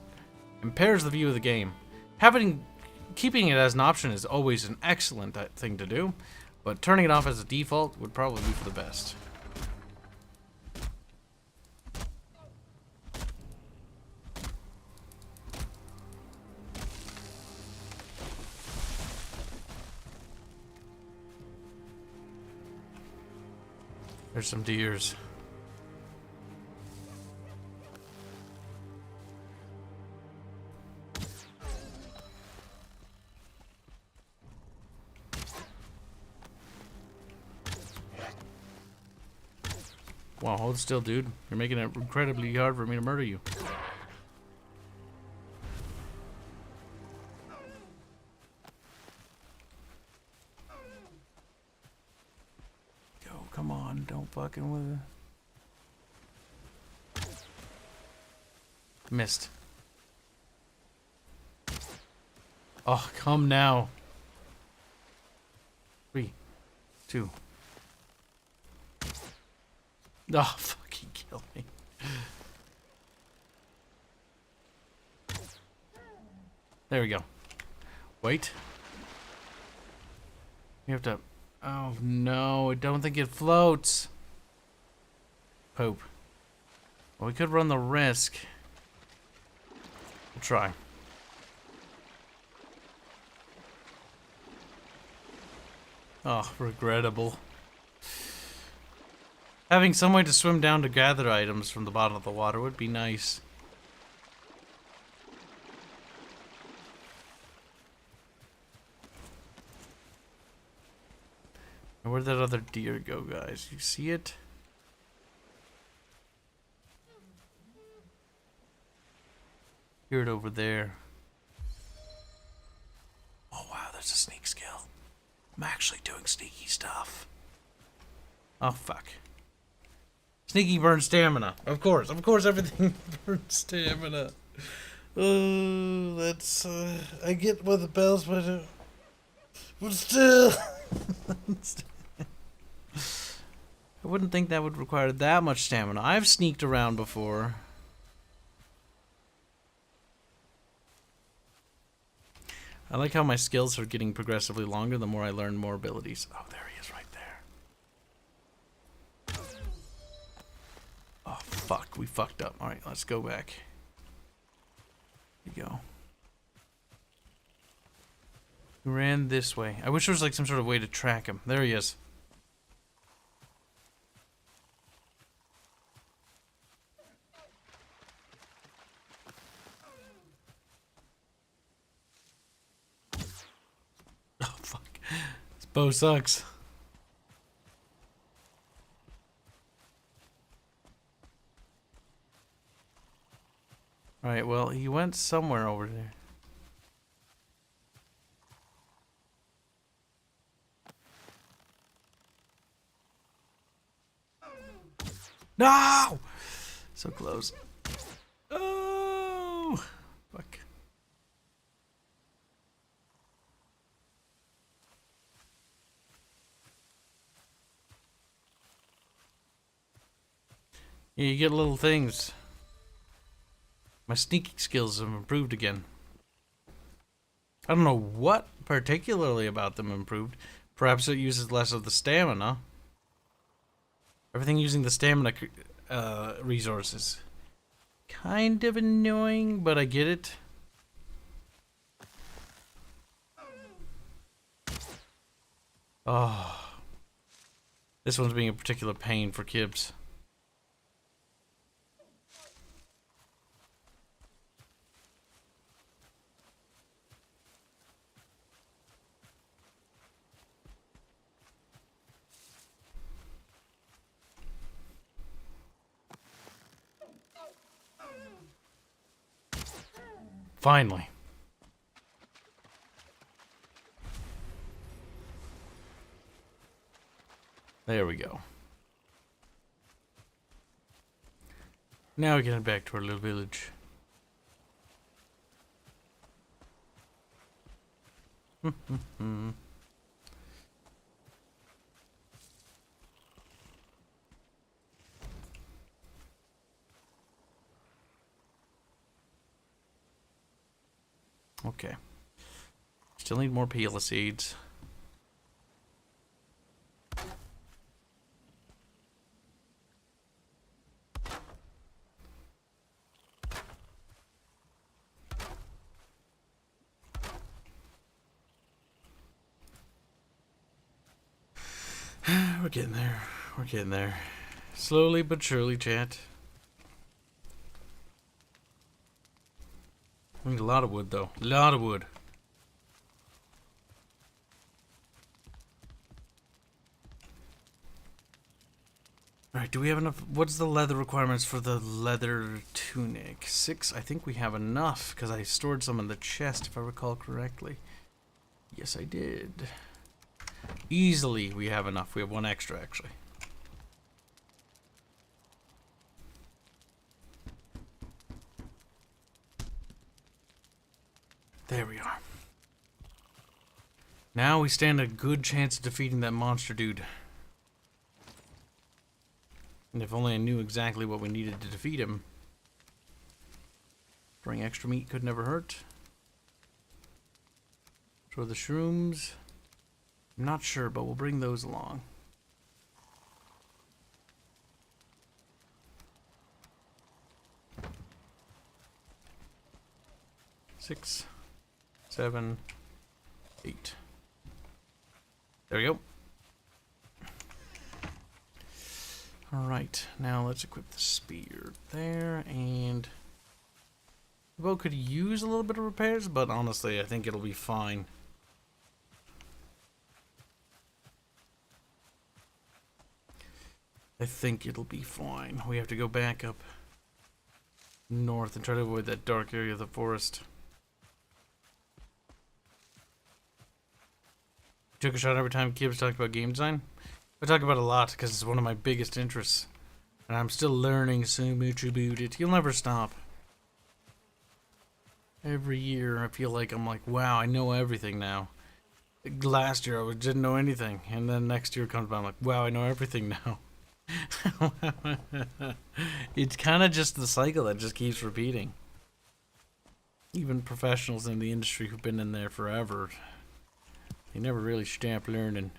impairs the view of the game. Keeping it as an option is always an excellent thing to do, but turning it off as a default would probably be for the best. There's some deers. Wow, hold still, dude. You're making it incredibly hard for me to murder you. Go, come on, don't fucking with it. Missed. Oh, come now. 3, 2. Oh, fucking kill me. There we go. Wait. You have to... Oh, no. I don't think it floats. Poop. Well, we could run the risk. We'll try. Oh, regrettable. Having some way to swim down to gather items from the bottom of the water would be nice. And where'd that other deer go, guys? You see it? Hear it over there. Oh wow, there's a sneak skill. I'm actually doing sneaky stuff. Oh fuck. Sneaky burns stamina. Of course everything burns stamina. Oh, that's, I get why the bells, but still. I wouldn't think that would require that much stamina. I've sneaked around before. I like how my skills are getting progressively longer the more I learn more abilities. Oh, there he is right there. Oh, fuck. We fucked up. Alright, let's go back. Here we go. We ran this way. I wish there was like some sort of way to track him. There he is. Oh, fuck. This bow sucks. Alright, well, he went somewhere over there. No! So close. Oh! Fuck. Yeah, you get little things. My sneaking skills have improved again. I don't know what particularly about them improved. Perhaps it uses less of the stamina. Everything using the stamina resources. Kind of annoying, but I get it. Oh. This one's being a particular pain for Kibs. Finally. There we go. Now we can head back to our little village. Okay. Still need more peel seeds. We're getting there. We're getting there. Slowly but surely, chat. We need a lot of wood, though. A lot of wood. Alright, do we have enough? What's the leather requirements for the leather tunic? 6? I think we have enough, because I stored some in the chest, if I recall correctly. Yes, I did. Easily, we have enough. We have 1 extra, actually. There we are. Now we stand a good chance of defeating that monster dude. And if only I knew exactly what we needed to defeat him. Bring extra meat could never hurt. For the shrooms, I'm not sure, but we'll bring those along. Six, 7, 8. There we go. Alright, now let's equip the spear there, and the bow could use a little bit of repairs, but honestly, I think it'll be fine. I think it'll be fine. We have to go back up north and try to avoid that dark area of the forest. Took a shot every time Kibs talked about game design. I talk about it a lot because it's one of my biggest interests. And I'm still learning so much about it. You'll never stop. Every year I feel like I'm like, wow, I know everything now. Last year I didn't know anything. And then next year comes by, I'm like, wow, I know everything now. It's kind of just the cycle that just keeps repeating. Even professionals in the industry who've been in there forever, they never really stop learning.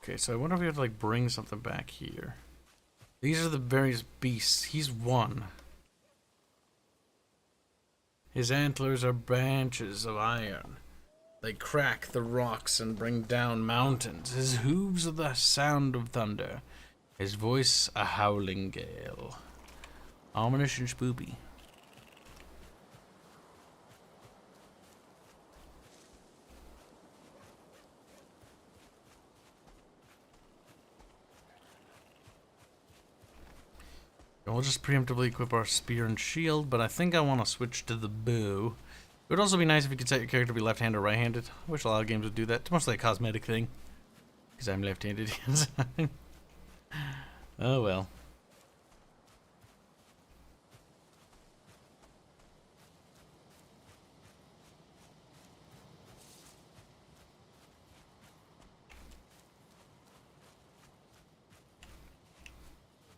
Okay, so I wonder if we have to like bring something back here. These are the various beasts. He's one. His antlers are branches of iron. They crack the rocks and bring down mountains. His hooves are the sound of thunder. His voice a howling gale. Ominous and spoopy. We'll just preemptively equip our spear and shield, but I think I want to switch to the bow. It would also be nice if you could set your character to be left-handed or right-handed. I wish a lot of games would do that. It's mostly a cosmetic thing. Because I'm left-handed. Oh well.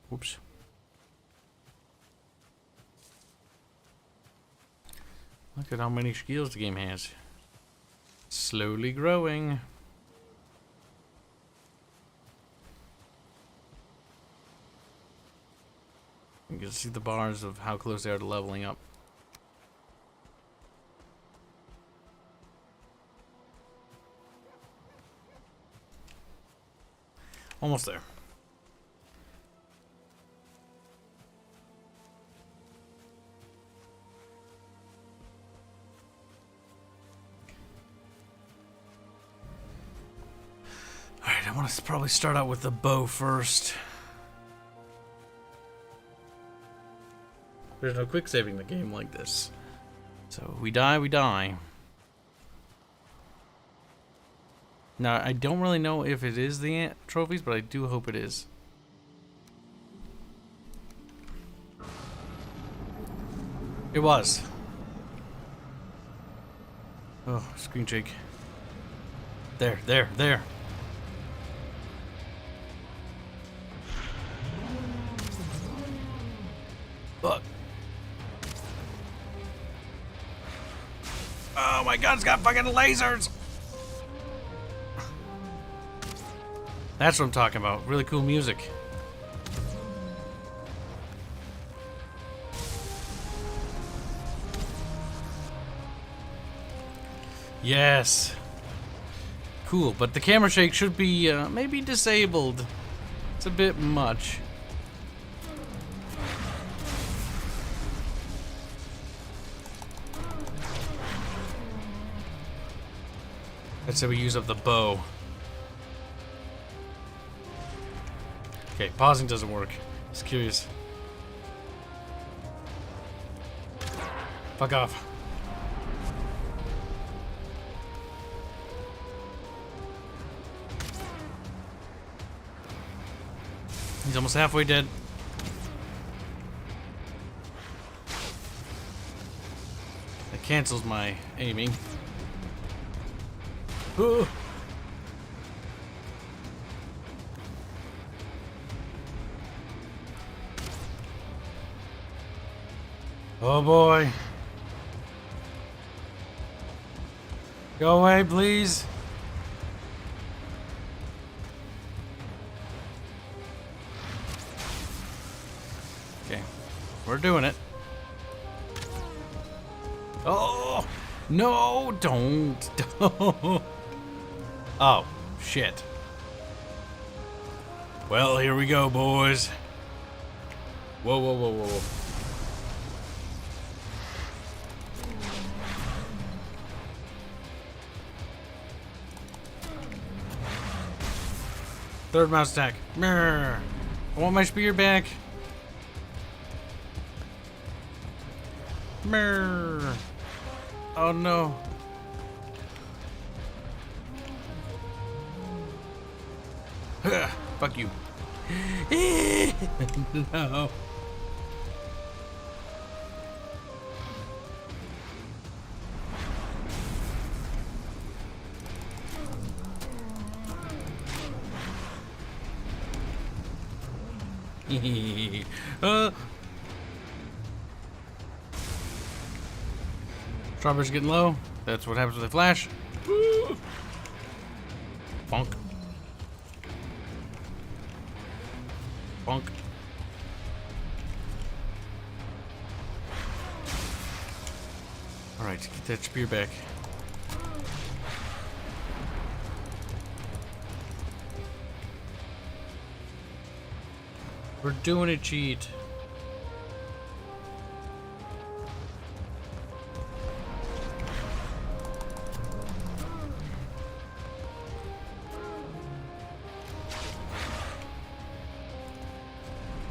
Whoops. Look at how many skills the game has. Slowly growing. You can see the bars of how close they are to leveling up. Almost there. I want to probably start out with the bow first. There's no quick saving the game like this. So we die, we die. Now, I don't really know if it is the trophies, but I do hope it is. It was. Oh, screen shake. There, there, there. Fuck. Oh my god, it's got fucking lasers! That's what I'm talking about. Really cool music. Yes. Cool, but the camera shake should be maybe disabled. It's a bit much. Let's say we use up the bow. Okay, pausing doesn't work. Just curious. Fuck off. He's almost halfway dead. That cancels my aiming. Ooh. Oh boy. Go away, please. Okay, we're doing it. Oh, no, don't. Oh, shit. Well, here we go, boys. Whoa, whoa, whoa, whoa, whoa. Third mouse attack. Brr. I want my spear back. Brr. Oh no. Fuck you. No. Strawberry's getting low. That's what happens with a flash. Bonk. Bonk. Alright, get that spear back. We're doing it, cheat.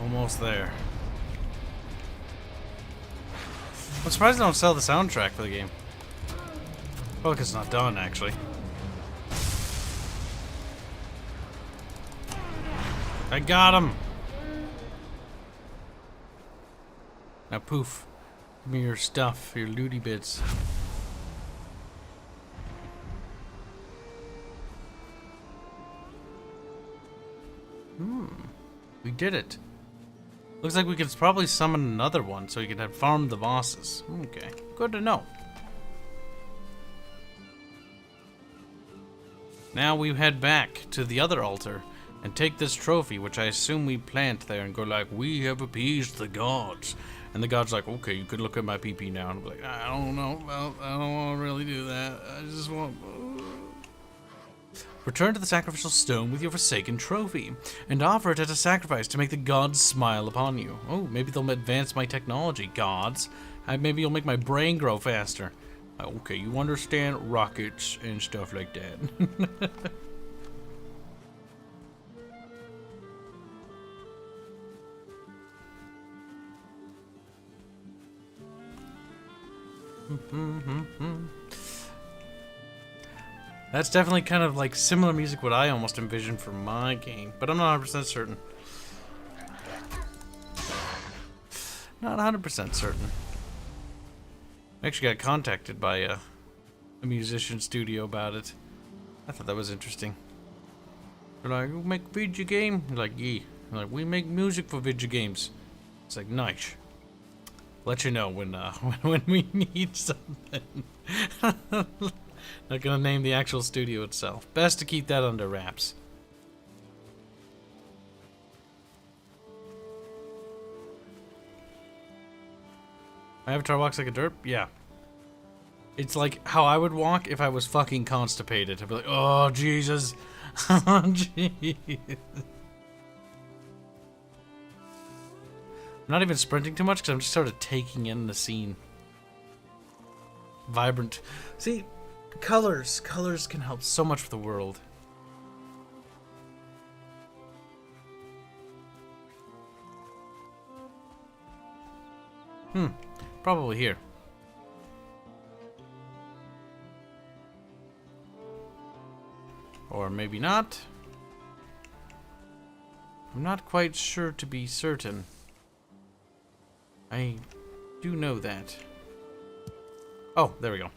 Almost there. I'm surprised they don't sell the soundtrack for the game. Well, because it's not done, actually. I got him! Now poof. Give me your stuff, your looty bits. We did it. Looks like we could probably summon another one so we could have farmed the bosses. Okay, good to know. Now we head back to the other altar and take this trophy, which I assume we plant there and go like, we have appeased the gods. And the god's like, okay, you could look at my PP now. And I'm like, I don't know, well, I don't want to really do that. I just want... Return to the sacrificial stone with your forsaken trophy, and offer it as a sacrifice to make the gods smile upon you. Oh, maybe they'll advance my technology, gods. Maybe you'll make my brain grow faster. Okay, you understand rockets and stuff like that. That's definitely kind of like similar music what I almost envisioned for my game, but I'm not 100% certain. Not 100% certain. I actually got contacted by a musician studio about it. I thought that was interesting. They're like, "You make video game?" You're like, "Yeah." They're like, "We make music for video games." It's like, nice. Let you know when when we need something. Not gonna name the actual studio itself. Best to keep that under wraps. Avatar walks like a derp? Yeah. It's like how I would walk if I was fucking constipated. I'd be like, oh, Jesus. Oh, jeez. I'm not even sprinting too much because I'm just sort of taking in the scene. Vibrant. See, colors. Colors can help so much with the world. Probably here. Or maybe not. I'm not quite sure to be certain. I do know that. Oh, there we go.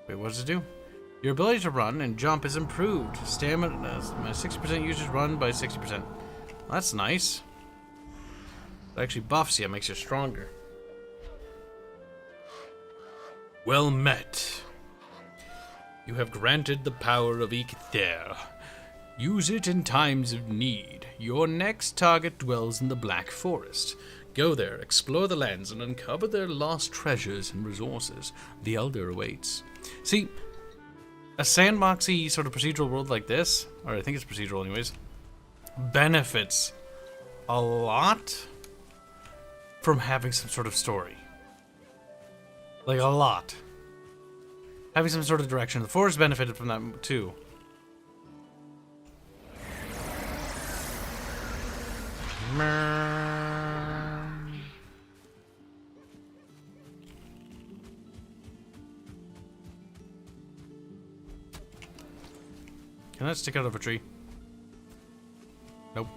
Wait, what does it do? Your ability to run and jump is improved. Stamina, 60% users run by 60%. Well, that's nice. It actually buffs you, makes you stronger. Well met. You have granted the power of Ikthir. Use it in times of need. Your next target dwells in the Black Forest. Go there, explore the lands, and uncover their lost treasures and resources. The Elder awaits. See, a sandboxy sort of procedural world like this, or I think it's procedural anyways, benefits a lot from having some sort of story. Like, a lot. Having some sort of direction. The forest benefited from that, too. Can that stick out of a tree? Nope.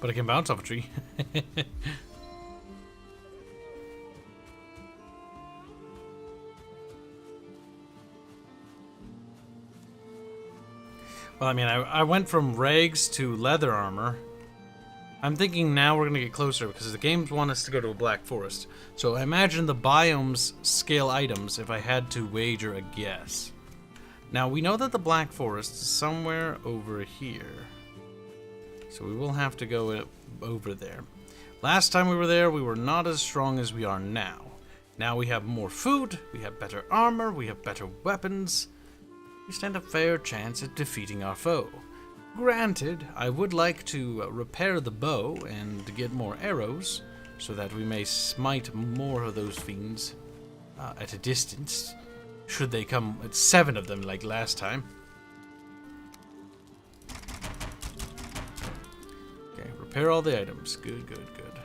But I can bounce off a tree. Well, I mean, I went from rags to leather armor. I'm thinking now we're going to get closer because the games want us to go to a black forest. So I imagine the biomes scale items if I had to wager a guess. Now, we know that the black forest is somewhere over here. So we will have to go over there. Last time we were there, we were not as strong as we are now. Now we have more food, we have better armor, we have better weapons. We stand a fair chance at defeating our foe. Granted, I would like to repair the bow and get more arrows, so that we may smite more of those fiends at a distance, should they come at 7 of them like last time. Okay, repair all the items. Good, good, good.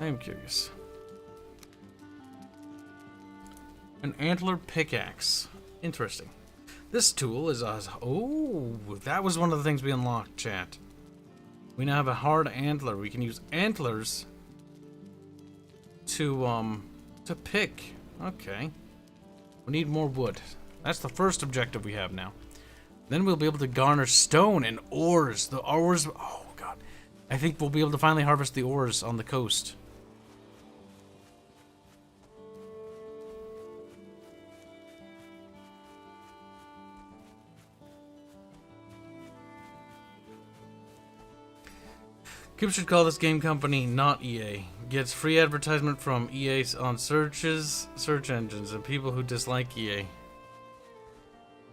I am curious. An antler pickaxe. Interesting. This tool is oh, that was one of the things we unlocked, chat. We now have a hard antler. We can use antlers to pick. Okay. We need more wood. That's the first objective we have now. Then we'll be able to garner stone and ores. The ores, oh god. I think we'll be able to finally harvest the ores on the coast. Kibs should call this game company not EA. Gets free advertisement from EA on search engines, and people who dislike EA.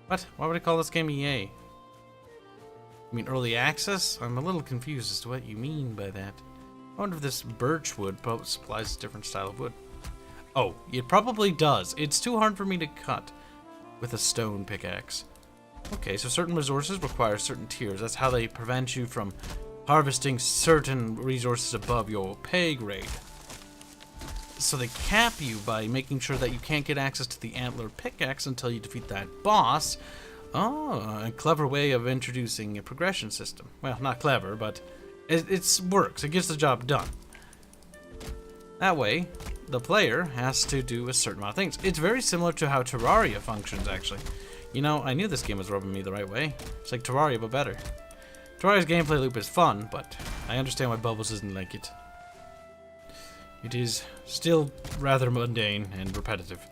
What? Why would I call this game EA? You mean early access? I'm a little confused as to what you mean by that. I wonder if this birch wood supplies a different style of wood. Oh, it probably does. It's too hard for me to cut with a stone pickaxe. Okay, so certain resources require certain tiers. That's how they prevent you from harvesting certain resources above your pay grade. So they cap you by making sure that you can't get access to the antler pickaxe until you defeat that boss. Oh, a clever way of introducing a progression system. Well, not clever, but it works. It gets the job done. That way, the player has to do a certain amount of things. It's very similar to how Terraria functions, actually. You know, I knew this game was rubbing me the right way. It's like Terraria, but better. Terraria's gameplay loop is fun, but I understand why Bubbles isn't like it. It is still rather mundane and repetitive.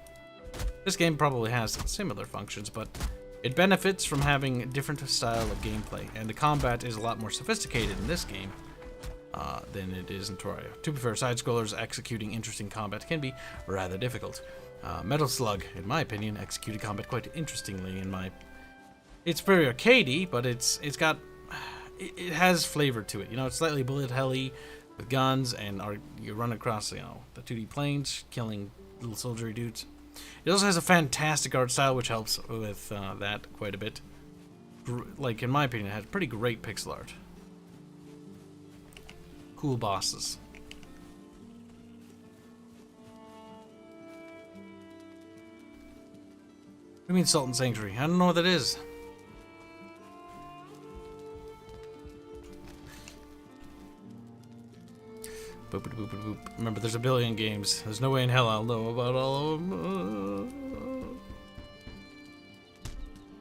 This game probably has similar functions, but it benefits from having a different style of gameplay, and the combat is a lot more sophisticated in this game than it is in Terraria. To be fair, side-scrollers executing interesting combat can be rather difficult. Metal Slug, in my opinion, executed combat quite interestingly. It's very arcadey, but it has flavor to it. You know, it's slightly bullet helly with guns, and you run across, you know, the 2D planes, killing little soldiery dudes. It also has a fantastic art style, which helps with that quite a bit. Like, in my opinion, it has pretty great pixel art. Cool bosses. What do you mean Sultan Sanctuary? I don't know what that is. Boop, boop, boop, boop. Remember, there's a billion games. There's no way in hell I'll know about all of them.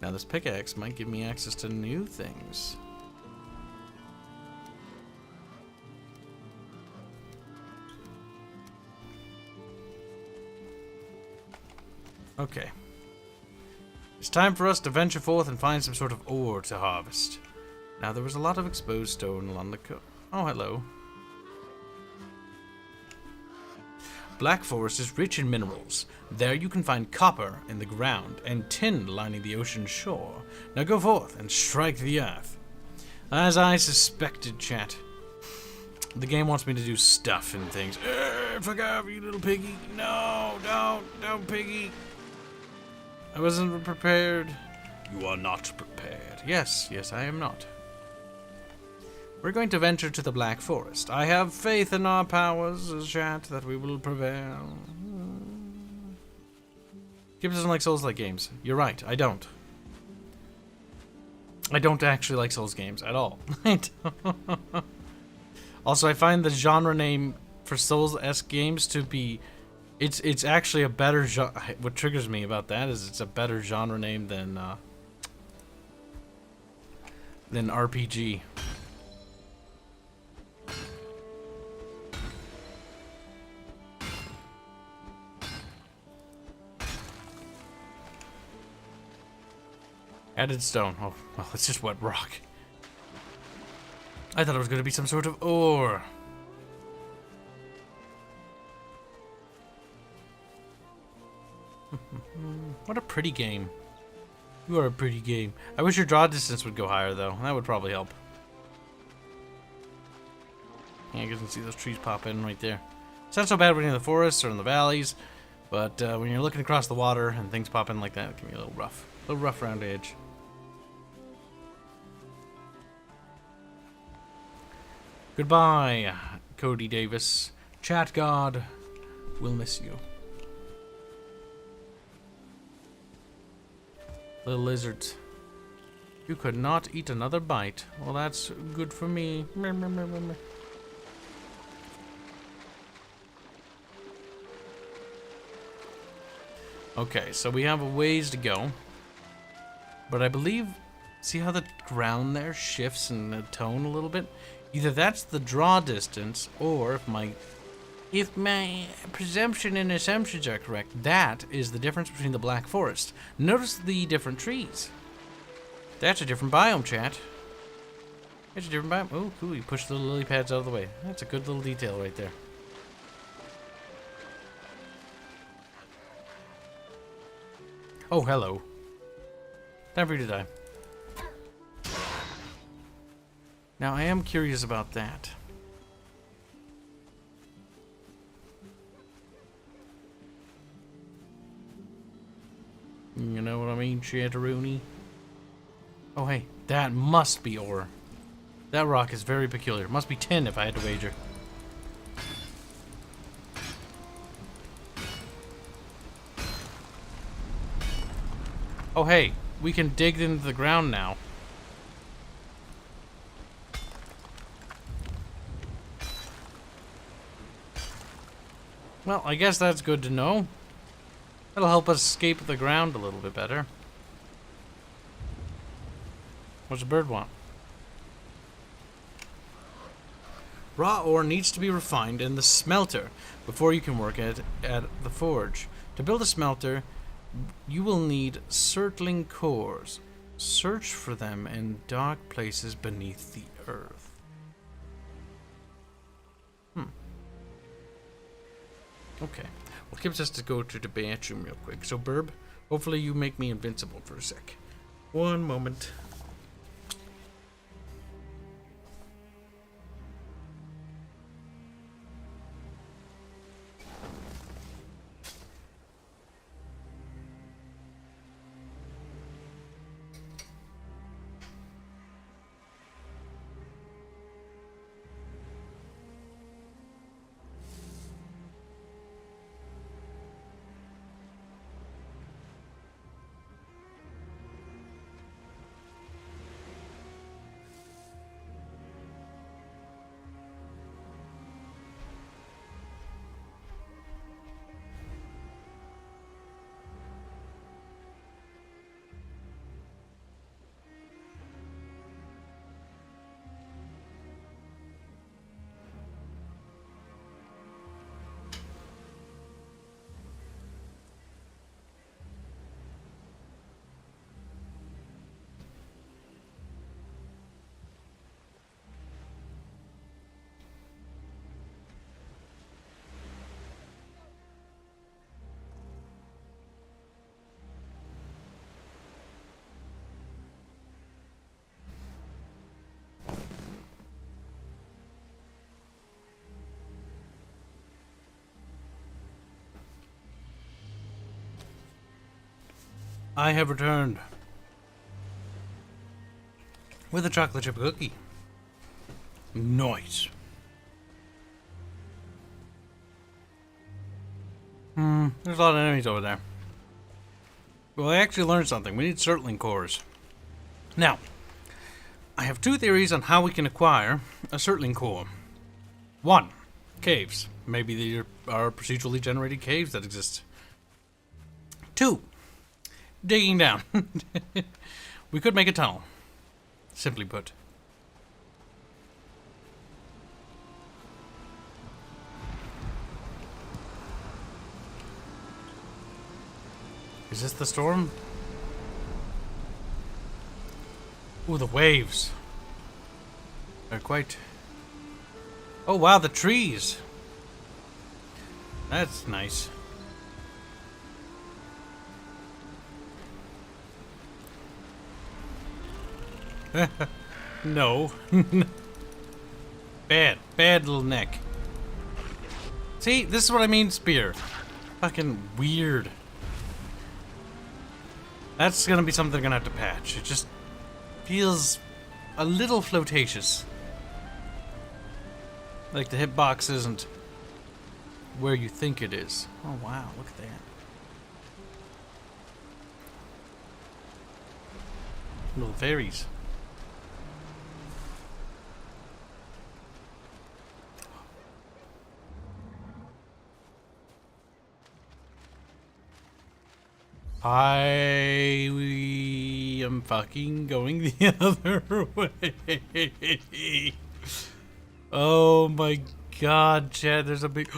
Now this pickaxe might give me access to new things. Okay. It's time for us to venture forth and find some sort of ore to harvest. Now there was a lot of exposed stone along the coast. Oh, hello. Black Forest is rich in minerals. There you can find copper in the ground and tin lining the ocean shore. Now go forth and strike the earth. As I suspected, chat. The game wants me to do stuff and things. Fuck off, you little piggy. No, don't, piggy. I wasn't prepared. You are not prepared. Yes, I am not. We're going to venture to the Black Forest. I have faith in our powers, chat, that we will prevail. Kibs doesn't like Souls-like games. You're right, I don't. I don't actually like Souls games at all. Also, I find the genre name for Souls-esque games to be... It's actually a better genre... What triggers me about that is it's a better genre name than RPG. Added stone. Oh, well, it's just wet rock. I thought it was going to be some sort of ore. What a pretty game. You are a pretty game. I wish your draw distance would go higher, though. That would probably help. Yeah, you can see those trees pop in right there. It's not so bad when you're in the forests or in the valleys, but when you're looking across the water and things pop in like that, it can be a little rough. A little rough around the edge. Goodbye, Cody Davis. Chat God will miss you. Little lizards. You could not eat another bite. Well, that's good for me. Okay, so we have a ways to go. But I believe... See how the ground there shifts in the tone a little bit? Either that's the draw distance, or if my presumption and assumptions are correct, that is the difference between the Black Forest. Notice the different trees. That's a different biome, chat. It's a different biome. Oh, cool. You push the lily pads out of the way. That's a good little detail right there. Oh, hello. Time for you to die. Now, I am curious about that. You know what I mean, Chatteroony? Oh, hey, that must be ore. That rock is very peculiar. Must be tin if I had to wager. Oh hey, we can dig into the ground now. Well, I guess that's good to know. That'll help us escape the ground a little bit better. What's the bird want? Raw ore needs to be refined in the smelter before you can work at the forge. To build a smelter, you will need circling cores. Search for them in dark places beneath the earth. Okay. Well, Kibs has to go to the bathroom real quick. So, Burb, hopefully you make me invincible for a sec. One moment. I have returned with a chocolate chip cookie. Nice. There's a lot of enemies over there. Well, I actually learned something. We need circling cores. Now, I have two theories on how we can acquire a circling core. One, caves. Maybe there are procedurally generated caves that exist. Two, digging down. We could make a tunnel, simply put. Is this the storm? Ooh, the waves. They're quite... Oh wow, the trees. That's nice. No. Bad little neck. See, this is what I mean, spear. Fucking weird. That's gonna be something I'm gonna have to patch. It just feels a little flotatious. Like the hitbox isn't where you think it is. Oh wow, look at that. Little fairies. I am fucking going the other way. Oh my god, Chad, there's a big...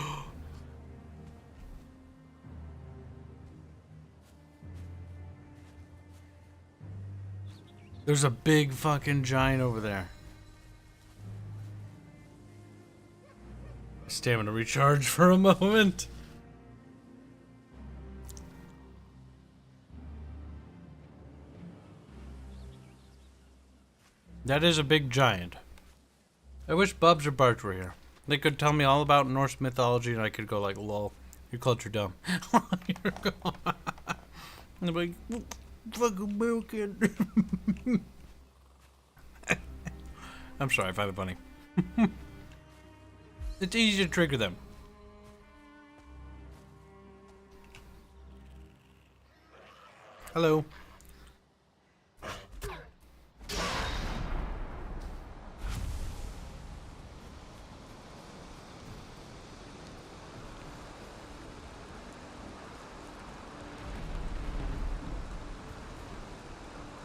There's a big fucking giant over there. Stamina recharge for a moment. That is a big giant. I wish Bubs or Bart were here. They could tell me all about Norse mythology and I could go like, lol, your culture dumb. You're gone. And I'm like, fuck American. I'm sorry, I find it funny. It's easy to trigger them. Hello.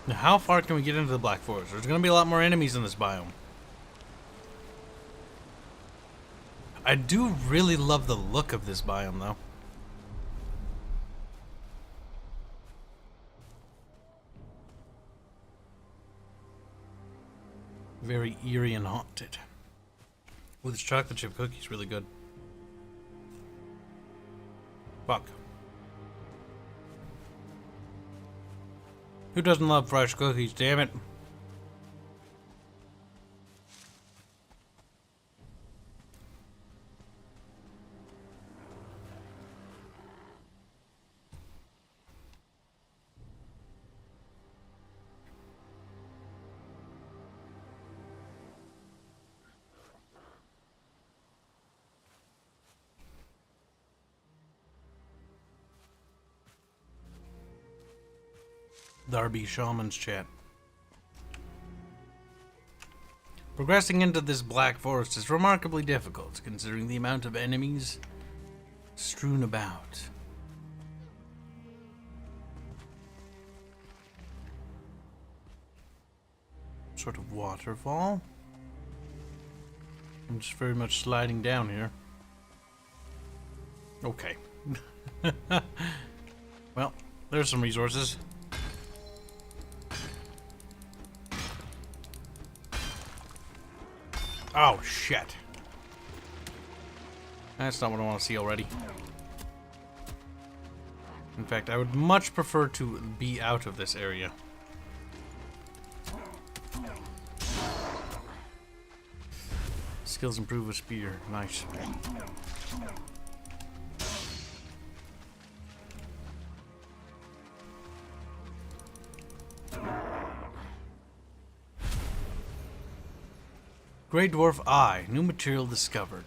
Now, how far can we get into the Black Forest? There's going to be a lot more enemies in this biome. I do really love the look of this biome, though. Very eerie and haunted. Ooh, this chocolate chip cookie's really good. Fuck. Who doesn't love fresh cookies, damn it? Darby Shaman's chat. Progressing into this Black Forest is remarkably difficult, considering the amount of enemies strewn about. Sort of waterfall. I'm just very much sliding down here. Okay. Well, there's some resources. Oh, shit. That's not what I want to see already. In fact, I would much prefer to be out of this area. Skills improve with spear. Nice. Grey Dwarf Eye. New material discovered.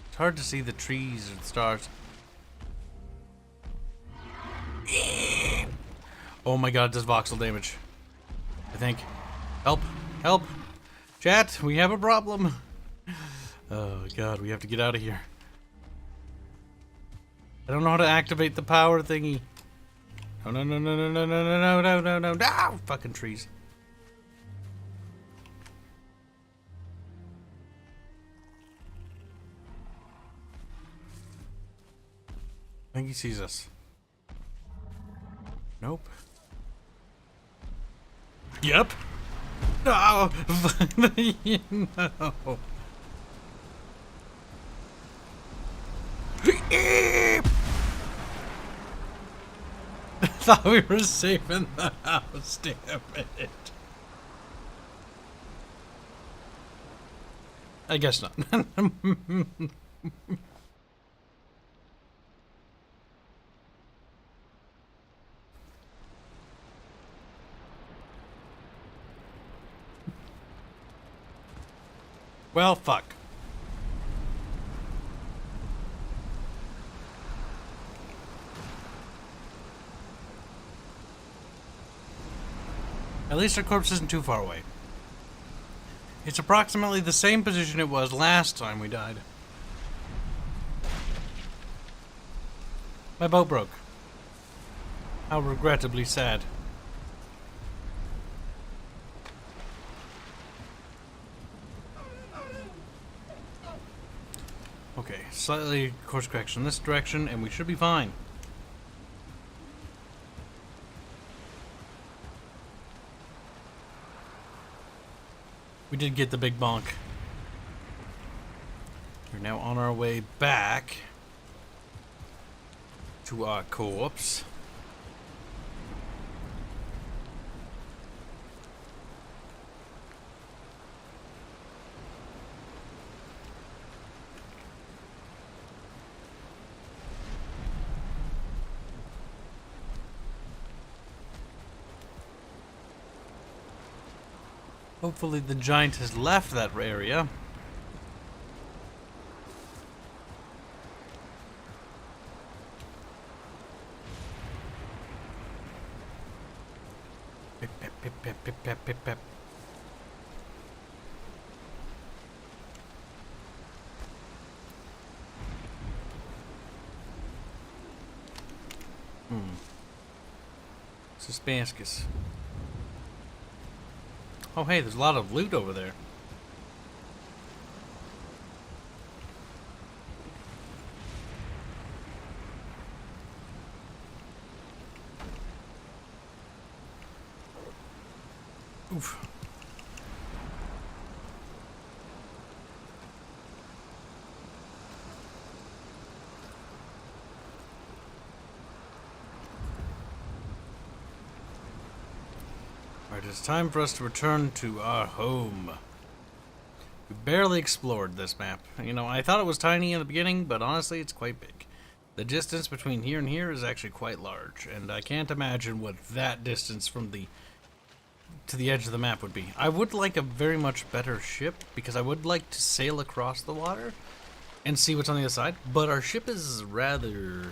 It's hard to see the trees and stars. Oh my god, it does voxel damage. I think. Help! Help! Chat, we have a problem. Oh god, we have to get out of here. I don't know how to activate the power thingy. No, no, no, no, no, no, no, no, no, no, no, no, fucking trees. I think he sees us. Nope. Yep. No. No. I thought we were safe in the house, damn it. I guess not. Well, fuck. At least our corpse isn't too far away. It's approximately the same position it was last time we died. My boat broke. How regrettably sad. Okay, slightly course correction in this direction, and we should be fine. We did get the big bonk. We're now on our way back to our corpse. Hopefully the giant has left that area. Pip, pip, pip, pip, pip, pip, pip, pip. Sarcastic. Oh, hey, there's a lot of loot over there. Oof. Alright, it's time for us to return to our home. We barely explored this map. You know, I thought it was tiny in the beginning, but honestly, it's quite big. The distance between here and here is actually quite large, and I can't imagine what that distance from to the edge of the map would be. I would like a very much better ship, because I would like to sail across the water and see what's on the other side, but our ship is rather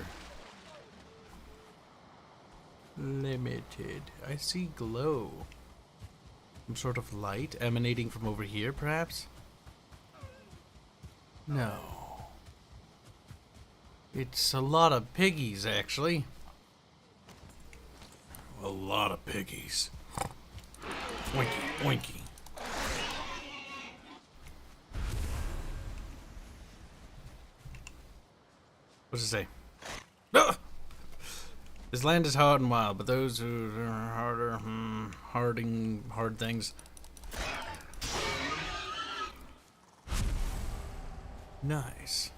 limited. I see glow. Some sort of light emanating from over here, perhaps? No. It's a lot of piggies, actually. A lot of piggies. Oinky, oinky. What's it say? Ah! This land is hard and wild, but those who are harder, hard things. Nice.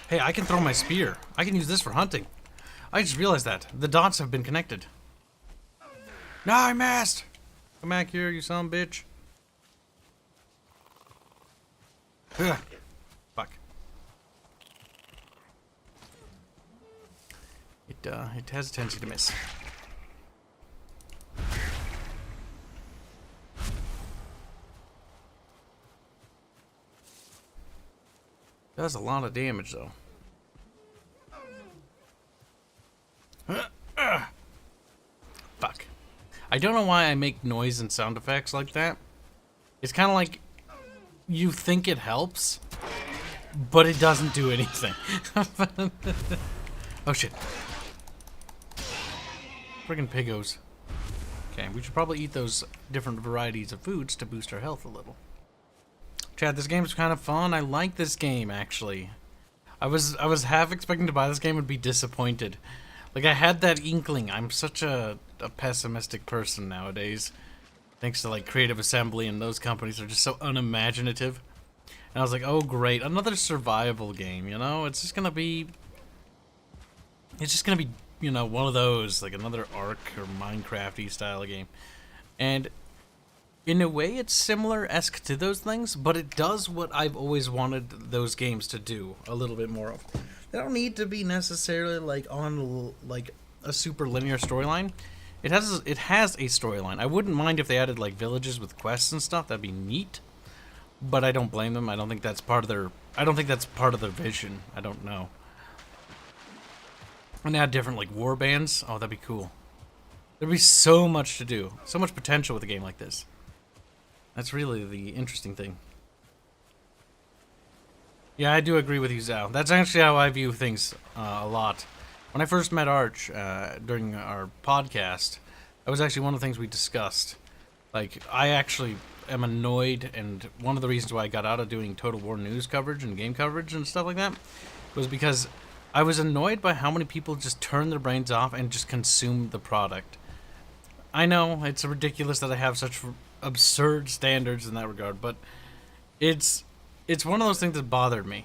Hey, I can throw my spear. I can use this for hunting. I just realized that. The dots have been connected. No, I missed! Come back here, you son of a bitch. Ugh. Fuck. It has a tendency to miss. Does a lot of damage, though. Fuck. I don't know why I make noise and sound effects like that. It's kind of like you think it helps, but it doesn't do anything. Oh shit. Friggin' piggos. Okay, we should probably eat those different varieties of foods to boost our health a little. Chad, this game's kind of fun. I like this game, actually. I was half expecting to buy this game and be disappointed. Like, I had that inkling. I'm such a pessimistic person nowadays. Thanks to, like, Creative Assembly and those companies are just so unimaginative. And I was like, oh, great. Another survival game, you know? It's just gonna be... you know, one of those, like another Ark or Minecraft-y style game. And in a way, it's similar-esque to those things, but it does what I've always wanted those games to do a little bit more of. They don't need to be necessarily like on like a super linear storyline. It has a storyline. I wouldn't mind if they added like villages with quests and stuff. That'd be neat. But I don't blame them. I don't think that's part of their vision. I don't know. And add different like war bands. Oh, that'd be cool. There'd be so much to do. So much potential with a game like this. That's really the interesting thing. Yeah, I do agree with you, Zao. That's actually how I view things a lot. When I first met Arch during our podcast, that was actually one of the things we discussed. Like, I actually am annoyed, and one of the reasons why I got out of doing Total War news coverage and game coverage and stuff like that was because I was annoyed by how many people just turn their brains off and just consume the product. I know, it's ridiculous that I have such absurd standards in that regard, but it's one of those things that bothered me.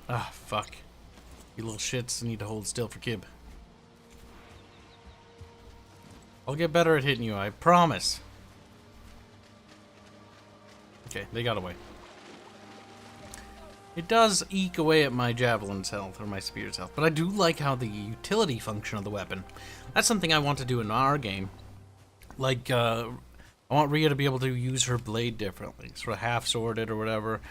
Ah, fuck. You little shits need to hold still for Kib. I'll get better at hitting you, I promise. Okay, they got away. It does eke away at my javelin's health, or my spear's health, but I do like how the utility function of the weapon. That's something I want to do in our game. Like, I want Rhea to be able to use her blade differently, sort of half-sworded or whatever,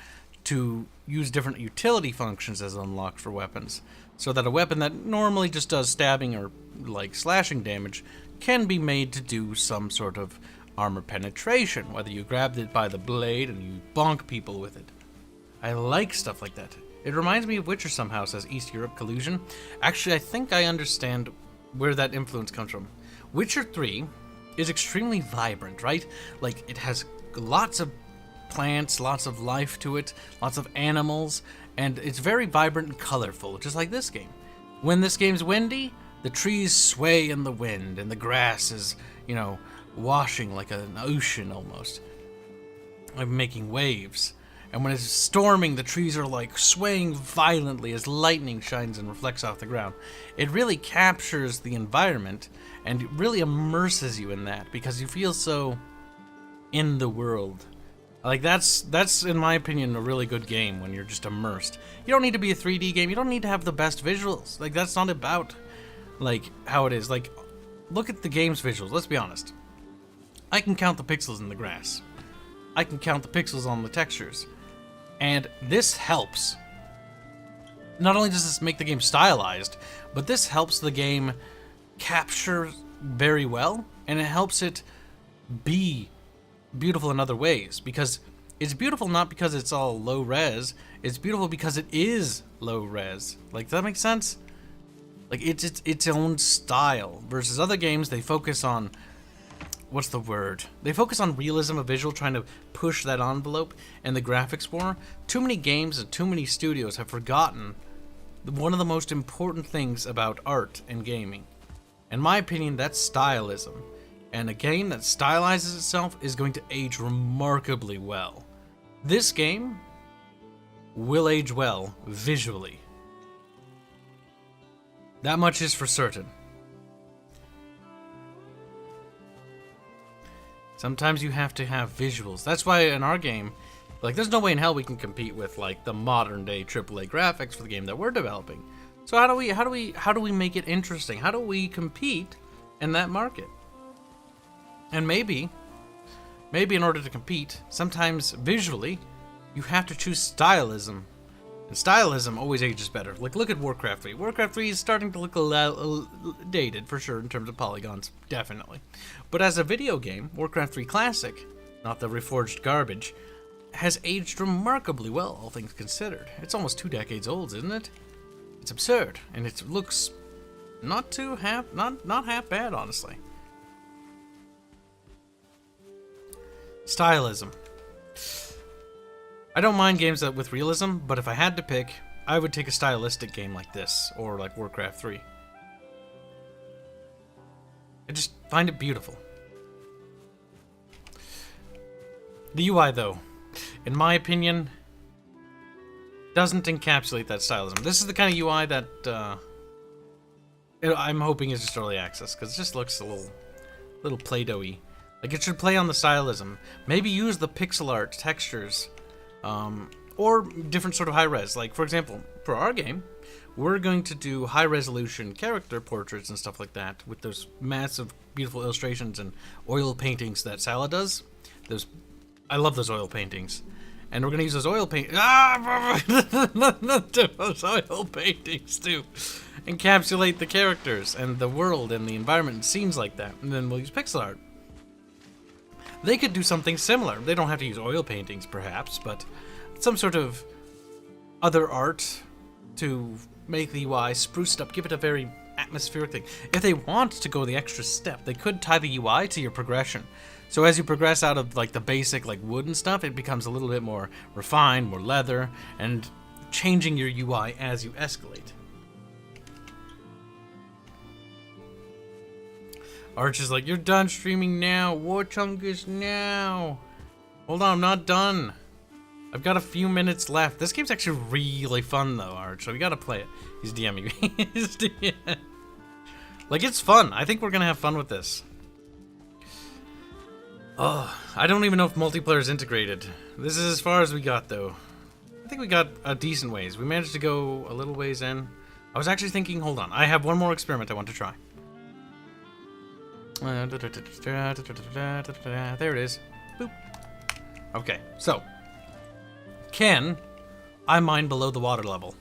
to use different utility functions as unlocked for weapons, so that a weapon that normally just does stabbing or, like, slashing damage can be made to do some sort of armor penetration, whether you grabbed it by the blade and you bonk people with it. I like stuff like that. It reminds me of Witcher somehow, says East Europe Collusion. Actually, I think I understand where that influence comes from. Witcher 3 is extremely vibrant, right? Like, it has lots of plants, lots of life to it, lots of animals, and it's very vibrant and colorful, just like this game. When this game's windy, the trees sway in the wind, and the grass is, you know, washing like an ocean almost. I'm making waves. And when it's storming, the trees are like swaying violently as lightning shines and reflects off the ground. It really captures the environment and really immerses you in that because you feel so in the world. Like that's in my opinion a really good game when you're just immersed. You don't need to be a 3D game. You don't need to have the best visuals. Like that's not about like how it is. Like look at the game's visuals. Let's be honest. I can count the pixels in the grass. I can count the pixels on the textures. And this helps. Not only does this make the game stylized, but this helps the game capture very well, and it helps it be beautiful in other ways. Because it's beautiful not because it's all low res, it's beautiful because it is low res. Like, does that make sense? Like, it's its own style. Versus other games, they focus on... what's the word? They focus on realism of visual, trying to push that envelope, and the graphics war. Too many games and too many studios have forgotten one of the most important things about art and gaming. In my opinion, that's stylism. And a game that stylizes itself is going to age remarkably well. This game will age well visually. That much is for certain. Sometimes you have to have visuals. That's why in our game, like, there's no way in hell we can compete with like the modern day AAA graphics for the game that we're developing. So how do we make it interesting? How do we compete in that market? And maybe in order to compete, sometimes visually, you have to choose stylism. And stylism always ages better. Like, look at Warcraft 3. Warcraft 3 is starting to look a little dated, for sure, in terms of polygons, definitely. But as a video game, Warcraft 3 Classic, not the reforged garbage, has aged remarkably well, all things considered. It's almost 2 decades old, isn't it? It's absurd, and it looks not half bad, honestly. Stylism. I don't mind games that with realism, but if I had to pick, I would take a stylistic game like this, or like Warcraft 3. I just find it beautiful. The UI, though, in my opinion, doesn't encapsulate that stylism. This is the kind of UI that I'm hoping is just early access, because it just looks a little Play-Doh-y. Like, it should play on the stylism. Maybe use the pixel art textures, or different sort of high res. Like, for example, for our game, we're going to do high resolution character portraits and stuff like that with those massive, beautiful illustrations and oil paintings that Sala does. I love those oil paintings. And we're going to use those oil paintings. Those oil paintings to encapsulate the characters and the world and the environment and scenes like that. And then we'll use pixel art. They could do something similar. They don't have to use oil paintings, perhaps, but some sort of other art to make the UI spruced up, give it a very atmospheric thing. If they want to go the extra step, they could tie the UI to your progression. So as you progress out of like the basic like wood and stuff, it becomes a little bit more refined, more leather, and changing your UI as you escalate. Arch is like, you're done streaming now. War Chungus now. Hold on, I'm not done. I've got a few minutes left. This game's actually really fun though, Arch, so we gotta play it. He's DMing me. He's DMing. Like, it's fun. I think we're gonna have fun with this. Oh, I don't even know if multiplayer is integrated. This is as far as we got though. I think we got a decent ways. We managed to go a little ways in. I was actually thinking, hold on, I have one more experiment I want to try. There it is. Boop. Okay, so. Can I mine below the water level?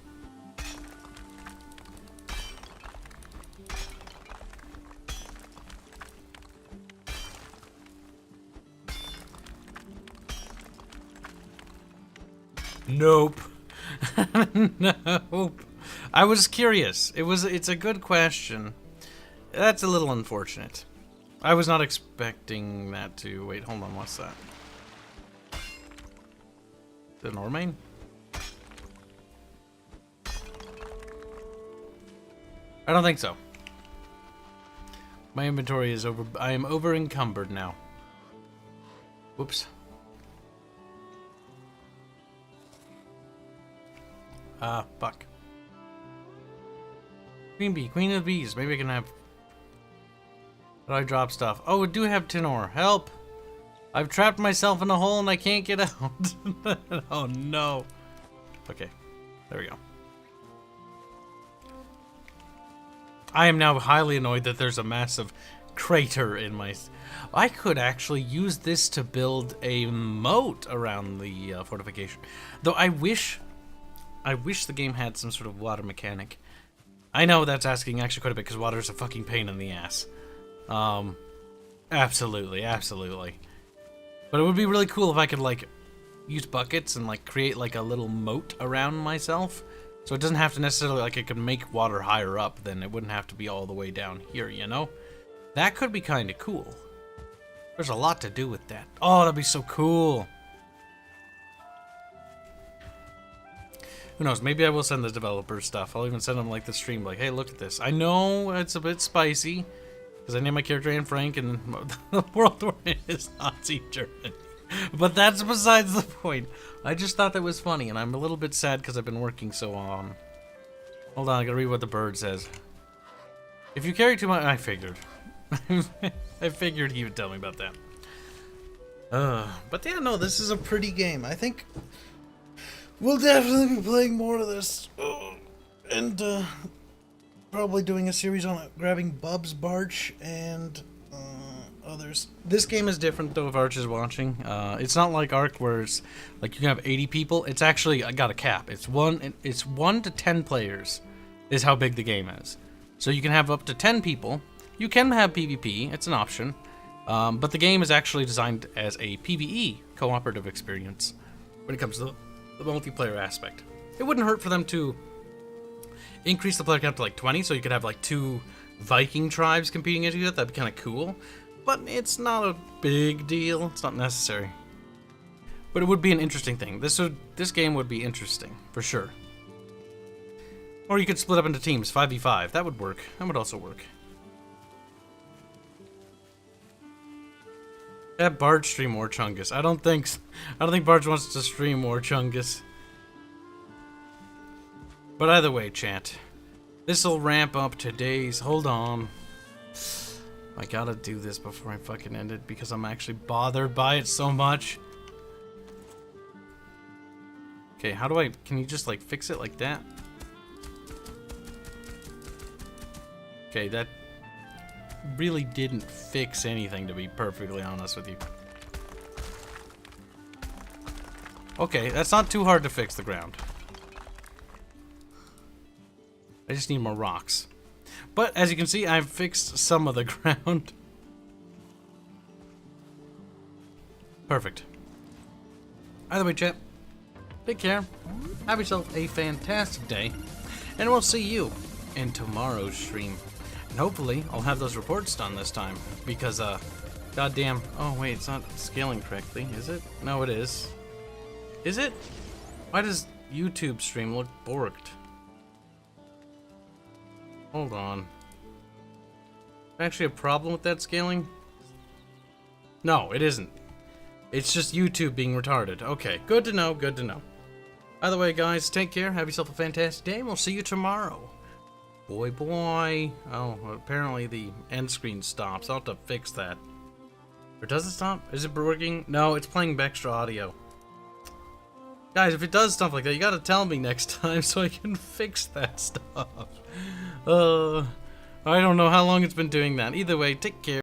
Nope. Nope. I was curious. It's a good question. That's a little unfortunate. I was not expecting that to... Wait, hold on, what's that? The Normain? I don't think so. My inventory is over... I am over encumbered now. Whoops. Fuck. Queen bee, queen of the bees. Maybe I can have... How do I drop stuff? Oh, I do have tin ore. Help! I've trapped myself in a hole and I can't get out. Oh no. Okay, there we go. I am now highly annoyed that there's a massive crater in my... I could actually use this to build a moat around the fortification. Though I wish the game had some sort of water mechanic. I know that's asking actually quite a bit because water is a fucking pain in the ass. Absolutely, absolutely. But it would be really cool if I could, like, use buckets and, like, create, like, a little moat around myself. So it doesn't have to necessarily, like, it could make water higher up, then it wouldn't have to be all the way down here, you know? That could be kind of cool. There's a lot to do with that. Oh, that'd be so cool. Who knows? Maybe I will send the developers stuff. I'll even send them, like, the stream, like, hey, look at this. I know it's a bit spicy, because I named my character Anne Frank, and the world we're in is Nazi Germany. But that's besides the point. I just thought that was funny, and I'm a little bit sad because I've been working so on. Hold on, I gotta read what the bird says. If you carry too much... I figured. I figured he would tell me about that. But yeah, no, this is a pretty game. I think we'll definitely be playing more of this. And, probably doing a series on it, grabbing Bubs, Barch, and others. This game is different though if Arch is watching. It's not like Ark where it's like you can have 80 people. It's actually got a cap. It's 1 to 10 players is how big the game is. So you can have up to 10 people. You can have PvP. It's an option. But the game is actually designed as a PvE cooperative experience when it comes to the multiplayer aspect. It wouldn't hurt for them to increase the player count to like 20, so you could have like 2 Viking tribes competing against each other. That'd be kind of cool. But it's not a big deal. It's not necessary. But it would be an interesting thing. This game would be interesting, for sure. Or you could split up into teams, 5v5. That would work. That would also work. Have Barge stream more Chungus. I don't think Barge wants to stream more Chungus. But either way, chat. This'll ramp up today's... Hold on. I gotta do this before I fucking end it because I'm actually bothered by it so much. Okay, how do I... Can you just, like, fix it like that? Okay, that really didn't fix anything, to be perfectly honest with you. Okay, that's not too hard to fix the ground. I just need more rocks. But, as you can see, I've fixed some of the ground. Perfect. Either way, chat, take care. Have yourself a fantastic day. And we'll see you in tomorrow's stream. And hopefully, I'll have those reports done this time. Because, goddamn... Oh, wait, it's not scaling correctly, is it? No, it is. Is it? Why does YouTube stream look borked? Hold on. Actually a problem with that scaling? No, it isn't. It's just YouTube being retarded. Okay, good to know, good to know. Either way, guys, take care. Have yourself a fantastic day, and we'll see you tomorrow. Boy, boy. Oh, apparently the end screen stops. I'll have to fix that. Or does it stop? Is it working? No, it's playing extra audio. Guys, if it does stuff like that, you gotta tell me next time so I can fix that stuff. I don't know how long it's been doing that. Either way, take care.